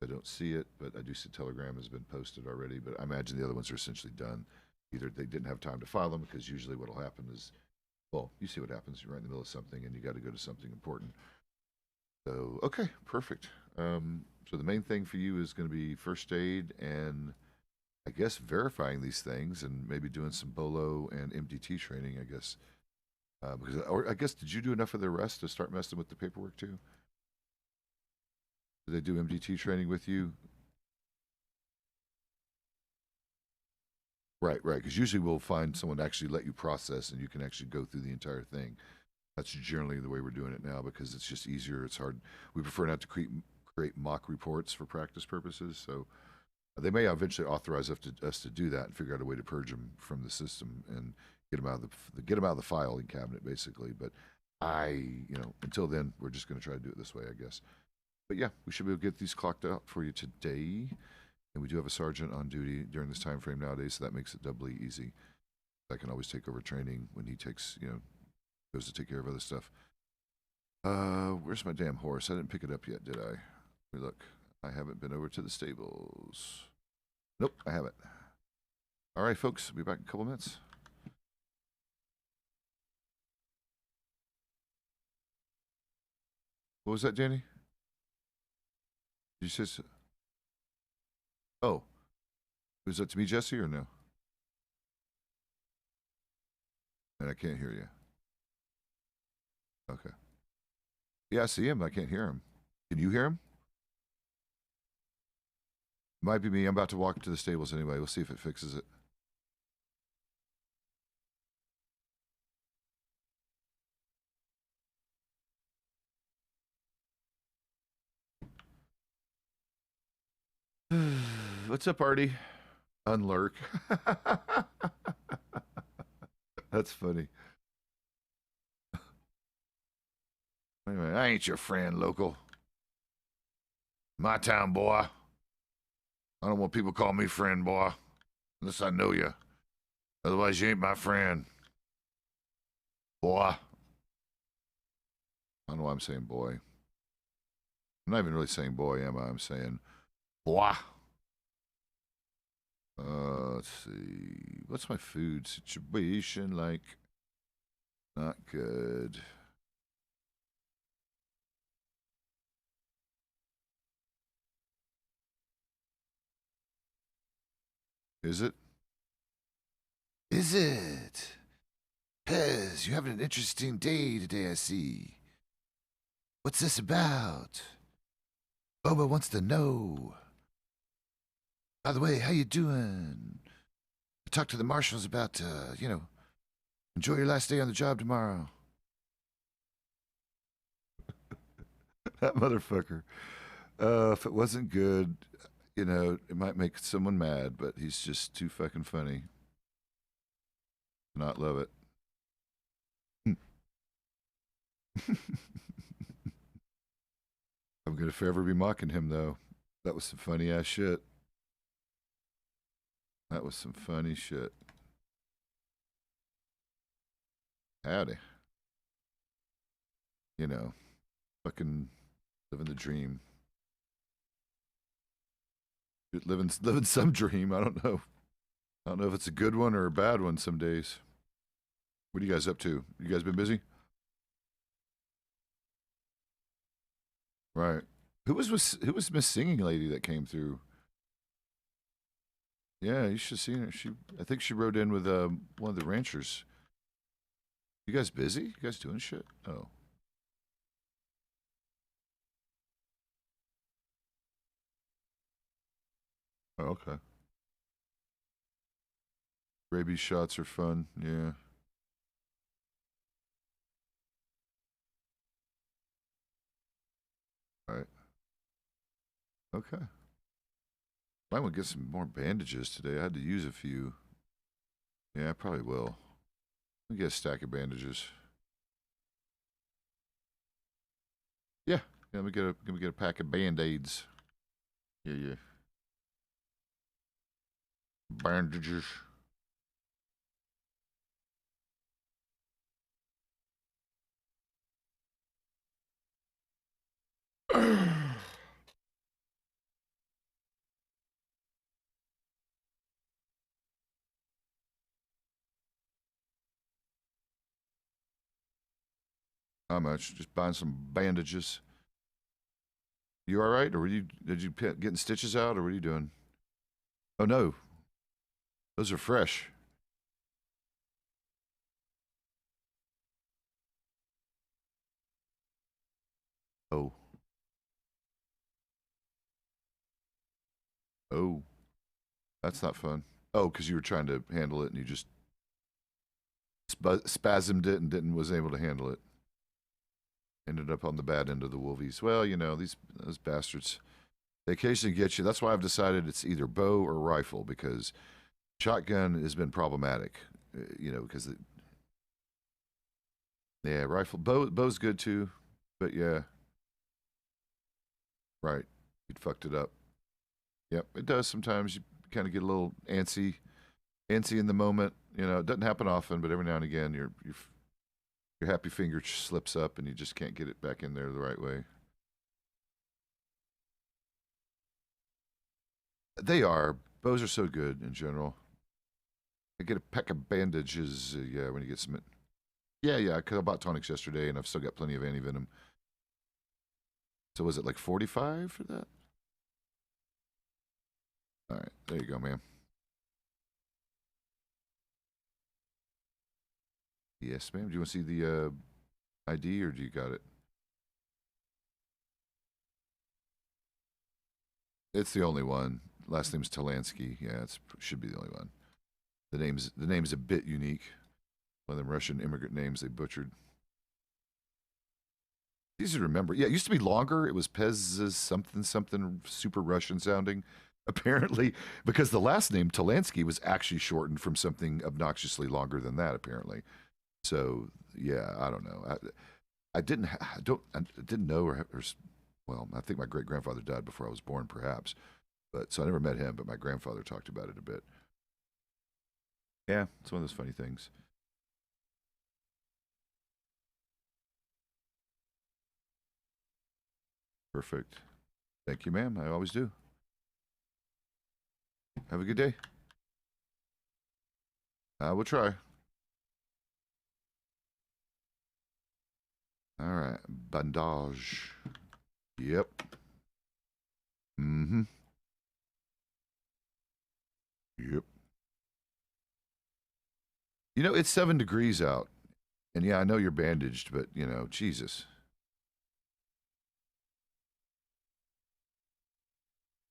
I don't see it, but I do see Telegram has been posted already. But I imagine the other ones are essentially done. Either they didn't have time to file them because usually what will happen is, well, you see what happens. You're right in the middle of something and you got to go to something important. So okay, perfect. So the main thing for you is going to be first aid and I guess verifying these things and maybe doing some bolo and MDT training. I guess because or I guess did you do enough of the rest to start messing with the paperwork too? Did they do MDT training with you? Right, right. Because usually we'll find someone to actually let you process, and you can actually go through the entire thing. That's generally the way we're doing it now because it's just easier. It's hard. We prefer not to create mock reports for practice purposes. So they may eventually authorize us to do that and figure out a way to purge them from the system and get them out of get them out of the filing cabinet, basically. But until then, we're just going to try to do it this way, I guess. But yeah, we should be able to get these clocked out for you today. And we do have a sergeant on duty during this time frame nowadays, so that makes it doubly easy. I can always take over training when he takes, goes to take care of other stuff. Where's my damn horse? I didn't pick it up yet, did I? Let me look. I haven't been over to the stables. Nope, I haven't. All right, folks, I'll be back in a couple minutes. What was that, Danny? Did you say so? Oh. Was that to me, Jesse, or no? And I can't hear you. Okay. Yeah, I see him. I can't hear him. Can you hear him? Might be me. I'm about to walk to the stables anyway. We'll see if it fixes it. What's up, Artie? Unlurk. That's funny. Anyway, I ain't your friend, local. My town, boy. I don't want people call me friend, boy. Unless I know you. Otherwise, you ain't my friend. Boy. I don't know why I'm saying boy. I'm not even really saying boy, am I? I'm saying boy. Let's see. What's my food situation like? Not good. Is it? Is it? Pezz, you're having an interesting day today, I see. What's this about? Boba wants to know. By the way, how you doing? I talked to the marshals about, enjoy your last day on the job tomorrow. That motherfucker. If it wasn't good, it might make someone mad, but he's just too fucking funny. Not love it. I'm gonna forever be mocking him, though. That was some funny ass shit. That was some funny shit. Howdy. Fucking living the dream. Living some dream. I don't know. I don't know if it's a good one or a bad one some days. What are you guys up to? You guys been busy? Right. Who was Miss Singing Lady that came through? Yeah, you should have seen her. I think she rode in with one of the ranchers. You guys busy? You guys doing shit? Oh. Oh, okay. Rabies shots are fun. Yeah. All right. Okay. Might want to get some more bandages today. I had to use a few. Yeah, I probably will. Let me get a stack of bandages. Yeah. Let me get a pack of band-aids. Yeah. Bandages. How much? Just buying some bandages. You all right, or did you getting stitches out, or what are you doing? Oh no, those are fresh. Oh, oh, that's not fun. Oh, because you were trying to handle it and you just spasmed it and didn't was able to handle it. Ended up on the bad end of the wolvies. Well, those bastards. They occasionally get you. That's why I've decided it's either bow or rifle because shotgun has been problematic. Because yeah, rifle bow's good too, but yeah, right. You'd fucked it up. Yep, it does sometimes. You kind of get a little antsy in the moment. You know, it doesn't happen often, but every now and again, your happy finger slips up and you just can't get it back in there the right way. They are. Bows are so good in general. I get a pack of bandages, yeah, when you get some. Yeah, yeah, because I bought tonics yesterday and I've still got plenty of antivenom. So was it like 45 for that? All right, there you go, man. Yes, ma'am. Do you want to see the ID or do you got it? It's the only one. Last name's Talansky. Yeah, it should be the only one. The name's a bit unique. One of them Russian immigrant names they butchered. Easy to remember. Yeah, it used to be longer. It was Pezz something something super Russian sounding. Apparently, because the last name Talansky was actually shortened from something obnoxiously longer than that. Apparently, so yeah, I don't know. I didn't know well, I think my great grandfather died before I was born, perhaps. But so I never met him, but my grandfather talked about it a bit. Yeah, it's one of those funny things. Perfect. Thank you, ma'am. I always do. Have a good day. I will try. All right. Bandage. Yep. Mm-hmm. Yep. You know, it's 7 degrees out. And yeah, I know you're bandaged, but, you know, Jesus.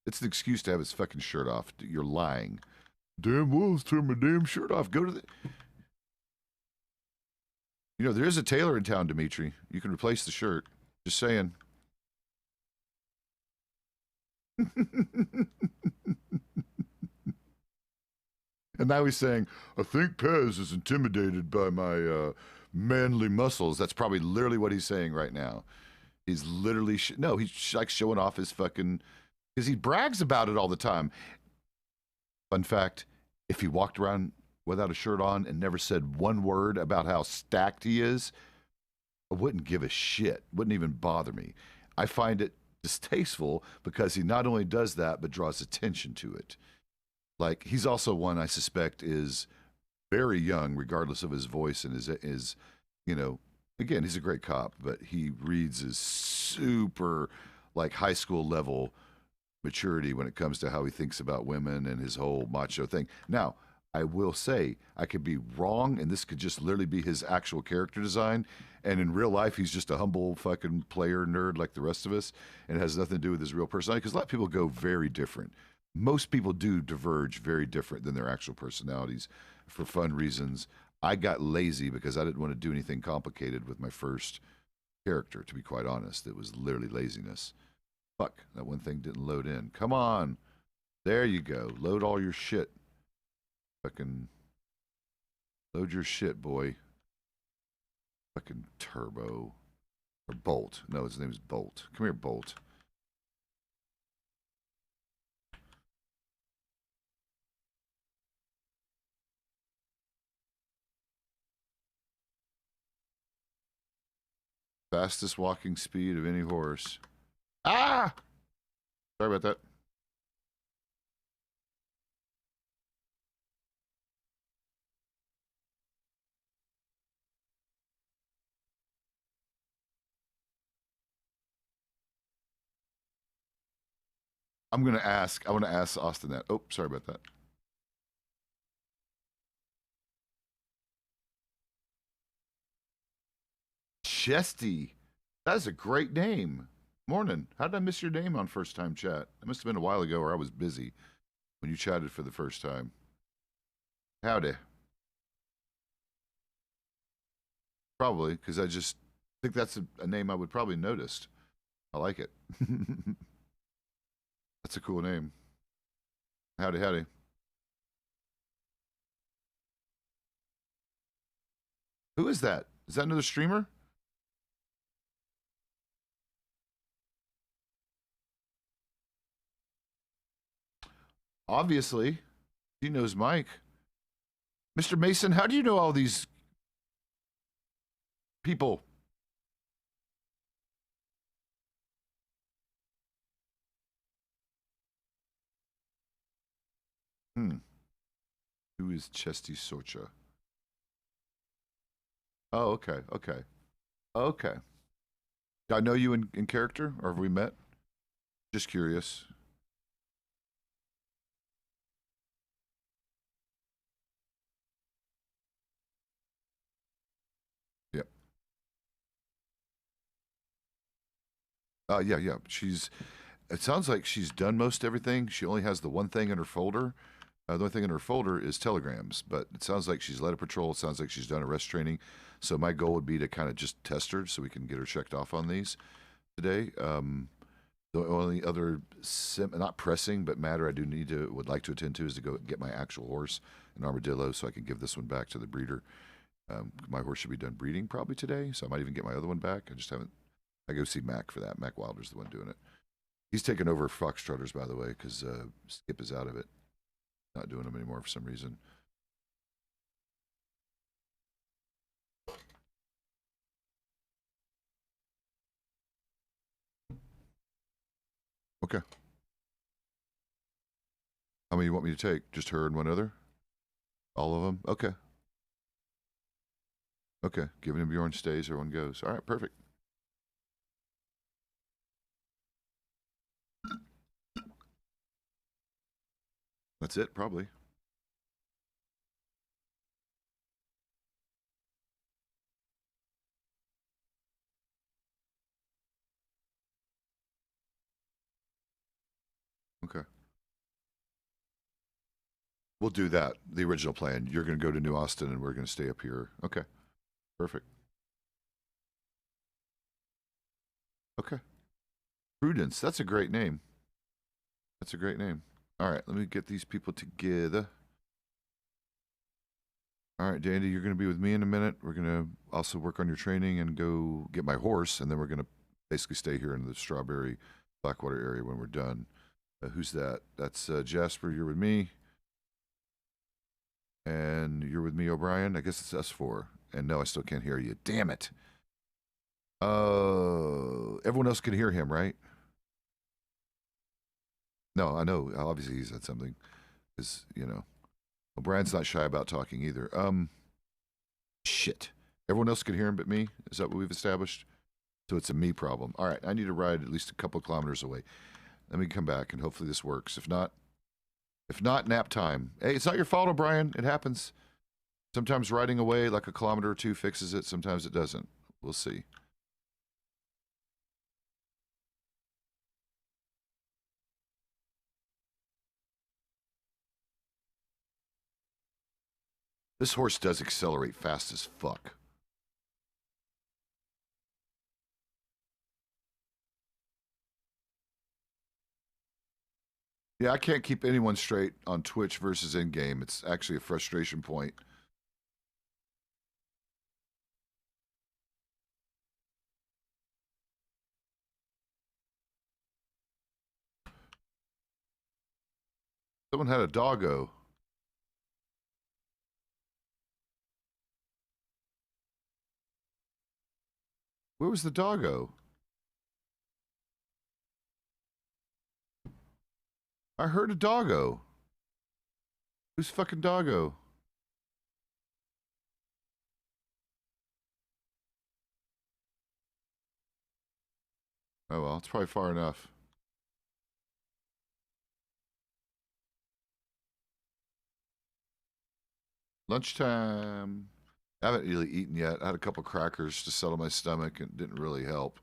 It's an excuse to have his fucking shirt off. You're lying. Damn wolves, turn my damn shirt off. Go to the. You know, there is a tailor in town, Dimitri. You can replace the shirt. Just saying. And now he's saying, I think Pezz is intimidated by my manly muscles. That's probably literally what he's saying right now. He's literally, no, he's like showing off his fucking, because he brags about it all the time. Fun fact, if he walked around without a shirt on and never said one word about how stacked he is, I wouldn't give a shit. Wouldn't even bother me. I find it distasteful because he not only does that, but draws attention to it. Like, he's also one I suspect is very young, regardless of his voice and his you know, again, he's a great cop, but he reads as super, like, high school level maturity when it comes to how he thinks about women and his whole macho thing. Now, I will say, I could be wrong, and this could just literally be his actual character design. And in real life, he's just a humble fucking player nerd like the rest of us, and it has nothing to do with his real personality. Because a lot of people go very different. Most people do diverge very different than their actual personalities for fun reasons. I got lazy because I didn't want to do anything complicated with my first character, to be quite honest. It was literally laziness. Fuck, that one thing didn't load in. Come on. There you go. Load all your shit. Fucking load your shit, boy. Fucking Turbo. Or Bolt. No, his name is Bolt. Come here, Bolt. Fastest walking speed of any horse. Ah! Sorry about that. I want to ask Austin that. Oh, sorry about that. Chesty. That is a great name. Morning. How did I miss your name on first time chat? It must have been a while ago or I was busy when you chatted for the first time. Howdy. Probably, because I just think that's a name I would probably noticed. I like it. That's a cool name. Howdy, howdy. Who is that? Is that another streamer? Obviously, he knows Mike. Mr. Mason, how do you know all these people? Who is Chesty Socha? Oh, okay, okay, okay. Do I know you in character, or have we met? Just curious. Yep. Yeah, yeah. It sounds like she's done most everything. She only has the one thing in her folder. The only thing in her folder is telegrams, but it sounds like she's led a patrol. It sounds like she's done arrest training. So my goal would be to kind of just test her so we can get her checked off on these today. The only other not pressing but matter I would like to attend to is to go get my actual horse, an armadillo, so I can give this one back to the breeder. My horse should be done breeding probably today, so I might even get my other one back. I just haven't. I go see Mac for that. Mac Wilder's the one doing it. He's taking over Foxtrotters, by the way, because Skip is out of it. Not doing them anymore for some reason. Okay. How many you want me to take? Just her and one other? All of them? Okay. Okay. Giving him Bjorn stays, everyone goes. All right, perfect. That's it, probably. Okay. We'll do that. The original plan. You're going to go to New Austin and we're going to stay up here. Okay. Perfect. Okay. Prudence. That's a great name. That's a great name. All right. Let me get these people together. All right, Dandy, you're going to be with me in a minute. We're going to also work on your training and go get my horse, and then we're going to basically stay here in the Strawberry Blackwater area when we're done. Who's that? That's Jasper. You're with me. And you're with me, O'Brien. I guess it's us four. And no, I still can't hear you. Damn it. Everyone else can hear him, right? No, I know. Obviously, he said something. Because, O'Brien's not shy about talking either. Shit. Everyone else can hear him but me? Is that what we've established? So it's a me problem. All right, I need to ride at least a couple of kilometers away. Let me come back and hopefully this works. If not, nap time. Hey, it's not your fault, O'Brien. It happens. Sometimes riding away like a kilometer or two fixes it. Sometimes it doesn't. We'll see. This horse does accelerate fast as fuck. Yeah, I can't keep anyone straight on Twitch versus in-game. It's actually a frustration point. Someone had a doggo. Where was the doggo? I heard a doggo. Who's fucking doggo? Oh well, it's probably far enough. Lunchtime. I haven't really eaten yet. I had a couple crackers to settle my stomach and it didn't really help.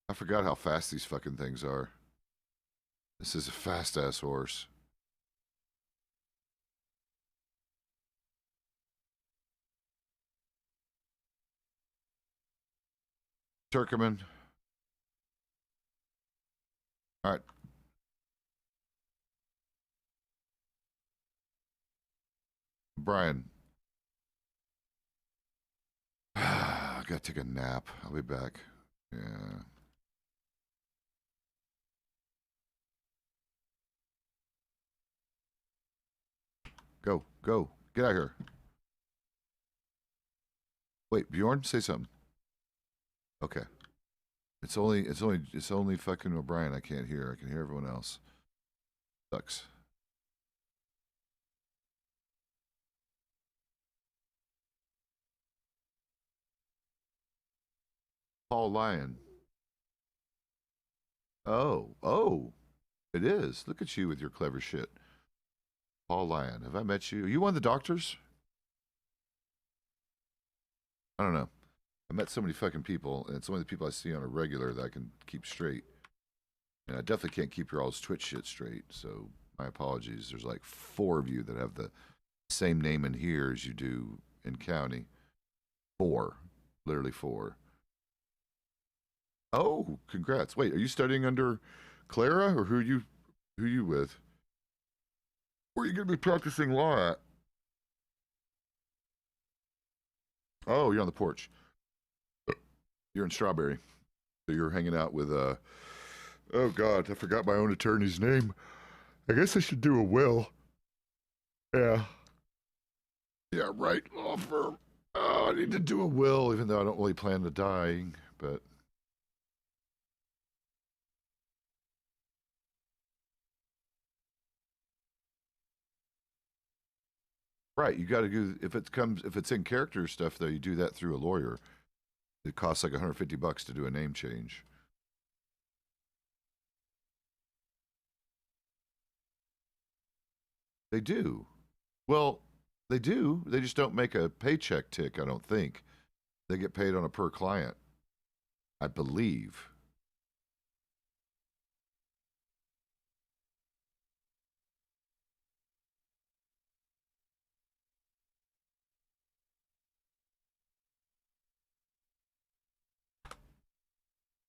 I forgot how fast these fucking things are. This is a fast-ass horse. Turkman. All right. Brian. I gotta take a nap. I'll be back. Yeah. Go, go. Get out of here. Wait, Bjorn, say something. Okay. It's only fucking O'Brien I can't hear. I can hear everyone else. Sucks. Paul Lyon. Oh, it is. Look at you with your clever shit. Paul Lyon. Have I met you? Are you one of the doctors? I don't know. I met so many fucking people, and it's only the people I see on a regular that I can keep straight. And I definitely can't keep your all's Twitch shit straight, so my apologies. There's like 4 of you that have the same name in here as you do in county. 4. Literally 4. Oh, congrats. Wait, are you studying under Clara, or who are you with? Where are you going to be practicing law at? Oh, you're on the porch. You're in Strawberry. So you're hanging out with, oh God, I forgot my own attorney's name. I guess I should do a will. Yeah. Yeah, right, law firm. Oh, I need to do a will, even though I don't really plan to dying, but... Right, you got to do, if it's in character stuff, though, you do that through a lawyer. It costs like $150 to do a name change. They do. Well, they do. They just don't make a paycheck tick, I don't think. They get paid on a per client, I believe.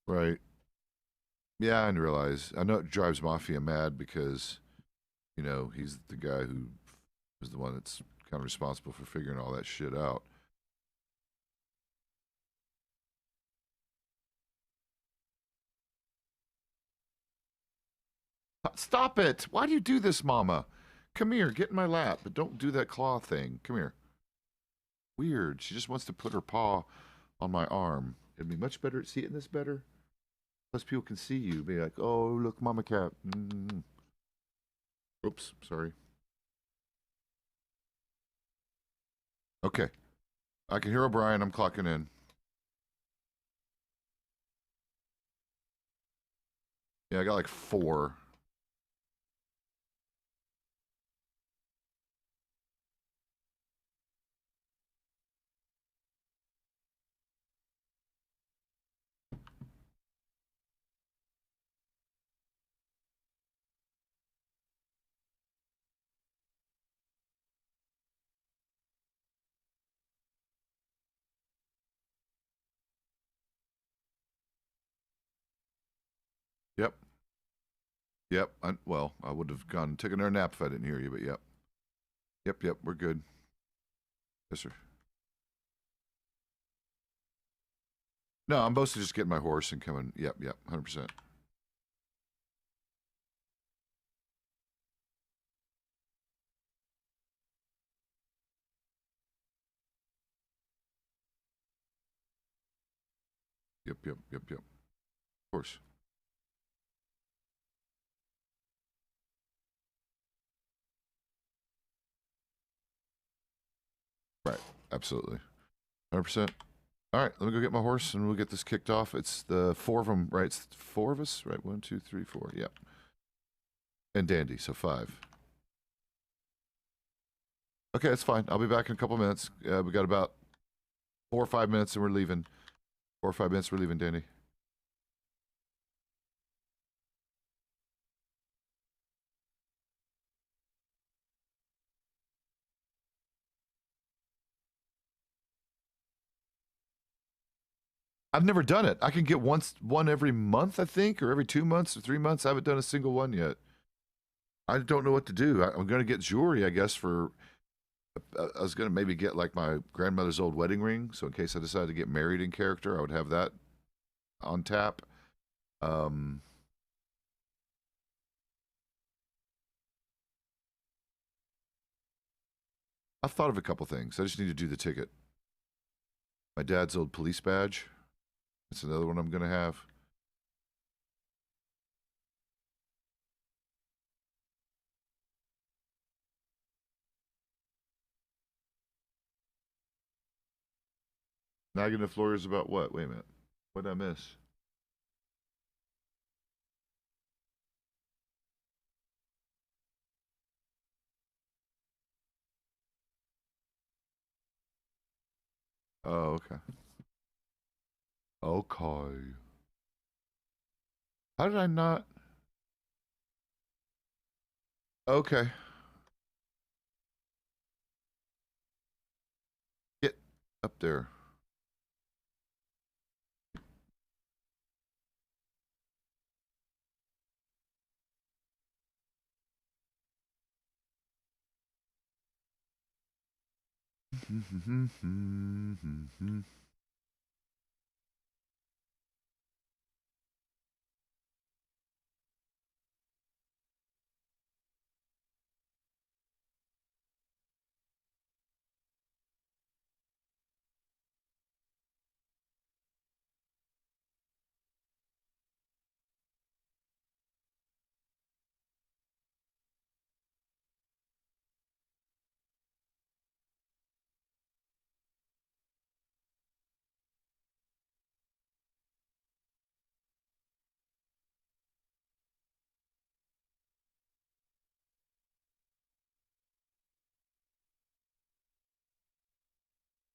Right. Yeah, I realize. I know it drives Mafia mad because, you know, he's the guy who is the one that's kind of responsible for figuring all that shit out. Stop it! Why do you do this, Mama? Come here, get in my lap, but don't do that claw thing. Come here. Weird. She just wants to put her paw on my arm. It'd be much better. See it in this better? Plus, people can see you. Be like, oh, look, Mama Cat. Mm. Oops, sorry. Okay. I can hear O'Brien. I'm clocking in. Yeah, I got like 4. Yep. Yep. Well, I would have gone taken a nap if I didn't hear you, but yep. Yep, we're good. Yes, sir. No, I'm mostly just getting my horse and coming. Yep, 100%. Yep. Of course. Right. Absolutely. 100%. All right, let me go get my horse and we'll get this kicked off. It's the 4 of them, right? It's 4 of us, right? 1, 2, 3, 4. Yep. And Dandy, so 5. Okay, that's fine. I'll be back in a couple minutes. We got about 4 or 5 minutes and we're leaving. 4 or 5 minutes, we're leaving, Dandy. I've never done it. I can get one every month, I think, or every 2 months or 3 months. I haven't done a single one yet. I don't know what to do. I'm going to get jewelry, I guess, for... I was going to maybe get, like, my grandmother's old wedding ring, so in case I decided to get married in character, I would have that on tap. I've thought of a couple things. I just need to do the ticket. My dad's old police badge. That's another one I'm going to have. Nagging the floor is about what? Wait a minute. What did I miss? Oh, okay. Okay. How did I not? Okay. Get up there.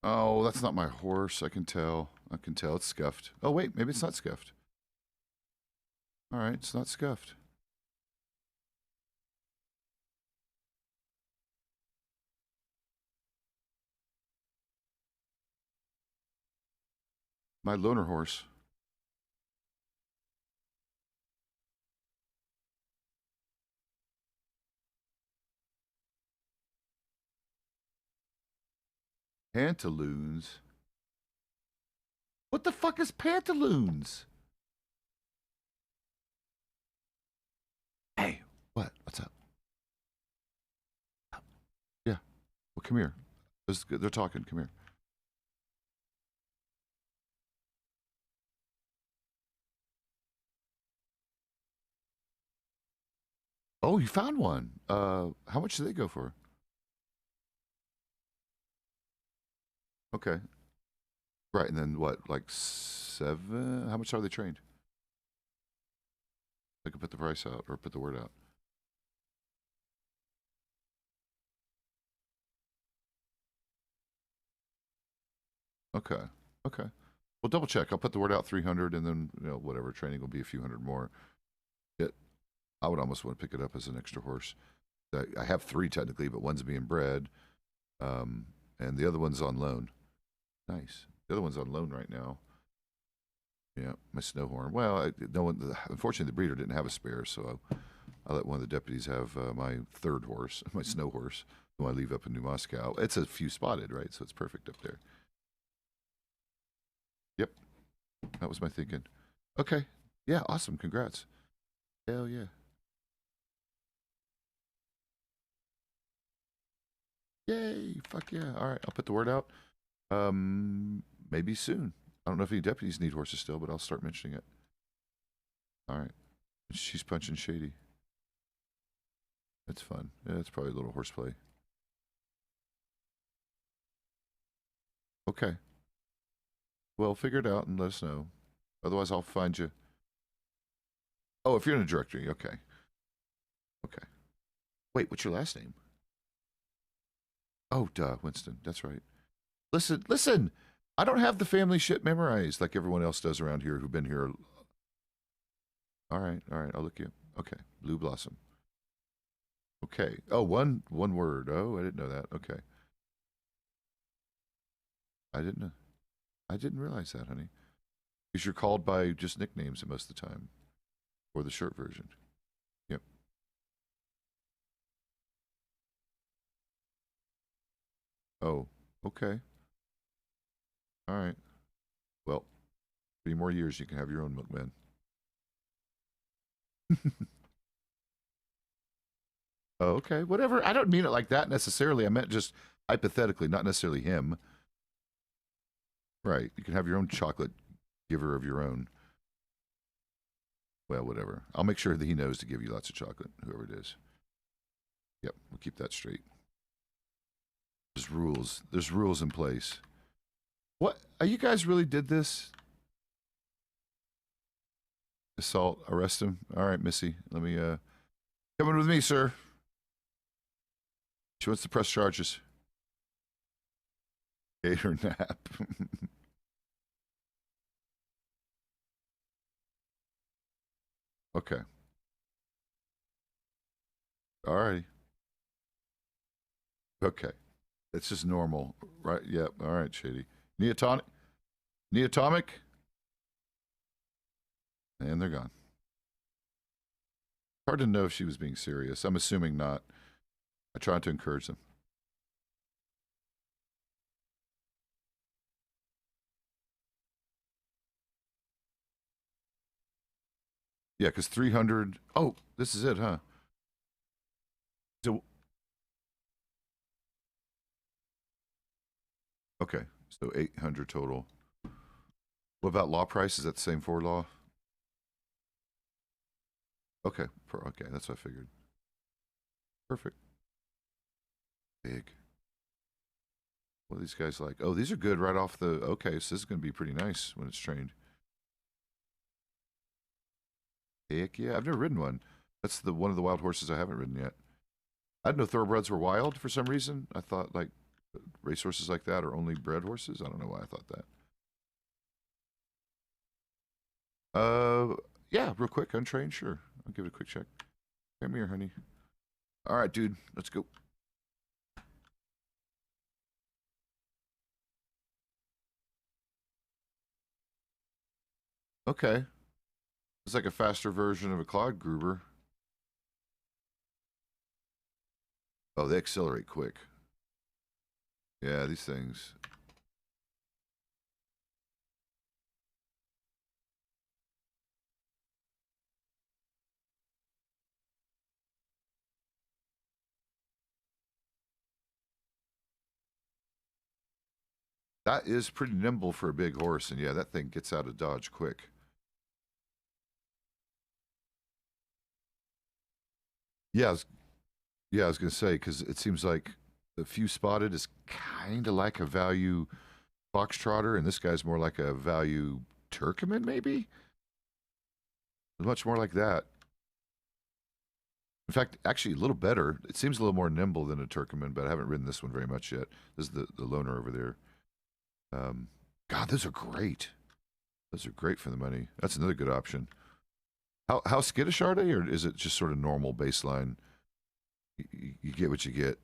Oh, that's not my horse. I can tell. I can tell it's scuffed. Oh, wait. Maybe it's not scuffed. All right. It's not scuffed. My loaner horse. Pantaloons. What the fuck is pantaloons? Hey, what? What's up? Yeah. Well, come here. They're talking. Come here. Oh, you found one. How much do they go for? Okay. Right, and then what? Like 7? How much are they trained? I can put the price out or put the word out. Okay. Okay. Well, double check. I'll put the word out 300 and then, whatever. Training will be a few hundred more. I would almost want to pick it up as an extra horse. I have 3 technically, but one's being bred. And the other one's on loan. Nice. The other one's on loan right now. Yeah, my Snowhorn. Well, unfortunately, the breeder didn't have a spare, so I let one of the deputies have my 3rd horse, my snow horse, who I leave up in New Moscow. It's a few spotted, right? So it's perfect up there. Yep, that was my thinking. Okay, yeah, awesome. Congrats. Hell yeah. Yay, fuck yeah. All right, I'll put the word out. Maybe soon. I don't know if any deputies need horses still, but I'll start mentioning it. All right. She's punching Shady. That's fun. Yeah, it's probably a little horseplay. Okay. Well, figure it out and let us know. Otherwise, I'll find you. Oh, if you're in a directory, okay. Okay. Wait, what's your last name? Oh, duh, Winston. That's right. Listen. I don't have the family shit memorized like everyone else does around here who've been here. All right. I'll look you. Okay. Blue Blossom. Okay. Oh, one word. Oh, I didn't know that. Okay. I didn't know. I didn't realize that, honey. Because you're called by just nicknames most of the time, or the short version. Yep. Oh, okay. All right. Well, 3 more years, you can have your own milkman. Oh, okay, whatever. I don't mean it like that necessarily. I meant just hypothetically, not necessarily him. Right. You can have your own chocolate giver of your own. Well, whatever. I'll make sure that he knows to give you lots of chocolate, whoever it is. Yep, we'll keep that straight. There's rules. There's rules in place. What? You guys really did this? Assault, arrest him. All right, Missy. Let me, come in with me, sir. She wants to press charges. Ate her nap. Okay. All right. Okay. It's just normal, right? Yep. All right, Shady. Neotonic? Neotomic? And they're gone. Hard to know if she was being serious. I'm assuming not. I tried to encourage them. Yeah, because 300. Oh, this is it, huh? So, okay, so 800 total. What about law price? Is that the same for law? Okay, okay, that's what I figured. Perfect. Big. What are these guys like? Oh, these are good right off the. Okay, so this is going to be pretty nice when it's trained. Heck yeah, I've never ridden one. That's the one of the wild horses I haven't ridden yet. I didn't know thoroughbreds were wild for some reason. I thought like racehorses like that are only bred horses. I don't know why I thought that. Yeah, real quick, untrained, sure. I'll give it a quick check. Come here, honey. All right, dude, let's go. Okay. It's like a faster version of a Claude Gruber. Oh, they accelerate quick. Yeah, these things. That is pretty nimble for a big horse, and yeah, that thing gets out of dodge quick. Yeah, I was gonna say because it seems like the few spotted is kind of like a value foxtrotter, and this guy's more like a value Turkmen, maybe. Much more like that. In fact, actually, a little better. It seems a little more nimble than a Turkmen, but I haven't ridden this one very much yet. This is the loner over there. God, those are great. Those are great for the money. That's another good option. How skittish are they, or is it just sort of normal baseline? You get what you get.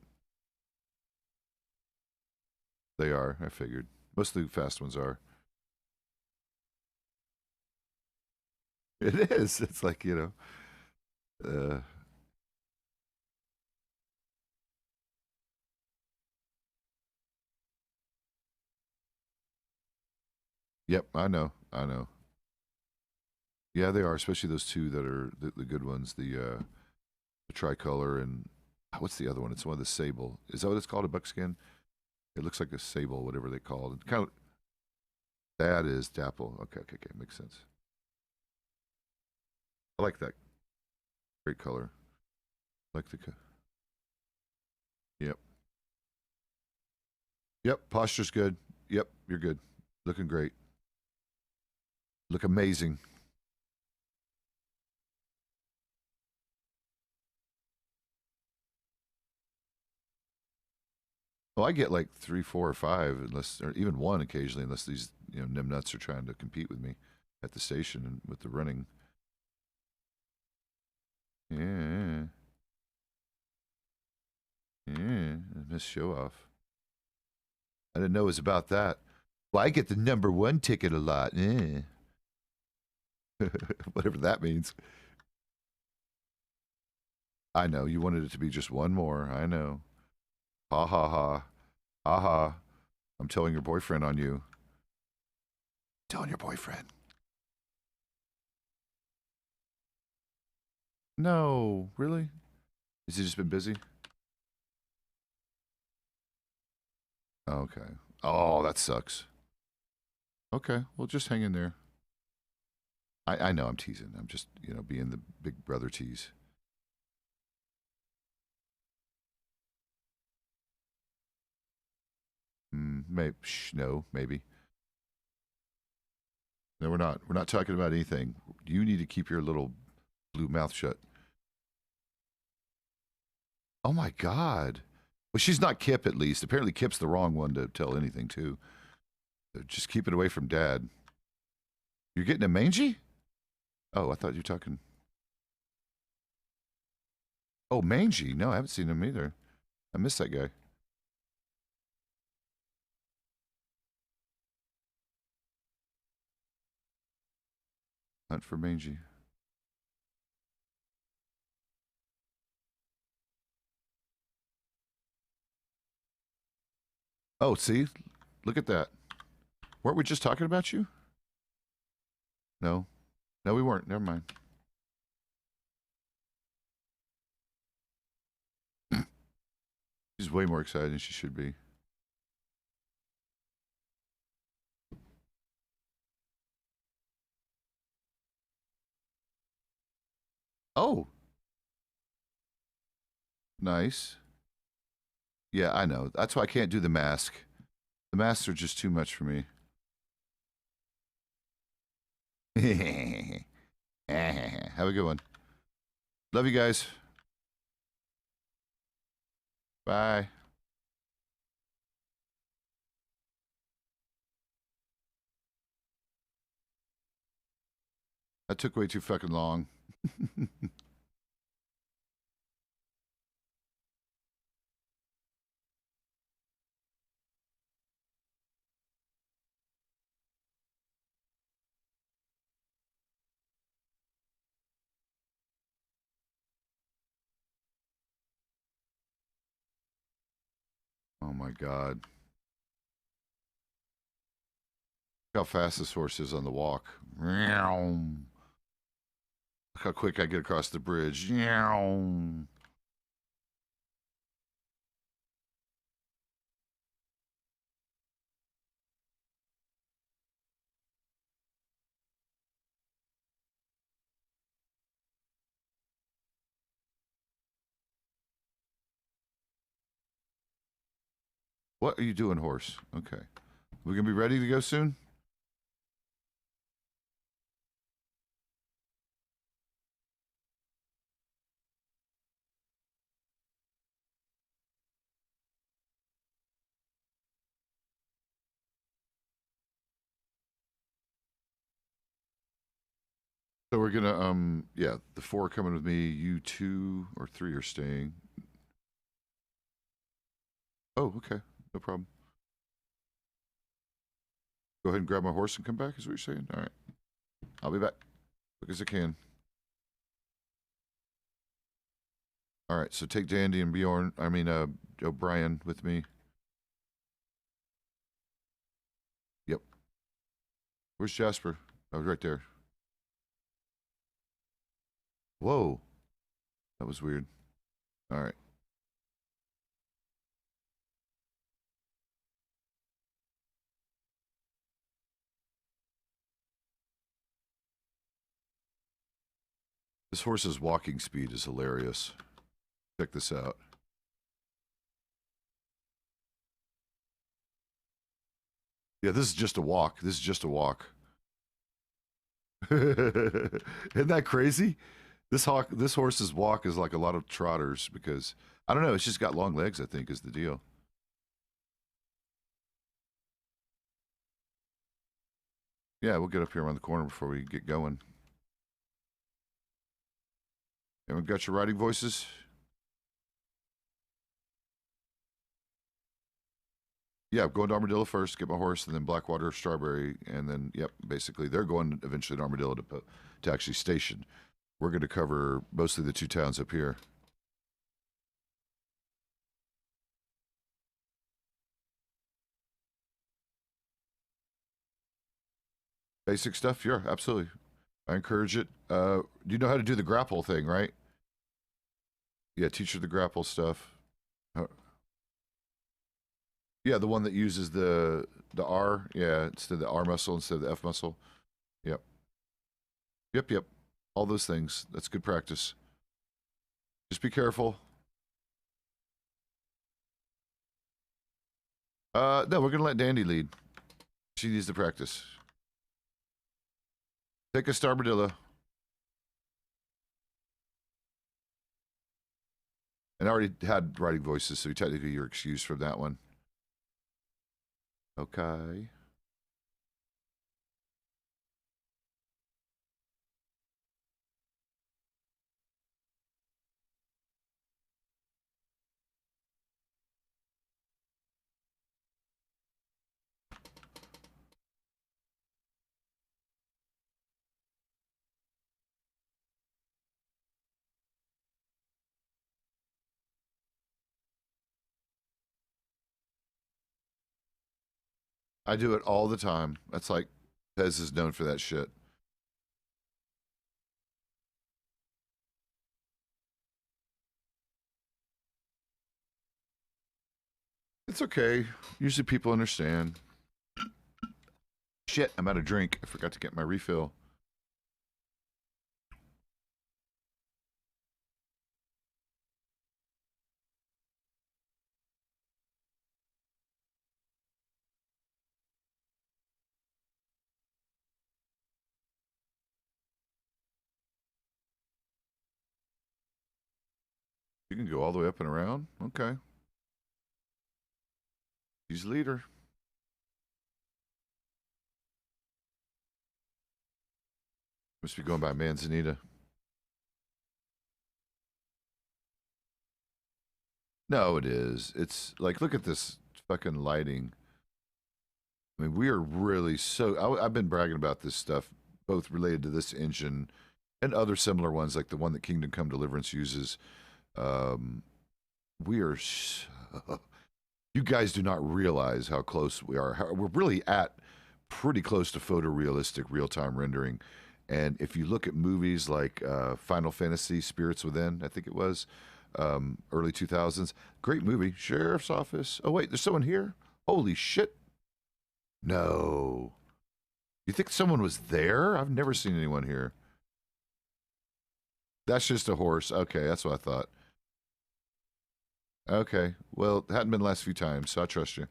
They are. I figured. Most of the fast ones are. It is. It's like Uh, yep. I know. I know. Yeah, they are. Especially those two that are the good ones. The tricolor and what's the other one? It's one of the sable. Is that what it's called? A buckskin? It looks like a sable, whatever they call it. Kind of. That is dapple. Okay. Okay. Okay. Makes sense. I like that. Great color. Like the. Yep. Yep. Posture's good. Yep. You're good. Looking great. Look amazing. Well, I get like 3, 4, or 5, unless, or even one occasionally, unless these nimnuts are trying to compete with me at the station and with the running. Yeah, yeah, Miss Show Off. I didn't know it was about that. Well, I get the #1 ticket a lot. Eh. Whatever that means. I know you wanted it to be just one more. I know. Ha ha ha. Ha ha. I'm telling your boyfriend on you. Telling your boyfriend. No, really? Has he just been busy? Okay. Oh, that sucks. Okay, well, just hang in there. I know I'm teasing. I'm just, you know, being the big brother tease. Maybe, no, maybe. No, we're not. We're not talking about anything. You need to keep your little blue mouth shut. Oh my God. Well, she's not Kip, at least. Apparently, Kip's the wrong one to tell anything to. So just keep it away from Dad. You're getting a mangy? Oh, I thought you were talking. Oh, mangy. No, I haven't seen him either. I miss that guy. Hunt for mangy. Oh, see? Look at that. Weren't we just talking about you? No. No, we weren't. Never mind. She's way more excited than she should be. Oh. Nice. Yeah, I know. That's why I can't do the mask. The masks are just too much for me. Have a good one. Love you guys. Bye. That took way too fucking long. Oh my God. Look how fast this horse is on the walk. Look how quick I get across the bridge. What are you doing, horse? Okay. We gonna be ready to go soon? So we're gonna yeah, the 4 coming with me, you 2 or 3 are staying. Oh, okay. No problem. Go ahead and grab my horse and come back, is what you're saying? All right. I'll be back. Quick as I can. All right, so take Dandy and Bjorn, O'Brien with me. Yep. Where's Jasper? Oh, right there. Whoa. That was weird. All right. This horse's walking speed is hilarious. Check this out. Yeah, this is just a walk. This is just a walk. Isn't that crazy? This horse's walk is like a lot of trotters because I don't know. It's just got long legs. I think is the deal. Yeah, we'll get up here around the corner before we get going. Everyone got your riding voices? Yeah, going to Armadillo first, get my horse, and then Blackwater, Strawberry, and then, yep, basically they're going eventually to Armadillo to actually station. We're going to cover mostly the 2 towns up here. Basic stuff, yeah, absolutely. I encourage it. You know how to do the grapple thing, right? Yeah, teach her the grapple stuff. Yeah, the one that uses the R. Yeah, instead of the R muscle instead of the F muscle. Yep. Yep. All those things. That's good practice. Just be careful. No, we're gonna let Dandy lead. She needs to practice. Take a Starbadilla. And I already had writing voices, so technically you're excused from that one. Okay. I do it all the time. That's like, Pezz is known for that shit. It's okay. Usually people understand. Shit, I'm out of drink. I forgot to get my refill. You can go all the way up and around? Okay. He's leader. Must be going by Manzanita. No, it is. It's like, look at this fucking lighting. I mean, we are really so. I've been bragging about this stuff, both related to this engine and other similar ones, like the one that Kingdom Come Deliverance uses. We are. You guys do not realize how close we are. We're really at pretty close to photorealistic real-time rendering. And if you look at movies like Final Fantasy Spirits Within, I think it was, early 2000s, great movie, Sheriff's Office. Oh, wait, there's someone here? Holy shit. No. You think someone was there? I've never seen anyone here. That's just a horse. Okay, that's what I thought. Okay, well, it hadn't been the last few times, so I trust you.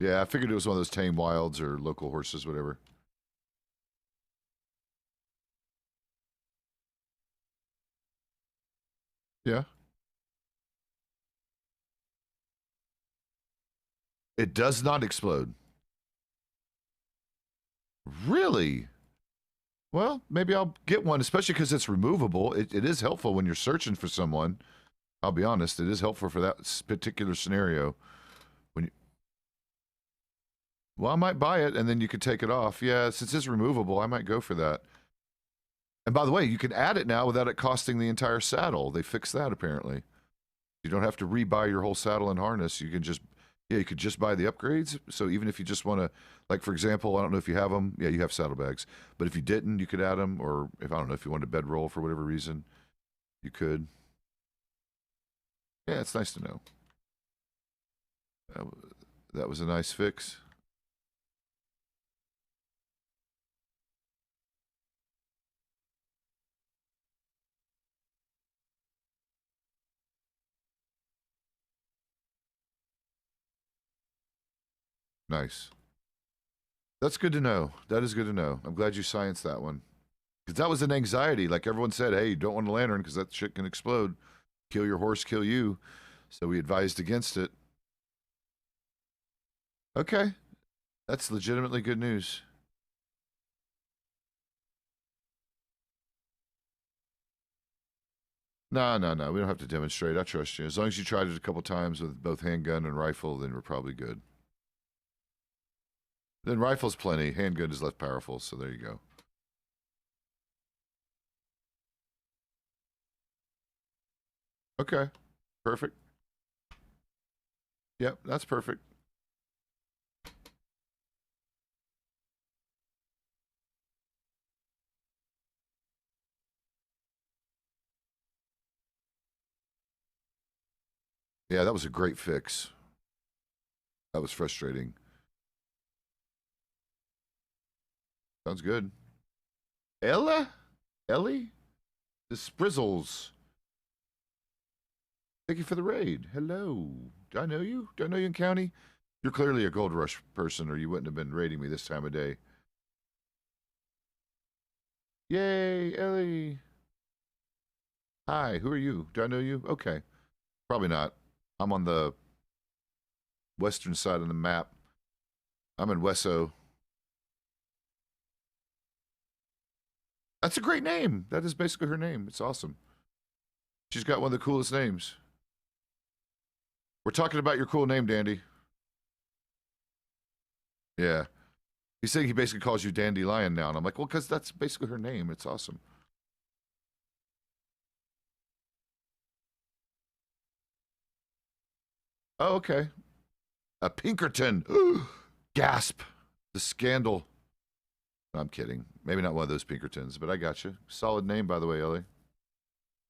Yeah, I figured it was one of those tame wilds or local horses, whatever. Yeah. It does not explode. Really? Well, maybe I'll get one, especially because it's removable. It is helpful when you're searching for someone. I'll be honest, it is helpful for that particular scenario. When you, well, I might buy it and then you could take it off. Yeah, since it's removable, I might go for that. And by the way, you can add it now without it costing the entire saddle. They fixed that apparently. You don't have to rebuy your whole saddle and harness. You can just, yeah, you could just buy the upgrades. So even if you just want to, like for example, I don't know if you have them. Yeah, you have saddlebags. But if you didn't, you could add them. Or if I don't know if you wanted to bedroll for whatever reason, you could. Yeah, it's nice to know. That was a nice fix. Nice. That's good to know. That is good to know. I'm glad you scienced that one. Because that was an anxiety. Like everyone said, hey, you don't want a lantern because that shit can explode. Kill your horse, kill you. So we advised against it. Okay. That's legitimately good news. No. We don't have to demonstrate. I trust you. As long as you tried it a couple times with both handgun and rifle, then we're probably good. Then rifle's plenty. Handgun is less powerful, so there you go. Okay. Perfect. Yep, that's perfect. Yeah, that was a great fix. That was frustrating. Sounds good. Ella? Ellie? The Sprizzles. Thank you for the raid. Hello. Do I know you? Do I know you in county? You're clearly a Goldrush person, or you wouldn't have been raiding me this time of day. Yay, Ellie. Hi, who are you? Do I know you? Okay. Probably not. I'm on the western side of the map. I'm in Wesso. That's a great name. That is basically her name. It's awesome. She's got one of the coolest names. We're talking about your cool name, Dandy. Yeah. He's saying he basically calls you Dandelion now. And I'm like, well, because that's basically her name. It's awesome. Oh, okay. A Pinkerton. Gasp. The scandal. No, I'm kidding. Maybe not one of those Pinkertons, but I got you. Solid name, by the way, Ellie.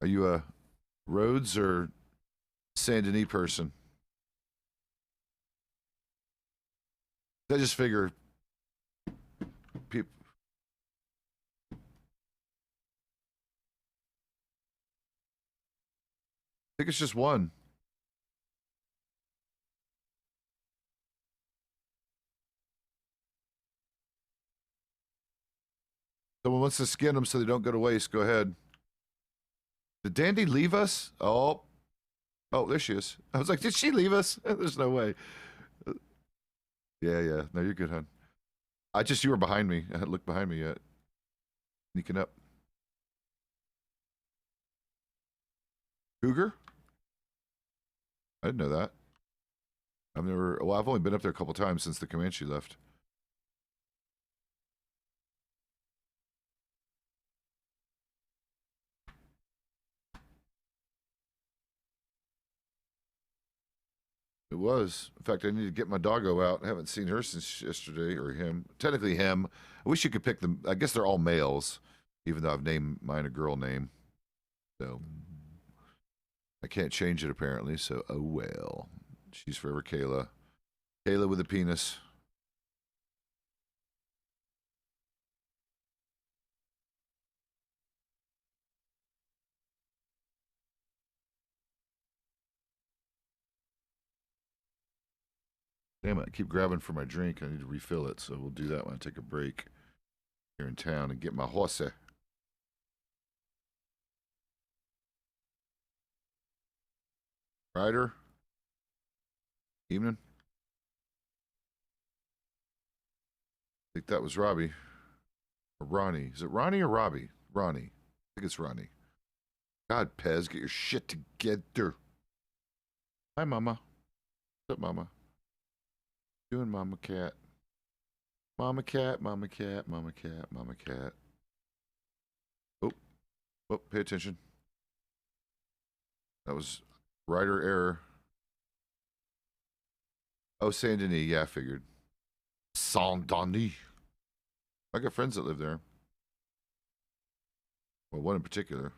Are you a Rhodes or Saint Denis person? I just figure people. I think it's just one. Someone wants to skin them so they don't go to waste. Go ahead. Did Dandy leave us? Oh. Oh, there she is. I was like, did she leave us? There's no way. Yeah, yeah. No, you're good, hon. You were behind me. I hadn't looked behind me yet. Sneaking up. Cougar? I didn't know that. I've only been up there a couple times since the Comanche left. It was. In fact, I need to get my doggo out. I haven't seen her since yesterday, or him. Technically him. I wish you could pick them. I guess they're all males, even though I've named mine a girl name. So I can't change it apparently, so oh well. She's forever Kayla. Kayla with a penis. Damn it, I keep grabbing for my drink. I need to refill it, so we'll do that when I take a break here in town and get my horse. Ryder? Evening? I think that was Robbie. Or Ronnie. Is it Ronnie or Robbie? Ronnie. I think it's Ronnie. God, Pezz, get your shit together. Hi, Mama. What's up, Mama? Doing, Mama Cat. Mama Cat, Mama Cat, Mama Cat, Mama Cat. Oh, oh, pay attention. That was Ryder error. Oh, Saint Denis. Yeah, I figured. Saint Denis. I got friends that live there. Well, one in particular.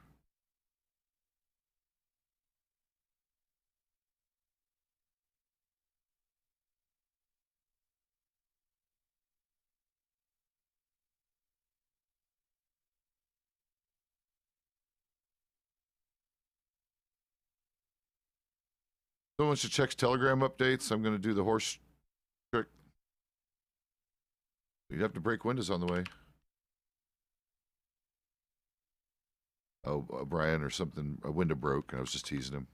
Someone should check Telegram updates. I'm going to do the horse trick. You'd have to break windows on the way. Oh, Brian or something. A window broke, and I was just teasing him.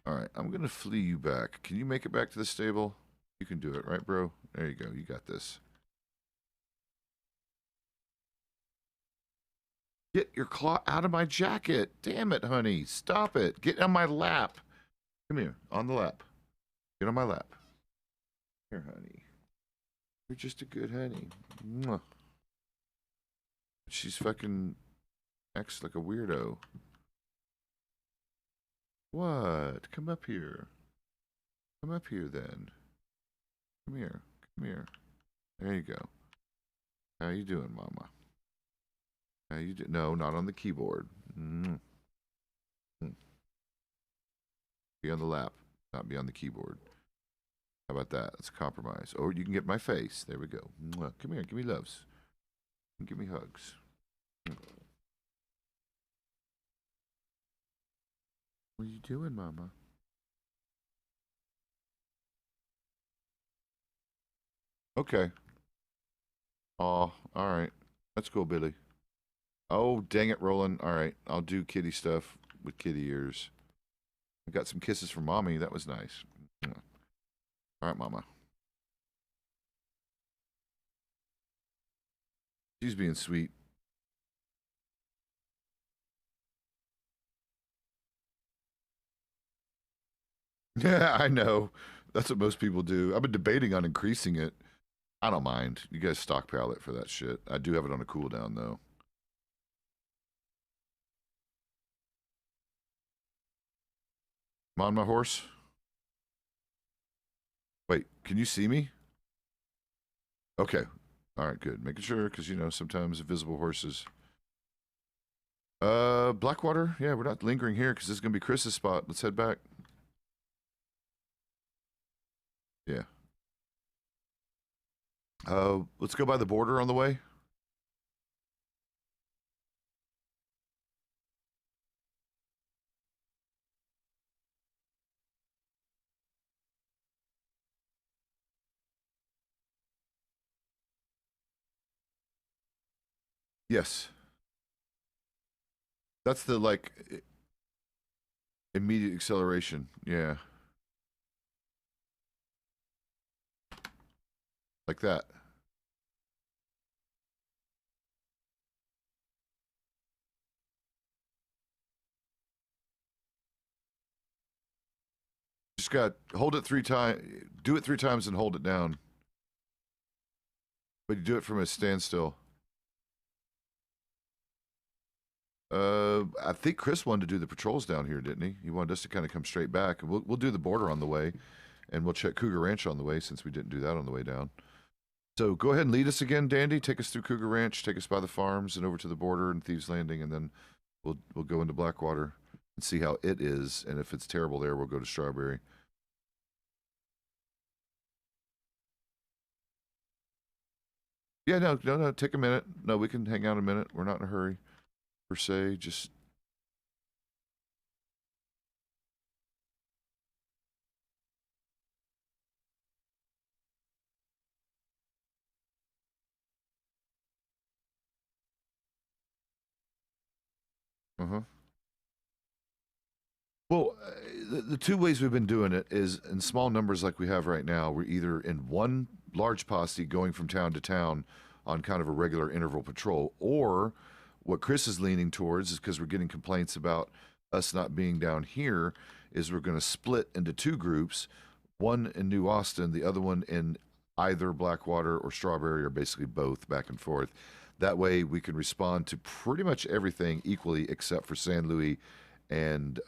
All right, I'm going to flee you back. Can you make it back to the stable? You can do it, right, bro? There you go. You got this. Get your claw out of my jacket. Damn it, honey. Stop it. Get on my lap. Come here. On the lap. Get on my lap. Here, honey. You're just a good honey. Mwah. She's fucking acts like a weirdo. What? Come up here. Come up here then. Come here. Come here. There you go. How you doing, Mama? How you do? No, not on the keyboard. Be on the lap, not be on the keyboard. How about that? It's a compromise. Or you can get my face. There we go. Mwah. Come here. Give me loves. Give me hugs. What are you doing, Mama? Okay. Oh, all right. That's cool, Billy. Oh, dang it, Roland. All right. I'll do kitty stuff with kitty ears. I got some kisses from Mommy. That was nice. All right, Mama. She's being sweet. Yeah, I know. That's what most people do. I've been debating on increasing it. I don't mind. You guys stockpile it for that shit. I do have it on a cooldown, though. I'm on my horse. Wait, can you see me? Okay. All right, good. Making sure, because, you know, sometimes invisible horses. Blackwater? Yeah, we're not lingering here, because this is going to be Chris's spot. Let's head back. Yeah. Let's go by the border on the way. Yes. That's the, like, immediate acceleration. Yeah. Like that. Just got hold it 3 times. Do it 3 times and hold it down. But you do it from a standstill. I think Chris wanted to do the patrols down here, didn't he? He wanted us to kind of come straight back. We'll do the border on the way, and we'll check Cougar Ranch on the way since we didn't do that on the way down. So go ahead and lead us again, Dandy. Take us through Cougar Ranch, take us by the farms and over to the border and Thieves Landing, and then we'll go into Blackwater and see how it is. And if it's terrible there, we'll go to Strawberry. Yeah, no. Take a minute. No, we can hang out a minute. We're not in a hurry, per se. Just Well, the 2 ways we've been doing it is in small numbers like we have right now. We're either in one large posse going from town to town on kind of a regular interval patrol, or what Chris is leaning towards is because we're getting complaints about us not being down here, is we're going to split into 2 groups, one in New Austin, the other one in either Blackwater or Strawberry, or basically both, back and forth. That way we can respond to pretty much everything equally except for San Luis and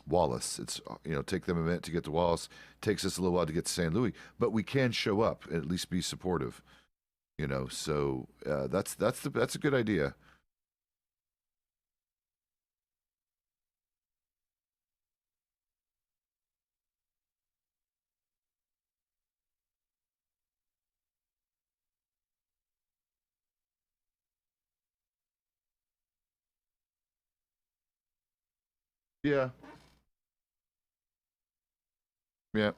Wallace. It's, you know, take them a minute to get to Wallace. Takes us a little while to get to San Luis, but we can show up and at least be supportive. You know, so that's a good idea. Yeah. Yeah.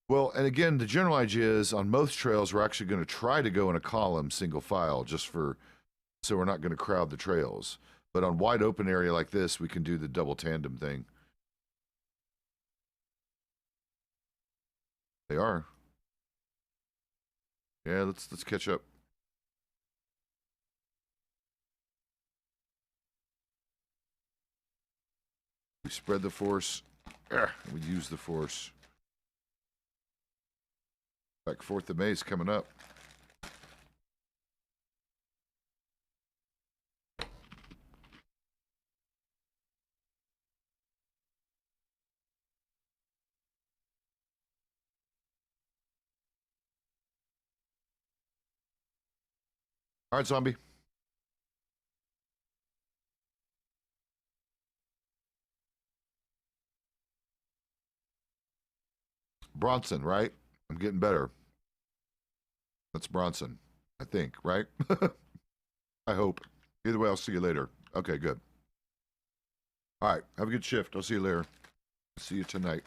Well, and again, the general idea is on most trails, we're actually going to try to go in a column, single file, just for so we're not going to crowd the trails. But on wide open area like this, we can do the double tandem thing. They are. Yeah, let's catch up. We spread the force. We use the force. Back 4th of May is coming up. All right, zombie. Bronson, right? I'm getting better. That's Bronson, I think, right? I hope. Either way, I'll see you later. Okay, good. All right, have a good shift. I'll see you later. See you tonight.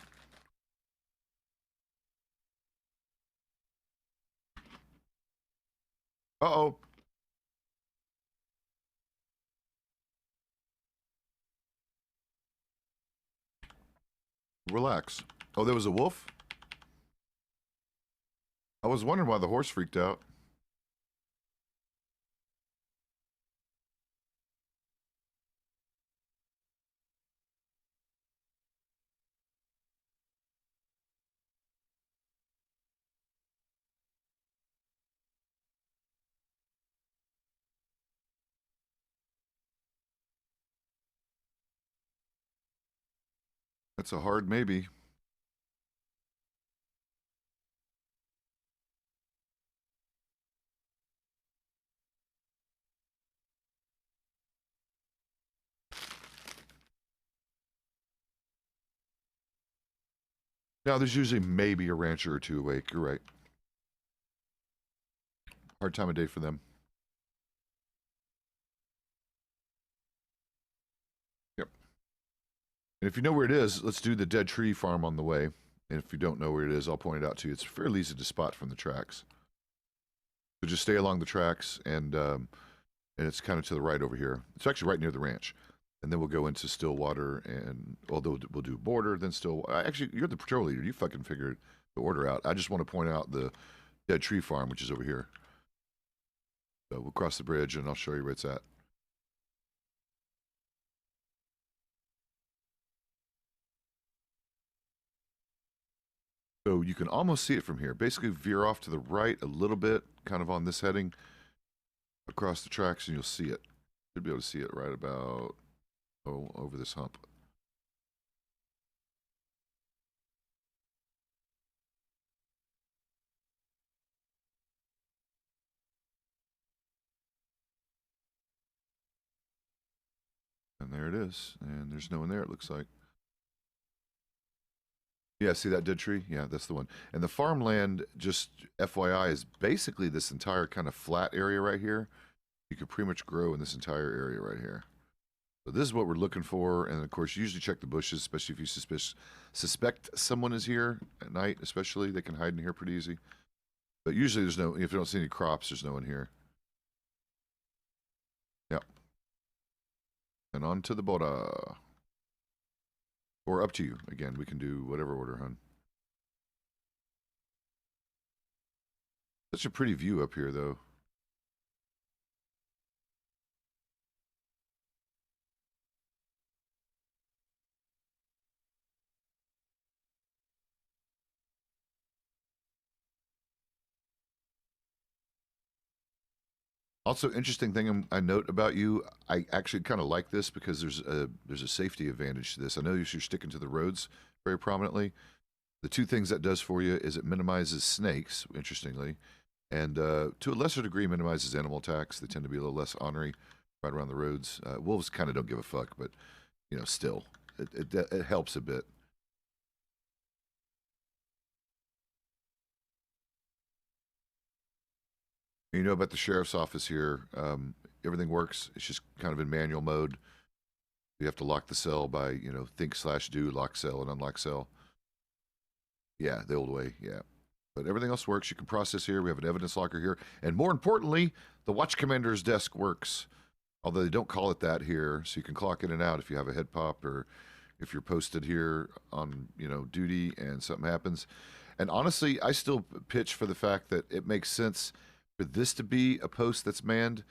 Uh-oh. Relax. Oh, there was a wolf? I was wondering why the horse freaked out. That's a hard maybe. Now, there's usually maybe a rancher or two awake. You're right. Hard time of day for them. Yep. And if you know where it is, let's do the dead tree farm on the way. And if you don't know where it is, I'll point it out to you. It's fairly easy to spot from the tracks. So just stay along the tracks, and it's kind of to the right over here. It's actually right near the ranch. And then we'll go into Stillwater, and although we'll do border, then still. Actually, you're the patrol leader. You fucking figured the order out. I just want to point out the dead tree farm, which is over here. So we'll cross the bridge, and I'll show you where it's at. So you can almost see it from here. Basically, veer off to the right a little bit, kind of on this heading, across the tracks, and you'll see it. Should be able to see it right about, over this hump. And there it is. And there's no one there, it looks like. Yeah, see that dead tree? Yeah, that's the one. And the farmland, just FYI, is basically this entire kind of flat area right here. You could pretty much grow in this entire area right here. So this is what we're looking for. And of course, you usually check the bushes, especially if you suspect someone is here at night, especially. They can hide in here pretty easy. But usually there's no, if you don't see any crops, there's no one here. Yep. And on to the border. Or up to you. Again, we can do whatever order, hun. Such a pretty view up here, though. Also, interesting thing I note about you, I actually kind of like this because there's a safety advantage to this. I know you're sticking to the roads very prominently. The two things that does for you is it minimizes snakes, interestingly, and to a lesser degree minimizes animal attacks. They tend to be a little less ornery right around the roads. Wolves kind of don't give a fuck, but you know, still, it helps a bit. You know about the sheriff's office here. Everything works. It's just kind of in manual mode. You have to lock the cell by, you know, think/do, lock cell and unlock cell. Yeah, the old way, yeah. But everything else works. You can process here. We have an evidence locker here. And more importantly, the watch commander's desk works. Although they don't call it that here, so you can clock in and out if you have a head pop or if you're posted here on, you know, duty and something happens. And honestly, I still pitch for the fact that it makes sense for this to be a post that's manned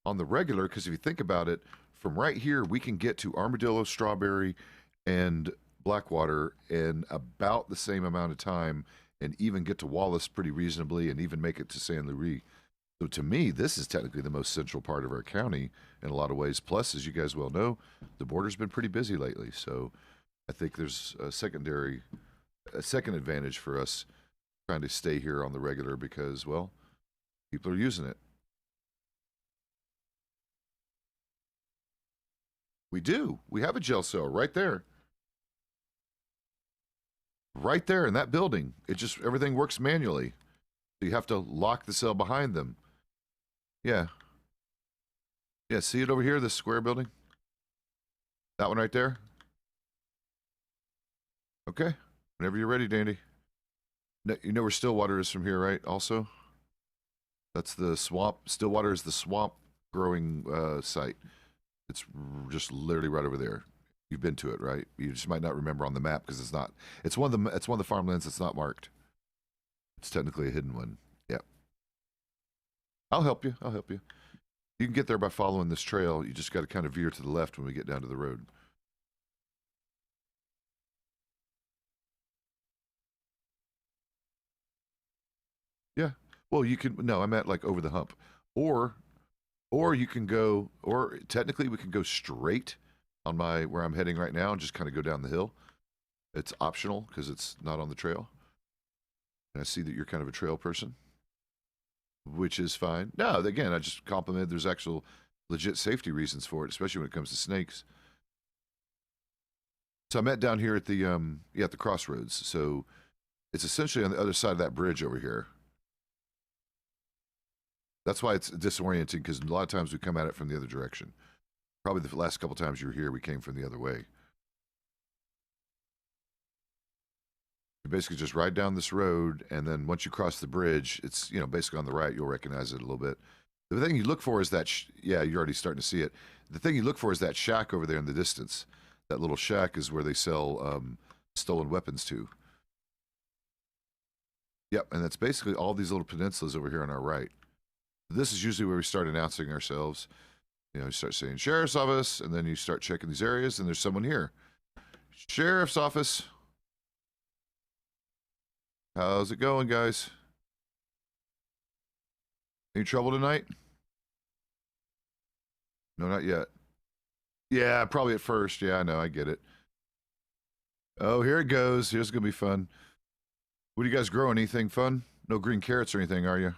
on the regular, because if you think about it, from right here, we can get to Armadillo, Strawberry, and Blackwater in about the same amount of time, and even get to Wallace pretty reasonably, and even make it to San Luis. So to me, this is technically the most central part of our county in a lot of ways. Plus, as you guys well know, the border's been pretty busy lately. So I think there's a second advantage for us trying to stay here on the regular because, well, people are using it. We do. We have a jail cell right there. Right there in that building. It just, everything works manually. So you have to lock the cell behind them. Yeah. Yeah, see it over here, this square building? That one right there? Okay. Whenever you're ready, Dandy. You know where Stillwater is from here, right? Also? That's the swamp. Stillwater is the swamp growing site. It's just literally right over there. You've been to it, right? You just might not remember on the map because it's not. It's one of the farmlands that's not marked. It's technically a hidden one. Yep. I'll help you. I'll help you. You can get there by following this trail. You just got to kind of veer to the left when we get down to the road. Yeah. Well, you can. No, I meant like over the hump, or you can go. Or technically, we can go straight on my where I'm heading right now and just kind of go down the hill. It's optional because it's not on the trail. And I see that you're kind of a trail person, which is fine. No, again, I just complimented. There's actual legit safety reasons for it, especially when it comes to snakes. So I met down here at the at the crossroads. So it's essentially on the other side of that bridge over here. That's why it's disorienting because a lot of times we come at it from the other direction. Probably the last couple times you were here, we came from the other way. You basically just ride down this road, and then once you cross the bridge, it's, you know, basically on the right, you'll recognize it a little bit. The thing you look for is that, yeah, you're already starting to see it. The thing you look for is that shack over there in the distance. That little shack is where they sell stolen weapons to. Yep, and that's basically all these little peninsulas over here on our right. This is usually where we start announcing ourselves. You know, you start saying sheriff's office, and then you start checking these areas, and there's someone here. Sheriff's office. How's it going, guys? Any trouble tonight? No, not yet. Yeah, probably at first. Yeah, I know. I get it. Oh, here it goes. Here's going to be fun. What do you guys grow? Anything fun? No green carrots or anything, are you?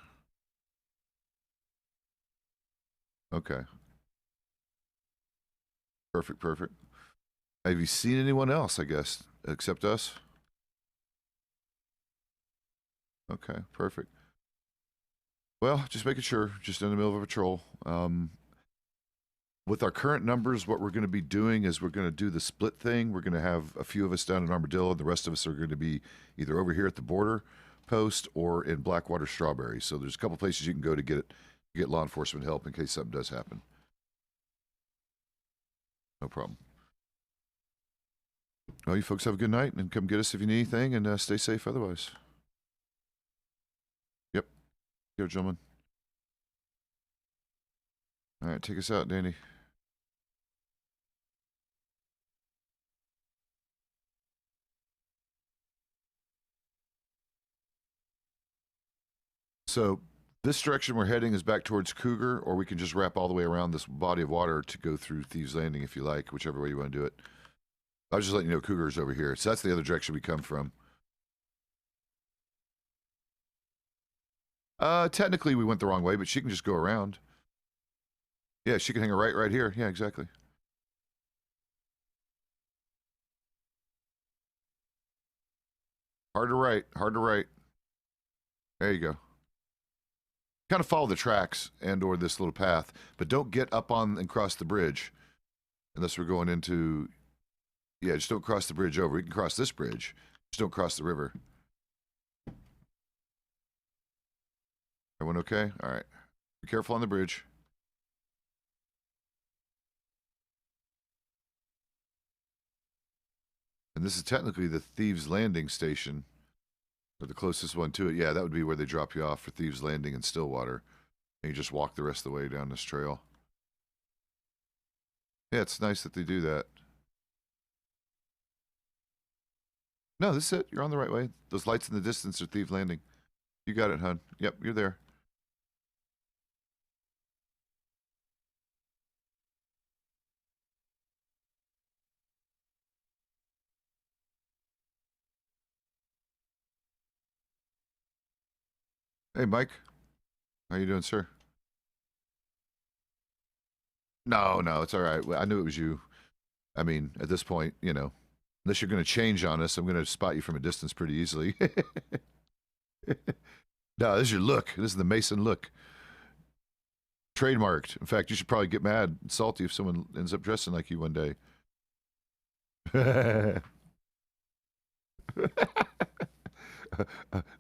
Okay. Perfect, perfect. Have you seen anyone else, I guess, except us? Okay, perfect. Well, just making sure, just in the middle of a patrol. With our current numbers, what we're going to be doing is we're going to do the split thing. We're going to have a few of us down in Armadillo, and the rest of us are going to be either over here at the border post or in Blackwater Strawberry. So there's a couple places you can go to get law enforcement help in case something does happen. No problem. Well, you folks have a good night, and come get us if you need anything, and stay safe otherwise. Yep. Go, gentlemen. All right, take us out, Danny. So this direction we're heading is back towards Cougar, or we can just wrap all the way around this body of water to go through Thieves Landing if you like, whichever way you want to do it. I was just letting you know Cougar's over here. So that's the other direction we come from. Technically we went the wrong way, but she can just go around. Yeah, she can hang a right here. Yeah, exactly. Hard to right, hard to right. There you go. Kind of follow the tracks and or this little path, but don't get up on and cross the bridge unless we're going into, yeah, just don't cross the bridge over. You can cross this bridge, just don't cross the river. Everyone okay? All right. Be careful on the bridge. And this is technically the Thieves Landing station, or the closest one to it. Yeah, that would be where they drop you off for Thieves Landing in Stillwater. And you just walk the rest of the way down this trail. Yeah, it's nice that they do that. No, this is it. You're on the right way. Those lights in the distance are Thieves Landing. You got it, hon. Yep, you're there. Hey, Mike. How you doing, sir? No, no, it's all right. I knew it was you. I mean, at this point, you know, Unless you're going to change on us, I'm going to spot you from a distance pretty easily. No, this is your look. This is the Mason look. Trademarked. In fact, you should probably get mad and salty if someone ends up dressing like you one day.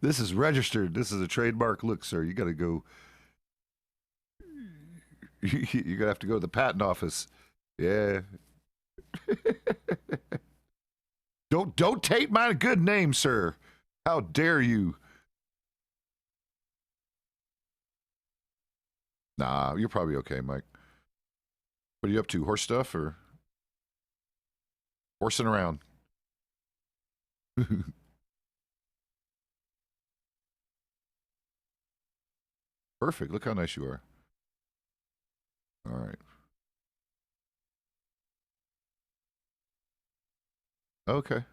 This is registered. This is a trademark look, sir. You got to go. You're gonna have to go to the patent office. Yeah. Don't take my good name, sir. How dare you? Nah, you're probably okay, Mike. What are you up to? Horse stuff or horsing around? Perfect. Look how nice you are. All right. Okay.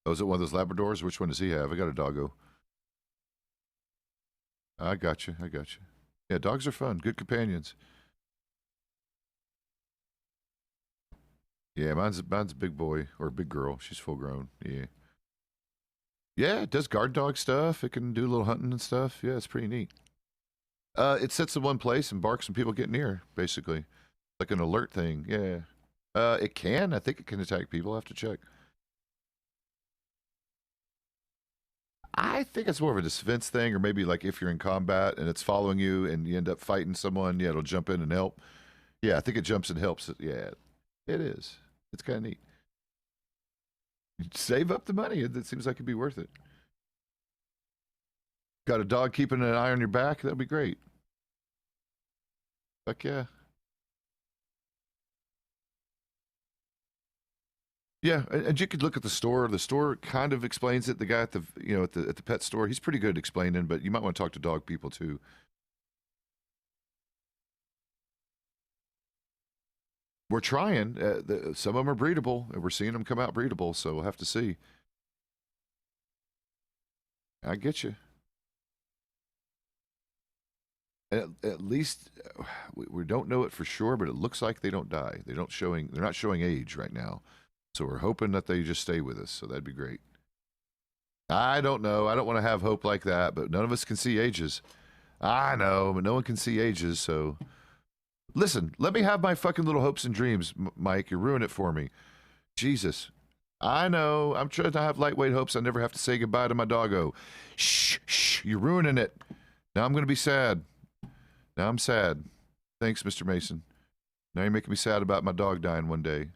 Oh, is it one of those Labradors? Which one does he have? I got a doggo. I got you. I got you. Yeah, dogs are fun. Good companions. Yeah, mine's a big boy or a big girl. She's full grown. Yeah. Yeah, it does guard dog stuff. It can do a little hunting and stuff. Yeah, it's pretty neat. It sits in one place and barks when people get near, basically. Like an alert thing. Yeah. It can. I think it can attack people. I have to check. I think it's more of a defense thing, or maybe like if you're in combat and it's following you and you end up fighting someone, yeah, it'll jump in and help. Yeah, I think it jumps and helps. Yeah, it is. It's kind of neat. Save up the money. It seems like it'd be worth it. Got a dog keeping an eye on your back? That'd be great. Fuck yeah. Yeah, and you could look at the store. The store kind of explains it. The guy at the at the pet store, he's pretty good at explaining, but you might want to talk to dog people too. We're trying. Some of them are breedable, and we're seeing them come out breedable. So we'll have to see. I get you. At least we don't know it for sure, but it looks like they don't die. They're not showing age right now. So we're hoping that they just stay with us. So that'd be great. I don't know. I don't want to have hope like that, but none of us can see ages. I know, but no one can see ages. So listen, let me have my fucking little hopes and dreams, Mike. You're ruining it for me. Jesus. I know. I'm trying to have lightweight hopes. I never have to say goodbye to my doggo. Shh, shh. You're ruining it. Now I'm going to be sad. Now I'm sad. Thanks, Mr. Mason. Now you're making me sad about my dog dying one day.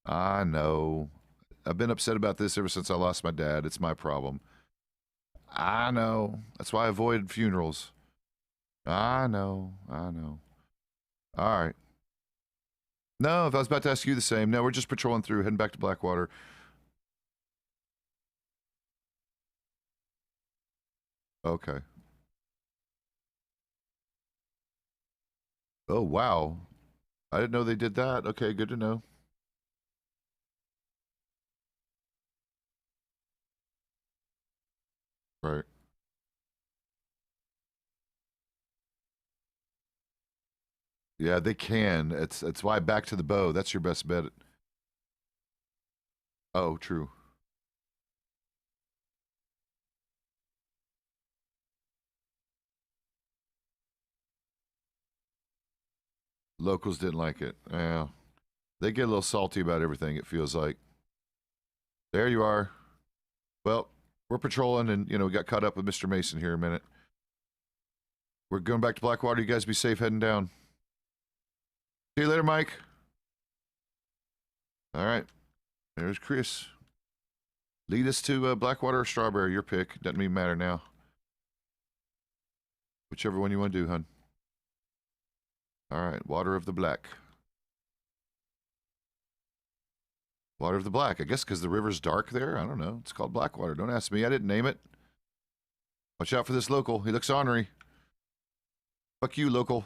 I know. I've been upset about this ever since I lost my dad. It's my problem. I know. That's why I avoid funerals. I know. I know. All right. No, if I was about to ask you the same. No, we're just patrolling through, heading back to Blackwater. Okay. Oh, wow. I didn't know they did that. Okay, good to know. Right. Yeah, they can. It's why back to the bow. That's your best bet. Oh, true. Locals didn't like it. Yeah. They get a little salty about everything, it feels like. There you are. Well, we're patrolling and, we got caught up with Mr. Mason here a minute. We're going back to Blackwater. You guys be safe heading down. See you later, Mike. All right. There's Chris. Lead us to Blackwater or Strawberry, your pick. Doesn't even matter now. Whichever one you want to do, hun. All right, Water of the Black. Water of the Black. I guess because the river's dark there. I don't know. It's called Blackwater. Don't ask me. I didn't name it. Watch out for this local. He looks ornery. Fuck you, local.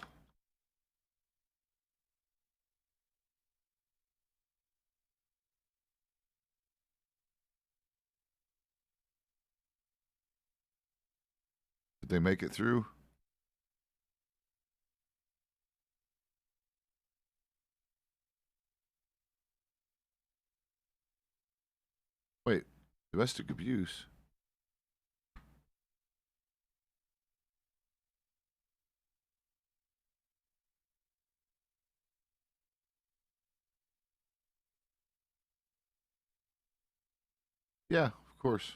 Did they make it through? Domestic abuse. Yeah, of course.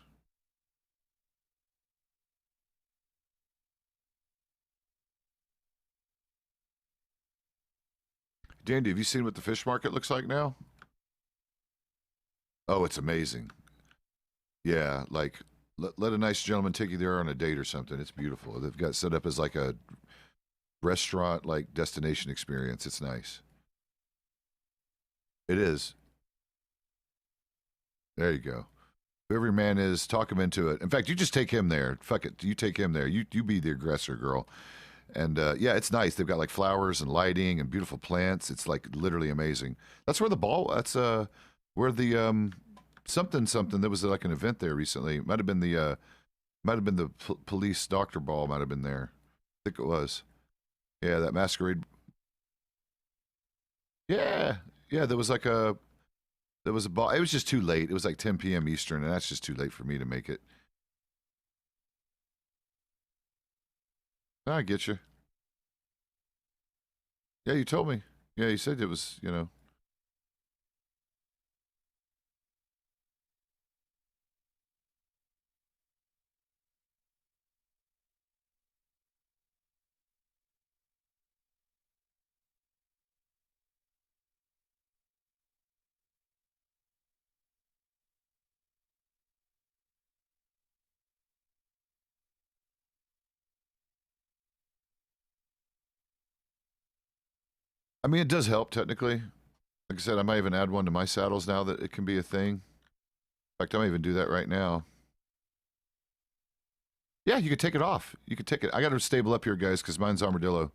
Dandy, have you seen what the fish market looks like now? Oh, it's amazing. Yeah, like let a nice gentleman take you there on a date or something. It's beautiful. They've got set up as like a restaurant like destination experience. It's nice. It is. There you go. Whoever your man is, talk him into it. In fact, you just take him there. Fuck it. You take him there. You be the aggressor, girl. And yeah, it's nice. They've got like flowers and lighting and beautiful plants. It's like literally amazing. That's where the ball. That's where the something something. There was like an event there recently. Might have been the police doctor ball. Might have been there. I think it was. Yeah, that masquerade. Yeah, yeah. There was a ball. It was just too late. It was like 10 p.m. Eastern, and that's just too late for me to make it. I get you. Yeah, you told me. Yeah, you said it was. You know. I mean, it does help technically. Like I said, I might even add one to my saddles now that it can be a thing. In fact, I might even do that right now. Yeah, you could take it off. You could take it. I got to stable up here, guys, because mine's armadillo.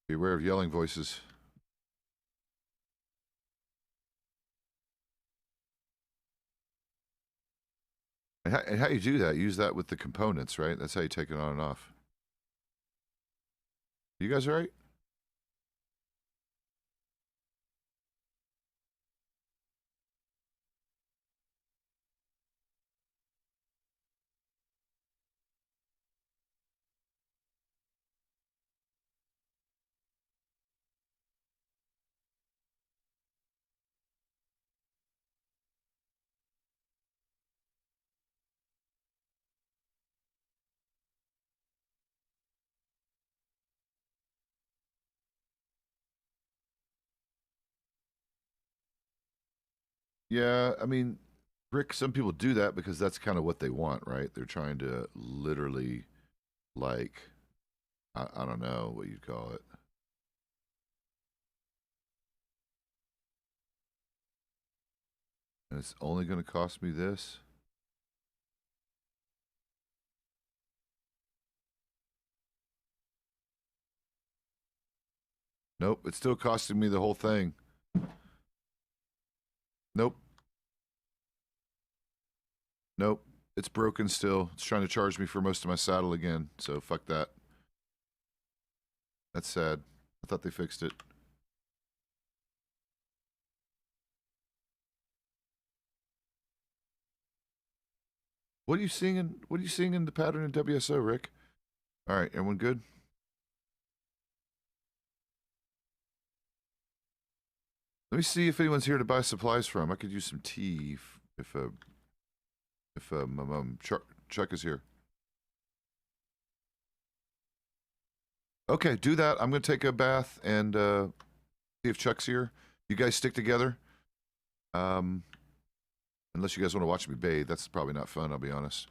Beware of yelling voices. And how you do that? Use that with the components, right? That's how you take it on and off. You guys all right? Yeah, I mean, Rick, some people do that because that's kind of what they want, right? They're trying to literally, like, I don't know what you'd call it. And it's only going to cost me this. Nope, it's still costing me the whole thing. Nope, nope. It's broken still. It's trying to charge me for most of my saddle again. So fuck that. That's sad. I thought they fixed it. What are you seeing in what are you seeing in the pattern in WSO, Rick? All right, everyone good? Let me see if anyone's here to buy supplies from. I could use some tea if Chuck is here. Okay, do that. I'm gonna take a bath and see if Chuck's here. You guys stick together. Um, unless you guys want to watch me bathe, that's probably not fun. I'll be honest.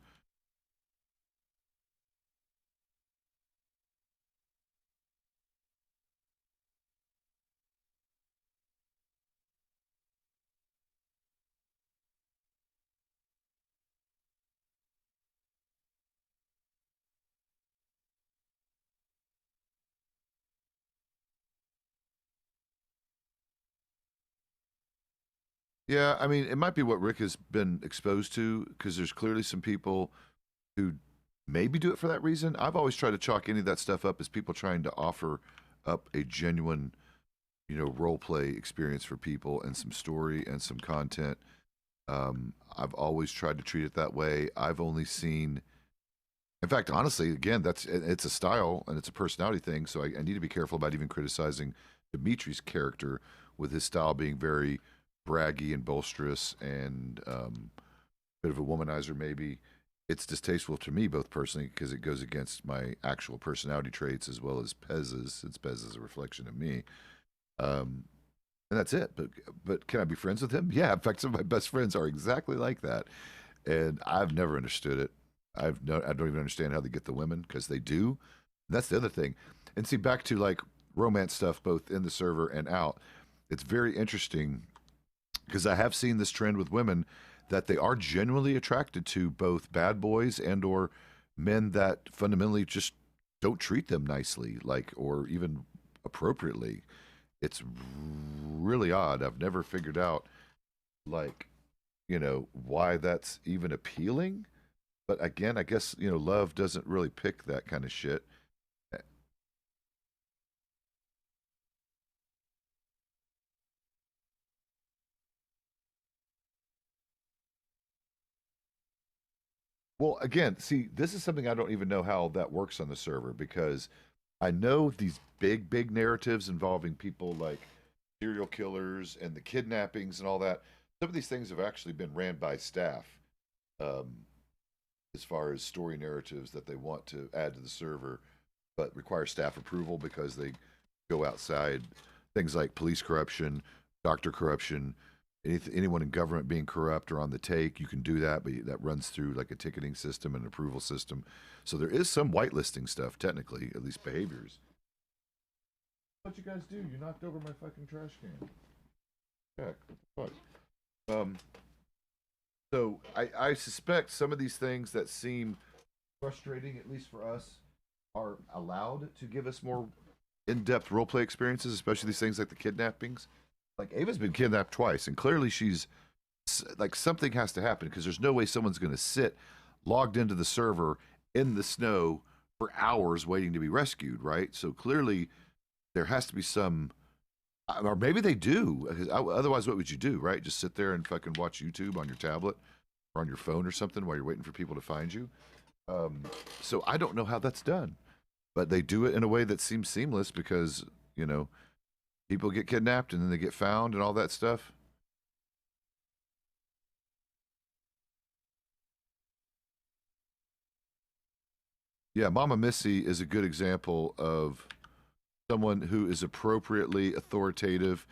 Yeah, I mean, it might be what Rick has been exposed to because there's clearly some people who maybe do it for that reason. I've always tried to chalk any of that stuff up as people trying to offer up a genuine, role play experience for people and some story and some content. I've always tried to treat it that way. I've only seen, in fact, honestly, again, it's a style and it's a personality thing. So I need to be careful about even criticizing Dimitri's character with his style being very braggy and boisterous and bit of a womanizer, maybe. It's distasteful to me, both personally, because it goes against my actual personality traits as well as Pezz's, since Pezz is a reflection of me. Um, and that's it. But can I be friends with him? Yeah. In fact, some of my best friends are exactly like that, and I've never understood it. I don't even understand how they get the women because they do. And that's the other thing. And see, back to like romance stuff, both in the server and out. It's very interesting because I have seen this trend with women that they are genuinely attracted to both bad boys and or men that fundamentally just don't treat them nicely, like or even appropriately. It's really odd. I've never figured out like, why that's even appealing. But again, I guess, love doesn't really pick that kind of shit. Well, again, see, this is something I don't even know how that works on the server because I know these big, big narratives involving people like serial killers and the kidnappings and all that. Some of these things have actually been ran by staff um, as far as story narratives that they want to add to the server, but require staff approval because they go outside things like police corruption, doctor corruption, anyone in government being corrupt or on the take. You can do that, but that runs through like a ticketing system and approval system. So there is some whitelisting stuff, technically, at least behaviors. What you guys do? You knocked over my fucking trash can. Heck, what the fuck? So I suspect some of these things that seem frustrating, at least for us, are allowed to give us more in-depth roleplay experiences, especially these things like the kidnappings. Like Ava's been kidnapped twice, and clearly she's like something has to happen because there's no way someone's going to sit logged into the server in the snow for hours waiting to be rescued, right? So clearly there has to be some, or maybe they do. Otherwise, what would you do, right? Just sit there and fucking watch YouTube on your tablet or on your phone or something while you're waiting for people to find you. Um, so I don't know how that's done, but they do it in a way that seems seamless because people get kidnapped and then they get found and all that stuff. Yeah, Mama Missy is a good example of someone who is appropriately authoritative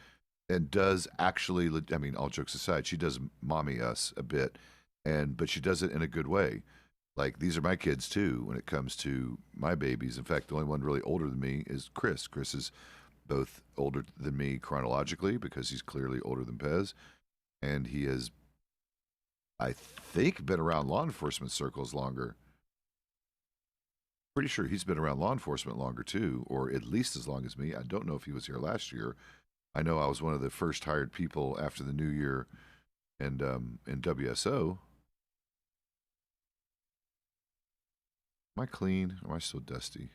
and does actually, I mean, all jokes aside, she does mommy us a bit, but she does it in a good way. Like these are my kids too when it comes to my babies. In fact, the only one really older than me is Chris. Chris is both older than me chronologically because he's clearly older than Pezz, and he has, I think, been around law enforcement circles longer. Pretty sure he's been around law enforcement longer too, or at least as long as me. I don't know if he was here last year. I know I was one of the first hired people after the new year, and in WSO. Am I clean? Or am I still dusty?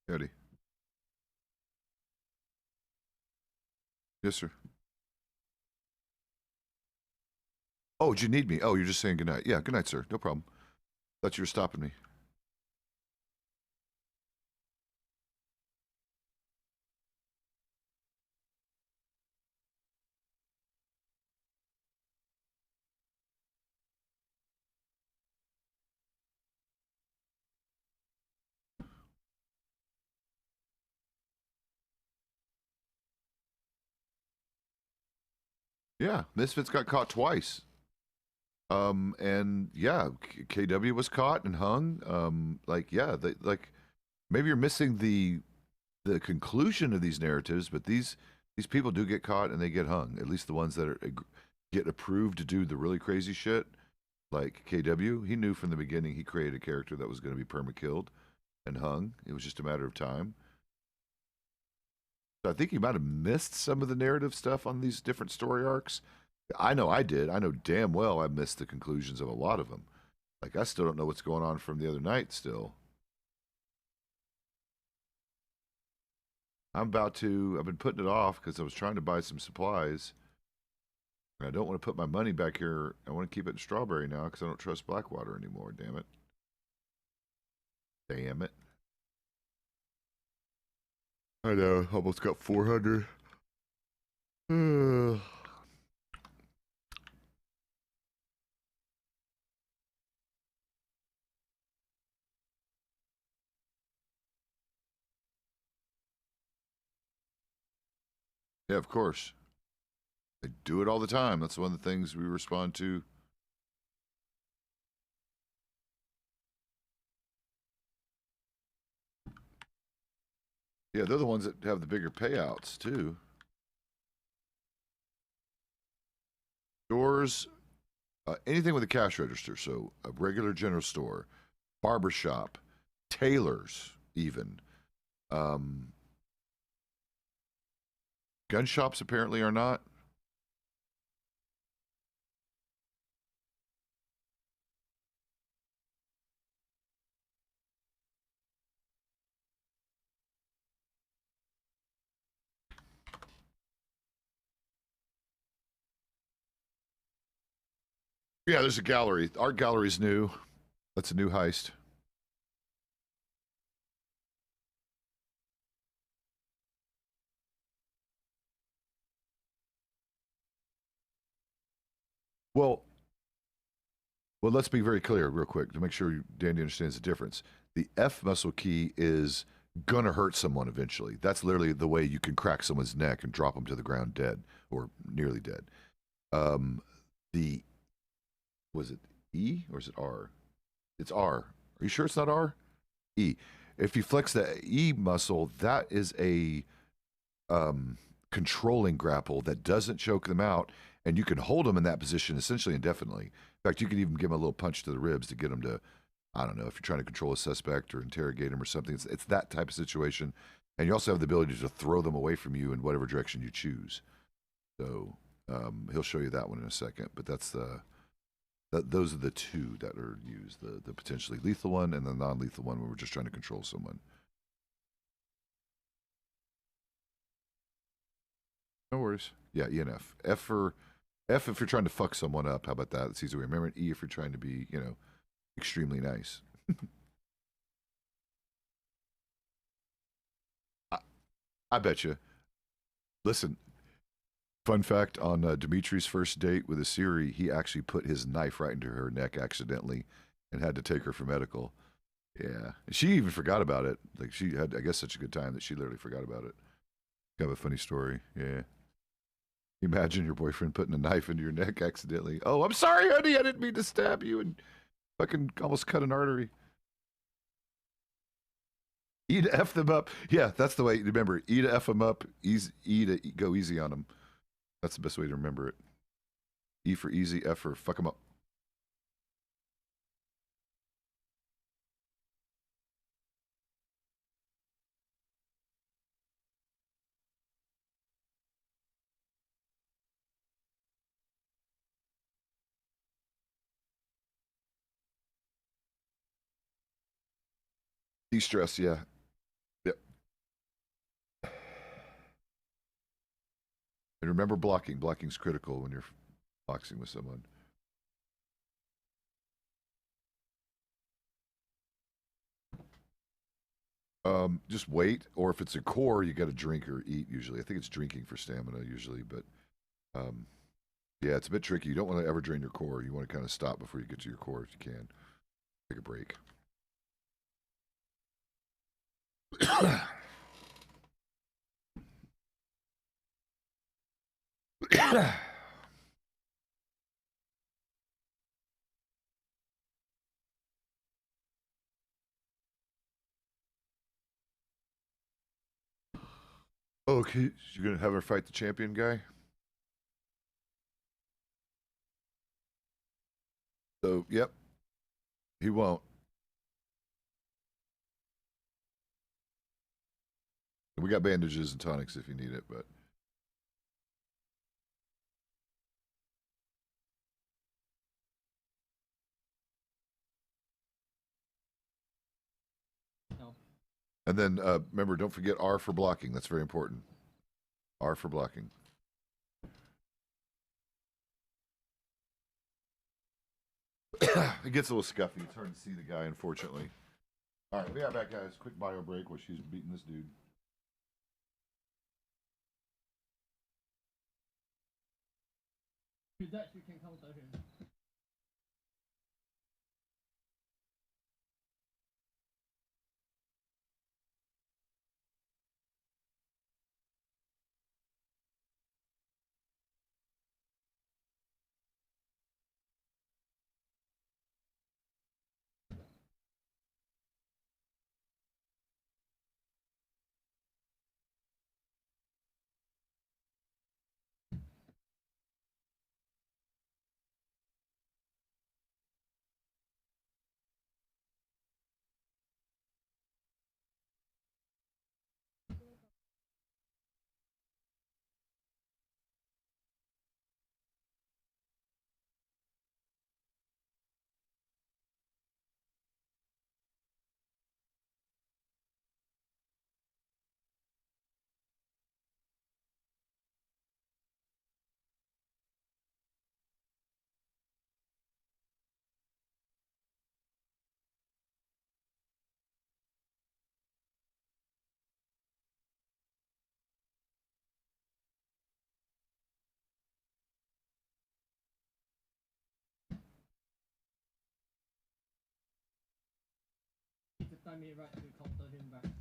Eddie. Yes, sir. Oh, did you need me? Oh, you're just saying goodnight. Yeah, good night, sir. No problem. Thought you were stopping me. Yeah, Misfits got caught twice. And yeah, KW was caught and hung. Like yeah, like maybe you're missing the conclusion of these narratives, but these people do get caught and they get hung. At least the ones that get approved to do the really crazy shit, like KW. He knew from the beginning he created a character that was going to be perma killed and hung. It was just a matter of time. So I think he might have missed some of the narrative stuff on these different story arcs. I know I did. I know damn well I missed the conclusions of a lot of them. Like I still don't know what's going on from the other night still. I've been putting it off because I was trying to buy some supplies. And I don't want to put my money back here. I want to keep it in Strawberry now because I don't trust Blackwater anymore. Damn it. Damn it. I know. Almost got 400. Yeah, of course. They do it all the time. That's one of the things we respond to. Yeah, they're the ones that have the bigger payouts, too. Stores, anything with a cash register. So a regular general store, barbershop, tailors, even. Gun shops apparently are not. Yeah, there's a gallery. Art gallery's new. That's a new heist. Well, let's be very clear, real quick, to make sure Dandy understands the difference. The F muscle key is gonna hurt someone eventually. That's literally the way you can crack someone's neck and drop them to the ground dead or nearly dead. The was it E or is it R? It's R. Are you sure it's not R? E. If you flex the E muscle, that is a controlling grapple that doesn't choke them out, and you can hold them in that position essentially indefinitely. In fact, you can even give them a little punch to the ribs to get them to, I don't know, if you're trying to control a suspect or interrogate them or something. It's that type of situation, and you also have the ability to throw them away from you in whatever direction you choose. So he'll show you that one in a second, but those are the two that are used: the potentially lethal one and the non-lethal one when we're just trying to control someone. No worries. Yeah, E and F. F if you're trying to fuck someone up. How about that? It's easy to remember. E if you're trying to be, extremely nice. I bet you. Listen, fun fact on Dimitri's first date with Asiri, he actually put his knife right into her neck accidentally and had to take her for medical. Yeah. She even forgot about it. Like, she had, I guess, such a good time that she literally forgot about it. Kind of a funny story. Yeah. Imagine your boyfriend putting a knife into your neck accidentally. Oh, I'm sorry, honey. I didn't mean to stab you and fucking almost cut an artery. E to F them up. Yeah, that's the way. Remember, E to F them up. E to go easy on them. That's the best way to remember it. E for easy, F for fuck them up. De-stress, yeah. Yep. And remember blocking. Blocking's critical when you're boxing with someone. Just wait, or if it's a core, you got to drink or eat usually. I think it's drinking for stamina usually, but yeah, it's a bit tricky. You don't want to ever drain your core. You want to kind of stop before you get to your core if you can. Take a break. Oh, okay. You're gonna have her fight the champion guy? So, yep, he won't. We got bandages and tonics if you need it, but No. and then remember, don't forget R for blocking. That's very important. R for blocking. It gets a little scuffy. It's hard to see the guy, unfortunately. All right, we got back, guys. Quick bio break while she's beating this dude. That you can counter him. To time it right to counter him back.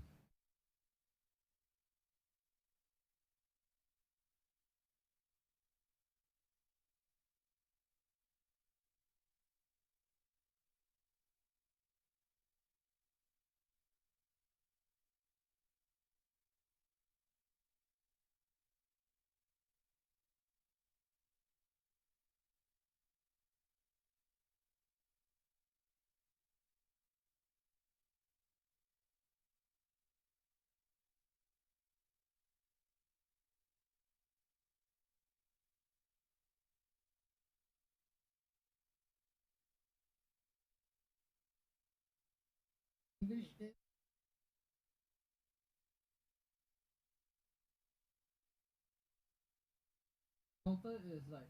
English is counter is like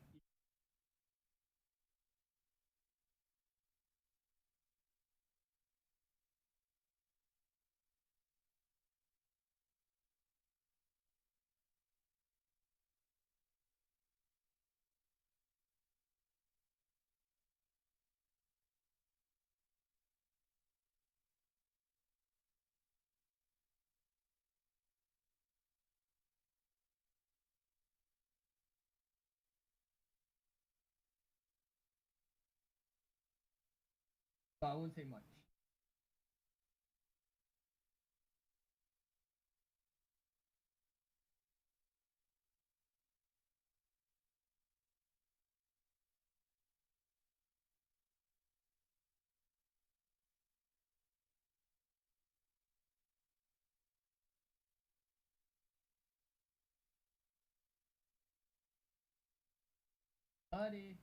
but I won't say much. Buddy.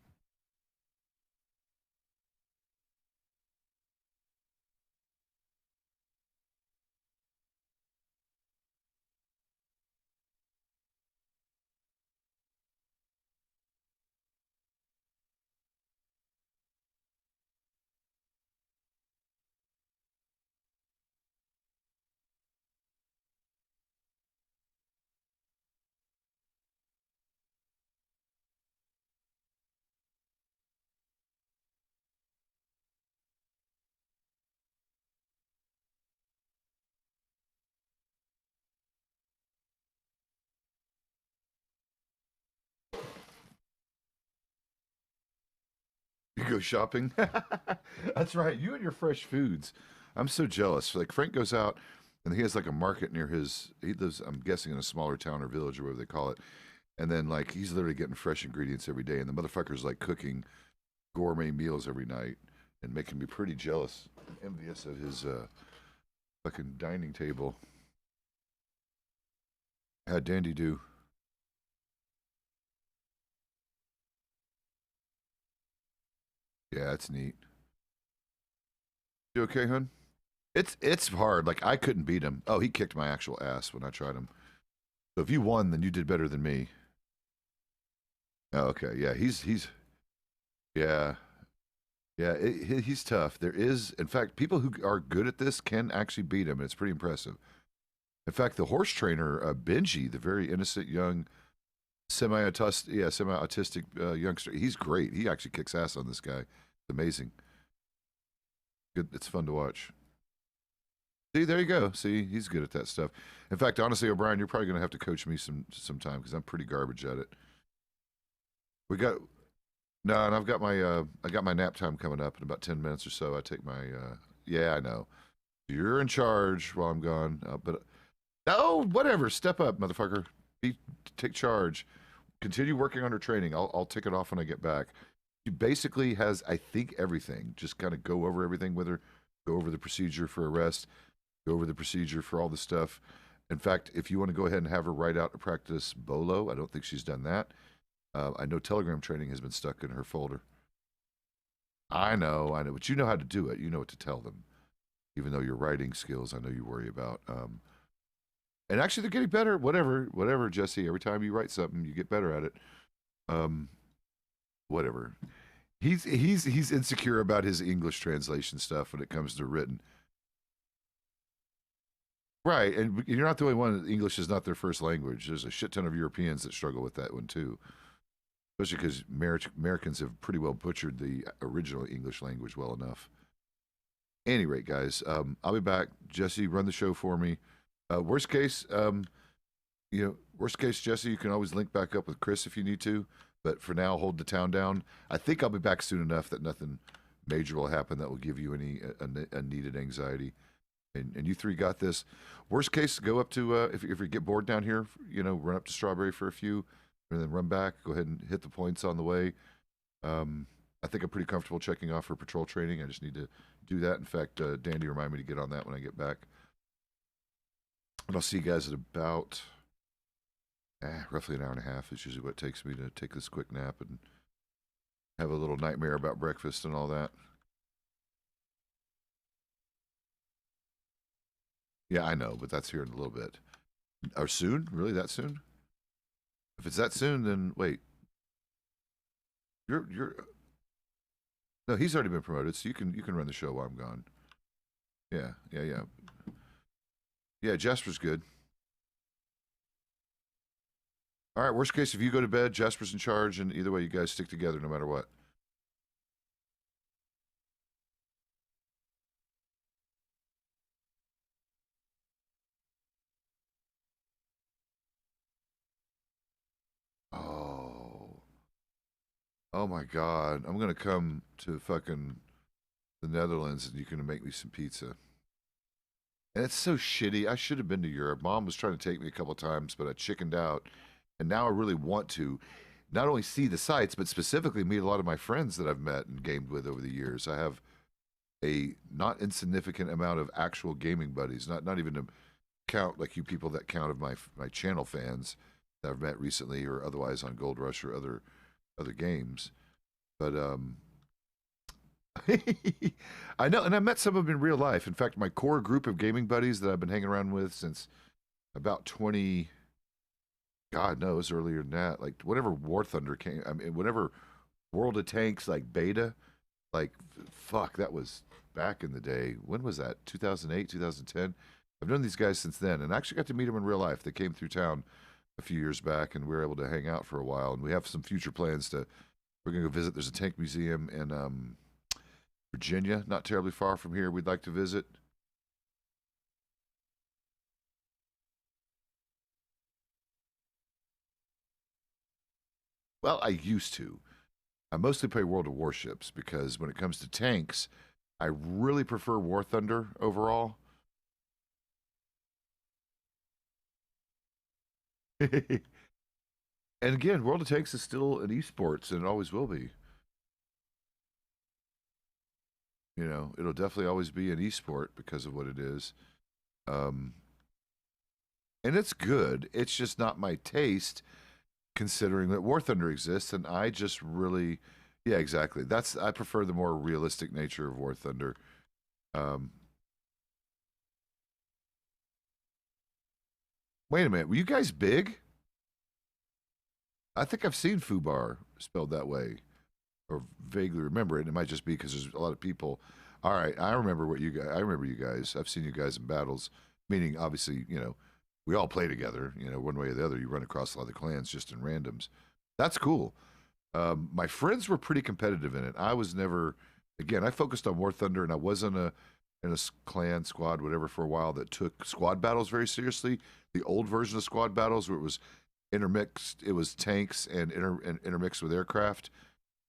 You go shopping? That's right. You and your fresh foods. I'm so jealous. Like Frank goes out and he has like a market near his. He lives, I'm guessing, in a smaller town or village or whatever they call it. And then like he's literally getting fresh ingredients every day, and the motherfucker's like cooking gourmet meals every night, and making me pretty jealous, envious of his fucking dining table. How'd Dandy do? Yeah, that's neat. You okay, hun? It's hard. Like I couldn't beat him. Oh, he kicked my actual ass when I tried him. So if you won, then you did better than me. Oh, okay. Yeah, he's yeah. Yeah, he's tough. There is, in fact, people who are good at this can actually beat him, and it's pretty impressive. In fact, the horse trainer, Benji, the very innocent young semi-autistic youngster, he's great. He actually kicks ass on this guy. It's amazing. Good. It's fun to watch. See, there you go. See, he's good at that stuff. In fact, honestly, O'Brien, you're probably going to have to coach me sometime because I'm pretty garbage at it. We got no, and I've got my I got my nap time coming up in about 10 minutes or so. I take my yeah, I know. You're in charge while I'm gone, but no, whatever. Step up, motherfucker. Take charge. Continue working on her training. I'll take it off when I get back. She basically has, I think, everything. Just kind of go over everything with her. Go over the procedure for arrest. Go over the procedure for all the stuff. In fact, if you want to go ahead and have her write out a practice bolo, I don't think she's done that. I know Telegram training has been stuck in her folder. I know, but you know how to do it. You know what to tell them. Even though your writing skills, I know you worry about. And actually, they're getting better. Whatever, Jesse. Every time you write something, you get better at it. Whatever. He's insecure about his English translation stuff when it comes to written. Right, and you're not the only one. English is not their first language. There's a shit ton of Europeans that struggle with that one too. Especially because Americans have pretty well butchered the original English language well enough. Any rate, guys, I'll be back. Jesse, run the show for me. Worst case, worst case, Jesse, you can always link back up with Chris if you need to. But for now, hold the town down. I think I'll be back soon enough that nothing major will happen that will give you any unneeded anxiety. And you three got this. Worst case, go up to if you get bored down here, run up to Strawberry for a few, and then run back. Go ahead and hit the points on the way. I think I'm pretty comfortable checking off for patrol training. I just need to do that. In fact, Dandy, remind me to get on that when I get back. And I'll see you guys at about roughly an hour and a half. Is usually what it takes me to take this quick nap and have a little nightmare about breakfast and all that. Yeah, I know, but that's here in a little bit. Or soon? Really, that soon? If it's that soon, then wait. You're. No, he's already been promoted, so you can run the show while I'm gone. Yeah. Yeah, Jasper's good. All right, worst case, if you go to bed, Jasper's in charge, and either way, you guys stick together no matter what. Oh my God. I'm going to come to fucking the Netherlands and you can make me some pizza. And it's so shitty. I should have been to Europe. Mom was trying to take me a couple times, but I chickened out. And now I really want to not only see the sights, but specifically meet a lot of my friends that I've met and gamed with over the years. I have a not insignificant amount of actual gaming buddies, not even to count like you people that count of my channel fans that I've met recently or otherwise on Goldrush or other games. But I know, and I met some of them in real life. In fact, my core group of gaming buddies that I've been hanging around with since about 20, God knows, earlier than that. Like whenever War Thunder came, I mean, whenever World of Tanks like beta, like fuck, that was back in the day. When was that? 2008, 2010. I've known these guys since then, and I actually got to meet them in real life. They came through town a few years back, and we were able to hang out for a while. And we have some future plans to. We're gonna go visit. There's a tank museum in Virginia, not terribly far from here. We'd like to visit. Well, I used to. I mostly play World of Warships because when it comes to tanks, I really prefer War Thunder overall. And again, World of Tanks is still an esports, and it always will be. You know, it'll definitely always be an esport because of what it is. Um, and it's good. It's just not my taste, considering that War Thunder exists, and I just really, yeah, exactly. I prefer the more realistic nature of War Thunder. Um, Wait a minute, were you guys big? I think I've seen Fubar spelled that way, or vaguely remember it. It might just be because there's a lot of people. All right, I remember what you guys. I remember you guys. I've seen you guys in battles. Meaning, obviously, you know, we all play together. You know, one way or the other. You run across a lot of clans just in randoms. That's cool. My friends were pretty competitive in it. I was never. Again, I focused on War Thunder, and I wasn't in a clan squad, whatever, for a while that took squad battles very seriously. The old version of squad battles, where it was intermixed, it was tanks and intermixed with aircraft.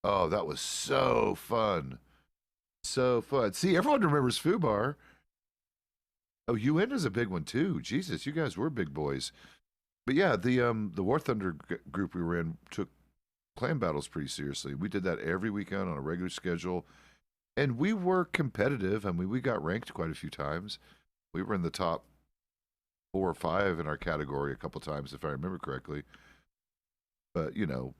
Oh, that was so fun. So fun. See, everyone remembers Fubar. Oh, UN is a big one too. Jesus, you guys were big boys. But yeah, the War Thunder group we were in took clan battles pretty seriously. We did that every weekend on a regular schedule. And we were competitive. I mean, we got ranked quite a few times. We were in the top 4 or 5 in our category a couple times, if I remember correctly. But, you know,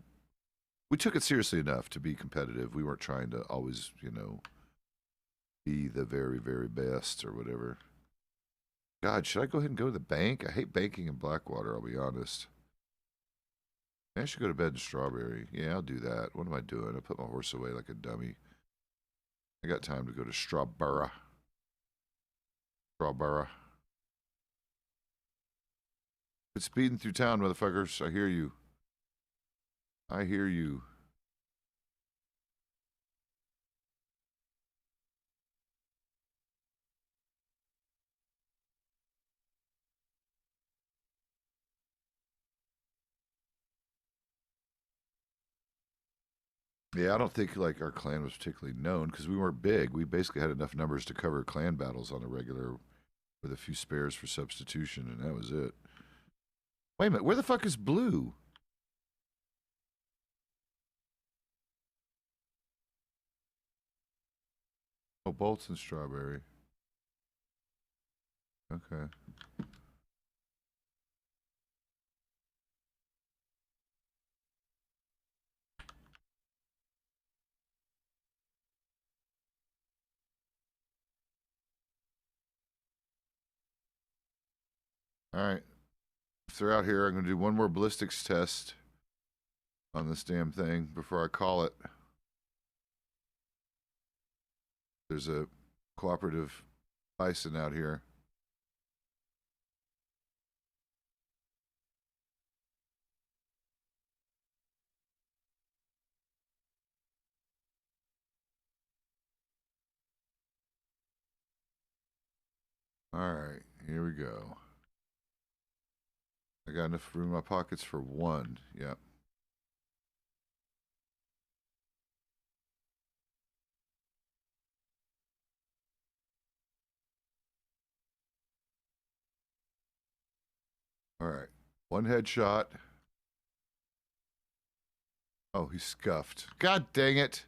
we took it seriously enough to be competitive. We weren't trying to always, you know, be the very, very best or whatever. God, should I go ahead and go to the bank? I hate banking in Blackwater, I'll be honest. I should go to bed in Strawberry. Yeah, I'll do that. What am I doing? I put my horse away like a dummy. I got time to go to Strawberry. Strawberry. It's speeding through town, motherfuckers. I hear you. I hear you. Yeah, I don't think like our clan was particularly known because we weren't big. We basically had enough numbers to cover clan battles on a regular with a few spares for substitution, and that was it. Wait a minute, where the fuck is Blue? Oh, Bolt's and Strawberry. Okay. All right. If they're out here, I'm going to do one more ballistics test on this damn thing before I call it. There's a cooperative bison out here. All right, here we go. I got enough room in my pockets for one. Yep. All right. One headshot. Oh, he's scuffed. God dang it.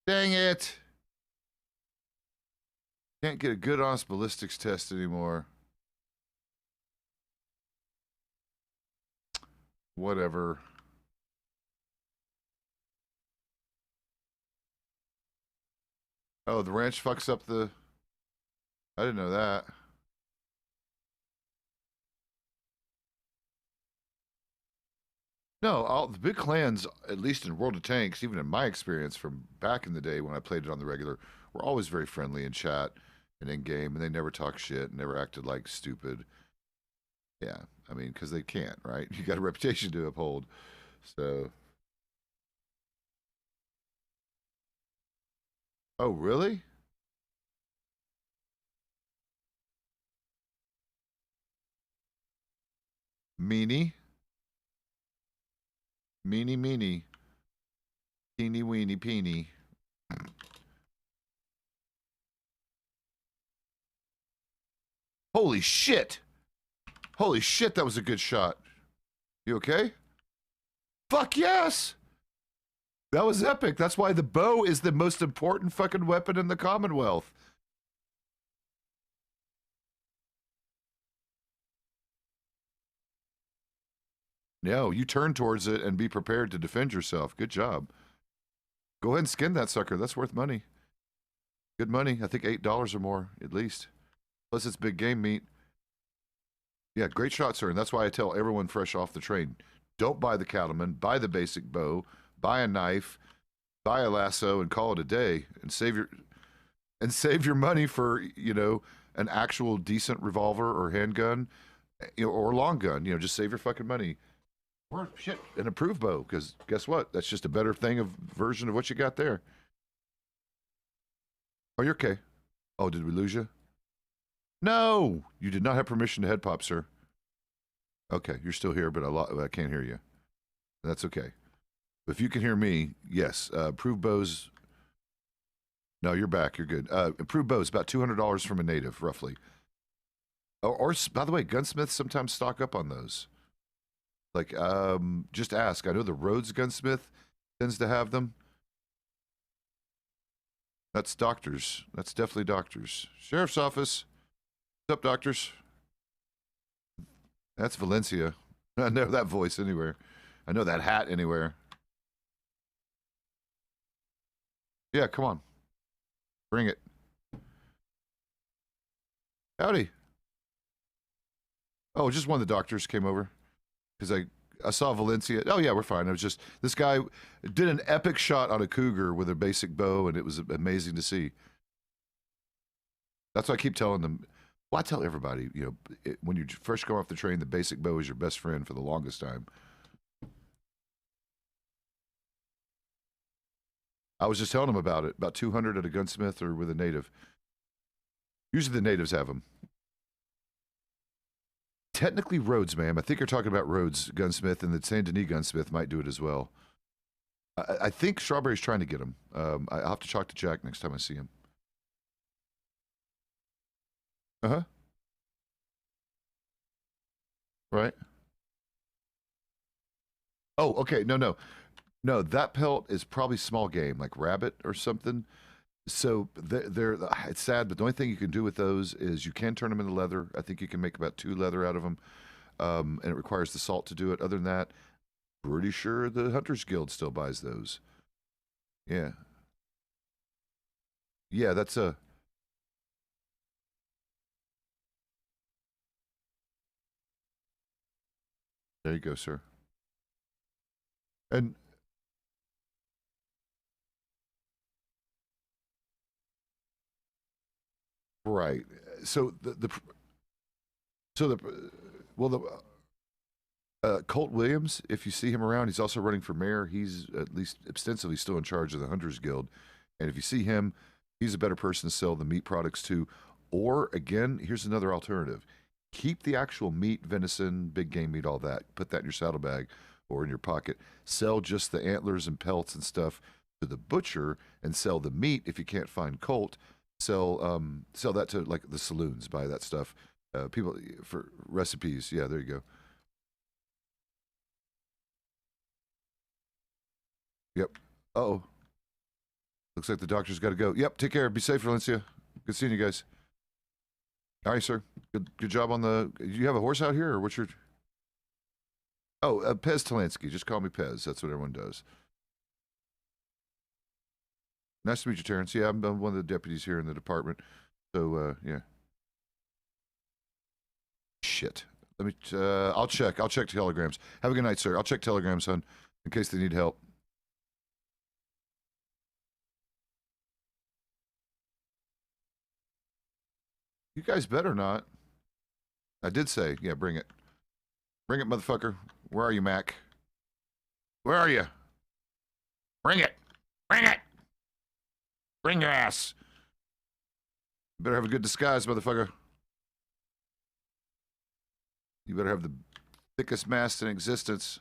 Dang it. Can't get a good honest ballistics test anymore. Whatever. Oh, the ranch fucks up the... I didn't know that. No, all the big clans, at least in World of Tanks, even in my experience from back in the day when I played it on the regular, were always very friendly in chat and in game, and they never talked shit, never acted like stupid. Yeah, I mean, because they can't, right? You got a reputation to uphold. So. Oh, really? Meanie? Meanie, meanie. Teeny, weeny, peeny. Holy shit! Holy shit, that was a good shot. You okay? Fuck yes! That was epic. That's why the bow is the most important fucking weapon in the Commonwealth. No, you turn towards it and be prepared to defend yourself. Good job. Go ahead and skin that sucker. That's worth money. Good money. I think $8 or more, at least. Plus, it's big game meat. Yeah, great shot, sir. And that's why I tell everyone fresh off the train, don't buy the cattleman, buy the basic bow, buy a knife, buy a lasso, and call it a day, and save your money for, you know, an actual decent revolver or handgun, you know, or long gun. You know, just save your fucking money. Or shit, an approved bow, because guess what? That's just a better version of what you got there. Oh, you're okay. Oh, did we lose you? No, you did not have permission to head pop, sir. Okay, you're still here, but I can't hear you. That's okay. If you can hear me, yes. Approved bows. No, you're back. You're good. Approved bows, about $200 from a native, roughly. Or by the way, gunsmiths sometimes stock up on those. Like, just ask. I know the Rhodes gunsmith tends to have them. That's doctors. That's definitely doctors. Sheriff's office. What's up, doctors? That's Valencia. I know that voice anywhere. I know that hat anywhere. Yeah, come on. Bring it. Howdy. Oh, just one of the doctors came over. Because I saw Valencia. Oh, yeah, we're fine. It was just, this guy did an epic shot on a cougar with a basic bow, and it was amazing to see. That's why I keep telling them. Well, I tell everybody, you know, when you first go off the train, the basic bow is your best friend for the longest time. I was just telling them about it. About 200 at a gunsmith or with a native. Usually the natives have them. Technically Rhodes, ma'am. I think you're talking about Rhodes gunsmith, and the Saint Denis gunsmith might do it as well. I think Strawberry's trying to get him. I'll have to talk to Jack next time I see him. Uh-huh. Right. Oh, okay. No, that pelt is probably small game, like rabbit or something. So it's sad, but the only thing you can do with those is you can turn them into leather. I think you can make about 2 leather out of them, and it requires the salt to do it. Other than that, pretty sure the Hunters Guild still buys those. Yeah. Yeah, that's a... There you go, sir. And... Right. So Colt Williams, if you see him around, he's also running for mayor. He's at least ostensibly still in charge of the Hunters Guild. And if you see him, he's a better person to sell the meat products to. Or, again, here's another alternative. Keep the actual meat, venison, big game meat, all that. Put that in your saddlebag or in your pocket. Sell just the antlers and pelts and stuff to the butcher, and sell the meat if you can't find Colt. Sell that to, like, the saloons. Buy that stuff. People, for recipes. Yeah, there you go. Yep. Uh-oh. Looks like the doctor's got to go. Yep, take care. Be safe, Valencia. Good seeing you guys. All right, sir. Good job on the... You have a horse out here, or what's your... Oh, Pezz Talansky. Just call me Pezz. That's what everyone does. Nice to meet you, Terrence. Yeah, I'm one of the deputies here in the department. So, yeah. Shit. Let me... I'll check telegrams. Have a good night, sir. I'll check telegrams, son, in case they need help. You guys better not. I did say, yeah, bring it. Bring it, motherfucker. Where are you, Mac? Where are you? Bring it. Bring it. Bring your ass. You better have a good disguise, motherfucker. You better have the thickest mask in existence.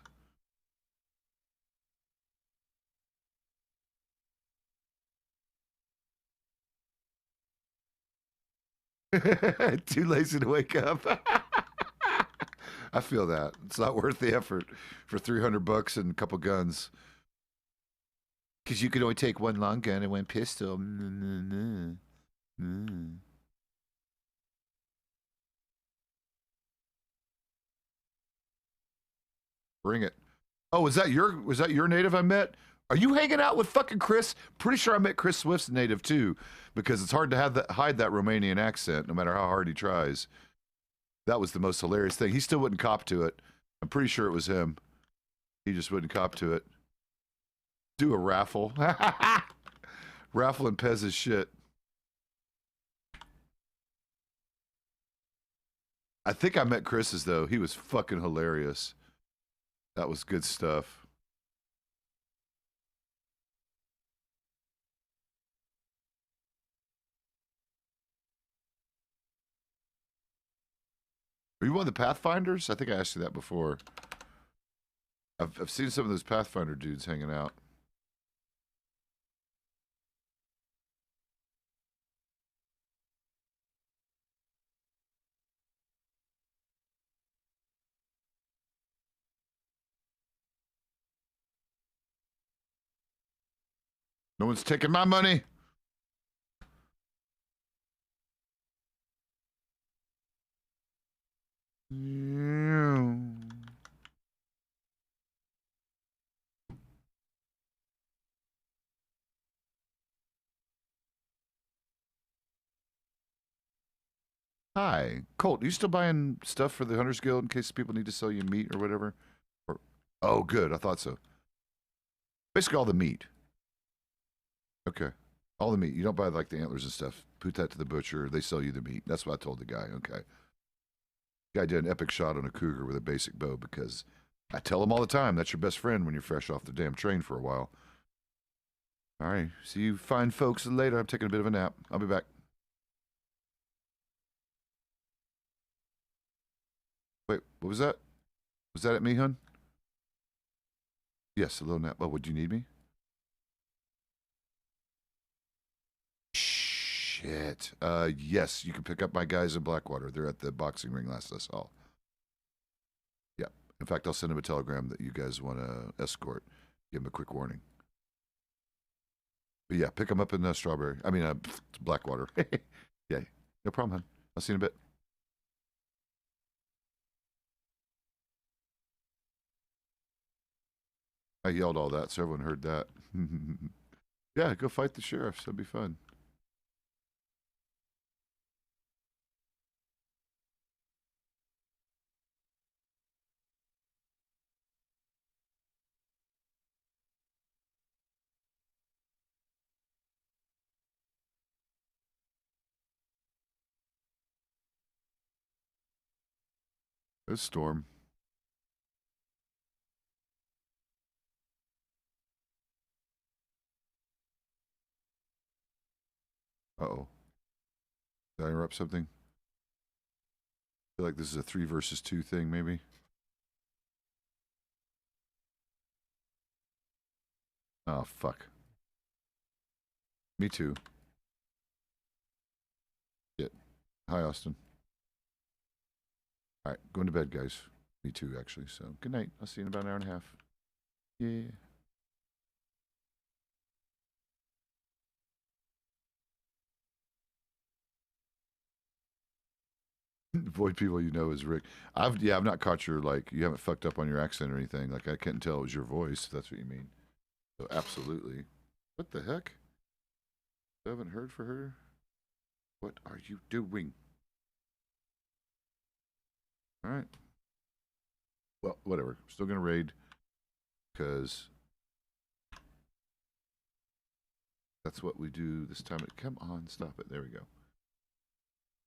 Too lazy to wake up. I feel that. It's not worth the effort for $300 and a couple guns. Because you could only take one long gun and one pistol. Bring it. Oh, was that your native I met? Are you hanging out with fucking Chris? Pretty sure I met Chris Swift's native too, because it's hard to hide that Romanian accent, no matter how hard he tries. That was the most hilarious thing. He still wouldn't cop to it. I'm pretty sure it was him. He just wouldn't cop to it. Do a raffle. Raffle and Pezz's shit. I think I met Chris's though. He was fucking hilarious. That was good stuff. Are you one of the Pathfinders? I think I asked you that before. I've seen some of those Pathfinder dudes hanging out. No one's taking my money. Hi, Colt. Are you still buying stuff for the Hunters Guild in case people need to sell you meat or whatever? Or, oh, good. I thought so. Basically, all the meat. Okay, all the meat. You don't buy like the antlers and stuff. Put that to the butcher. They sell you the meat. That's what I told the guy. Okay. Guy did an epic shot on a cougar with a basic bow because I tell him all the time that's your best friend when you're fresh off the damn train for a while. All right. See you fine folks later. I'm taking a bit of a nap. I'll be back. Wait, what was that? Was that at me, hun? Yes, a little nap. Oh, would you need me? Shit. Yes, you can pick up my guys in Blackwater. They're at the boxing ring last I saw. Yeah. In fact, I'll send him a telegram that you guys want to escort. Give him a quick warning. But yeah, pick them up in Strawberry. I mean, Blackwater. Yeah, no problem, hun. I'll see you in a bit. I yelled all that, so everyone heard that. Yeah, go fight the sheriffs. That'd be fun. There's Storm. Uh-oh. Did I interrupt something? I feel like this is a 3 versus 2 thing, maybe. Oh, fuck. Me too. Shit. Hi, Austin. All right, going to bed, guys. Me too, actually. So, good night. I'll see you in about an hour and a half. Yeah. Avoid people you know is Rick. I've not caught your, like, you haven't fucked up on your accent or anything. Like, I couldn't tell it was your voice, if that's what you mean. So, absolutely. What the heck? I haven't heard for her. What are you doing? All right. Well, whatever. Still gonna raid because that's what we do this time. Come on, stop it. There we go.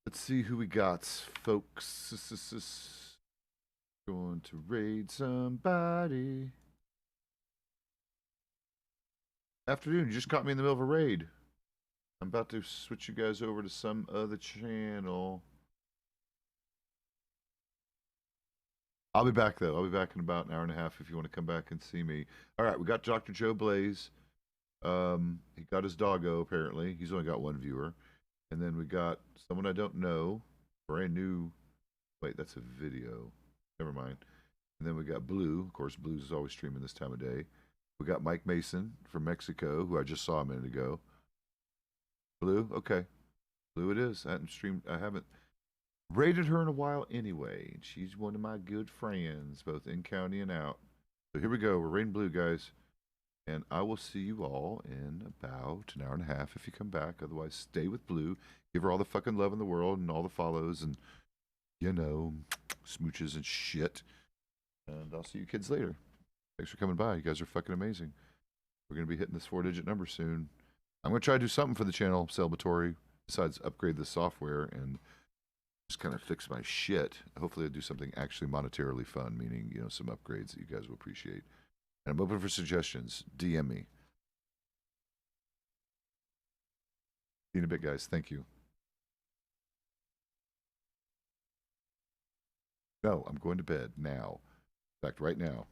Let's see who we got, folks. Going to raid somebody. Afternoon, you just caught me in the middle of a raid. I'm about to switch you guys over to some other channel. I'll be back, though. I'll be back in about an hour and a half if you want to come back and see me. All right, we got Dr. Joe Blaze. He got his doggo, apparently. He's only got one viewer. And then we got someone I don't know. Brand new. Wait, that's a video. Never mind. And then we got Blue. Of course, Blue's is always streaming this time of day. We got Mike Mason from Mexico, who I just saw a minute ago. Blue, okay. Blue it is. I haven't rated her in a while anyway. She's one of my good friends, both in county and out. So here we go. We're raiding Blue, guys. And I will see you all in about an hour and a half if you come back. Otherwise, stay with Blue. Give her all the fucking love in the world and all the follows and, you know, smooches and shit. And I'll see you kids later. Thanks for coming by. You guys are fucking amazing. We're going to be hitting this 4-digit number soon. I'm going to try to do something for the channel, Celebratory, besides upgrade the software and just kind of fix my shit. Hopefully I'll do something actually monetarily fun, meaning, you know, some upgrades that you guys will appreciate. And I'm open for suggestions. DM me. See you in a bit, guys. Thank you. No, I'm going to bed now. In fact, right now.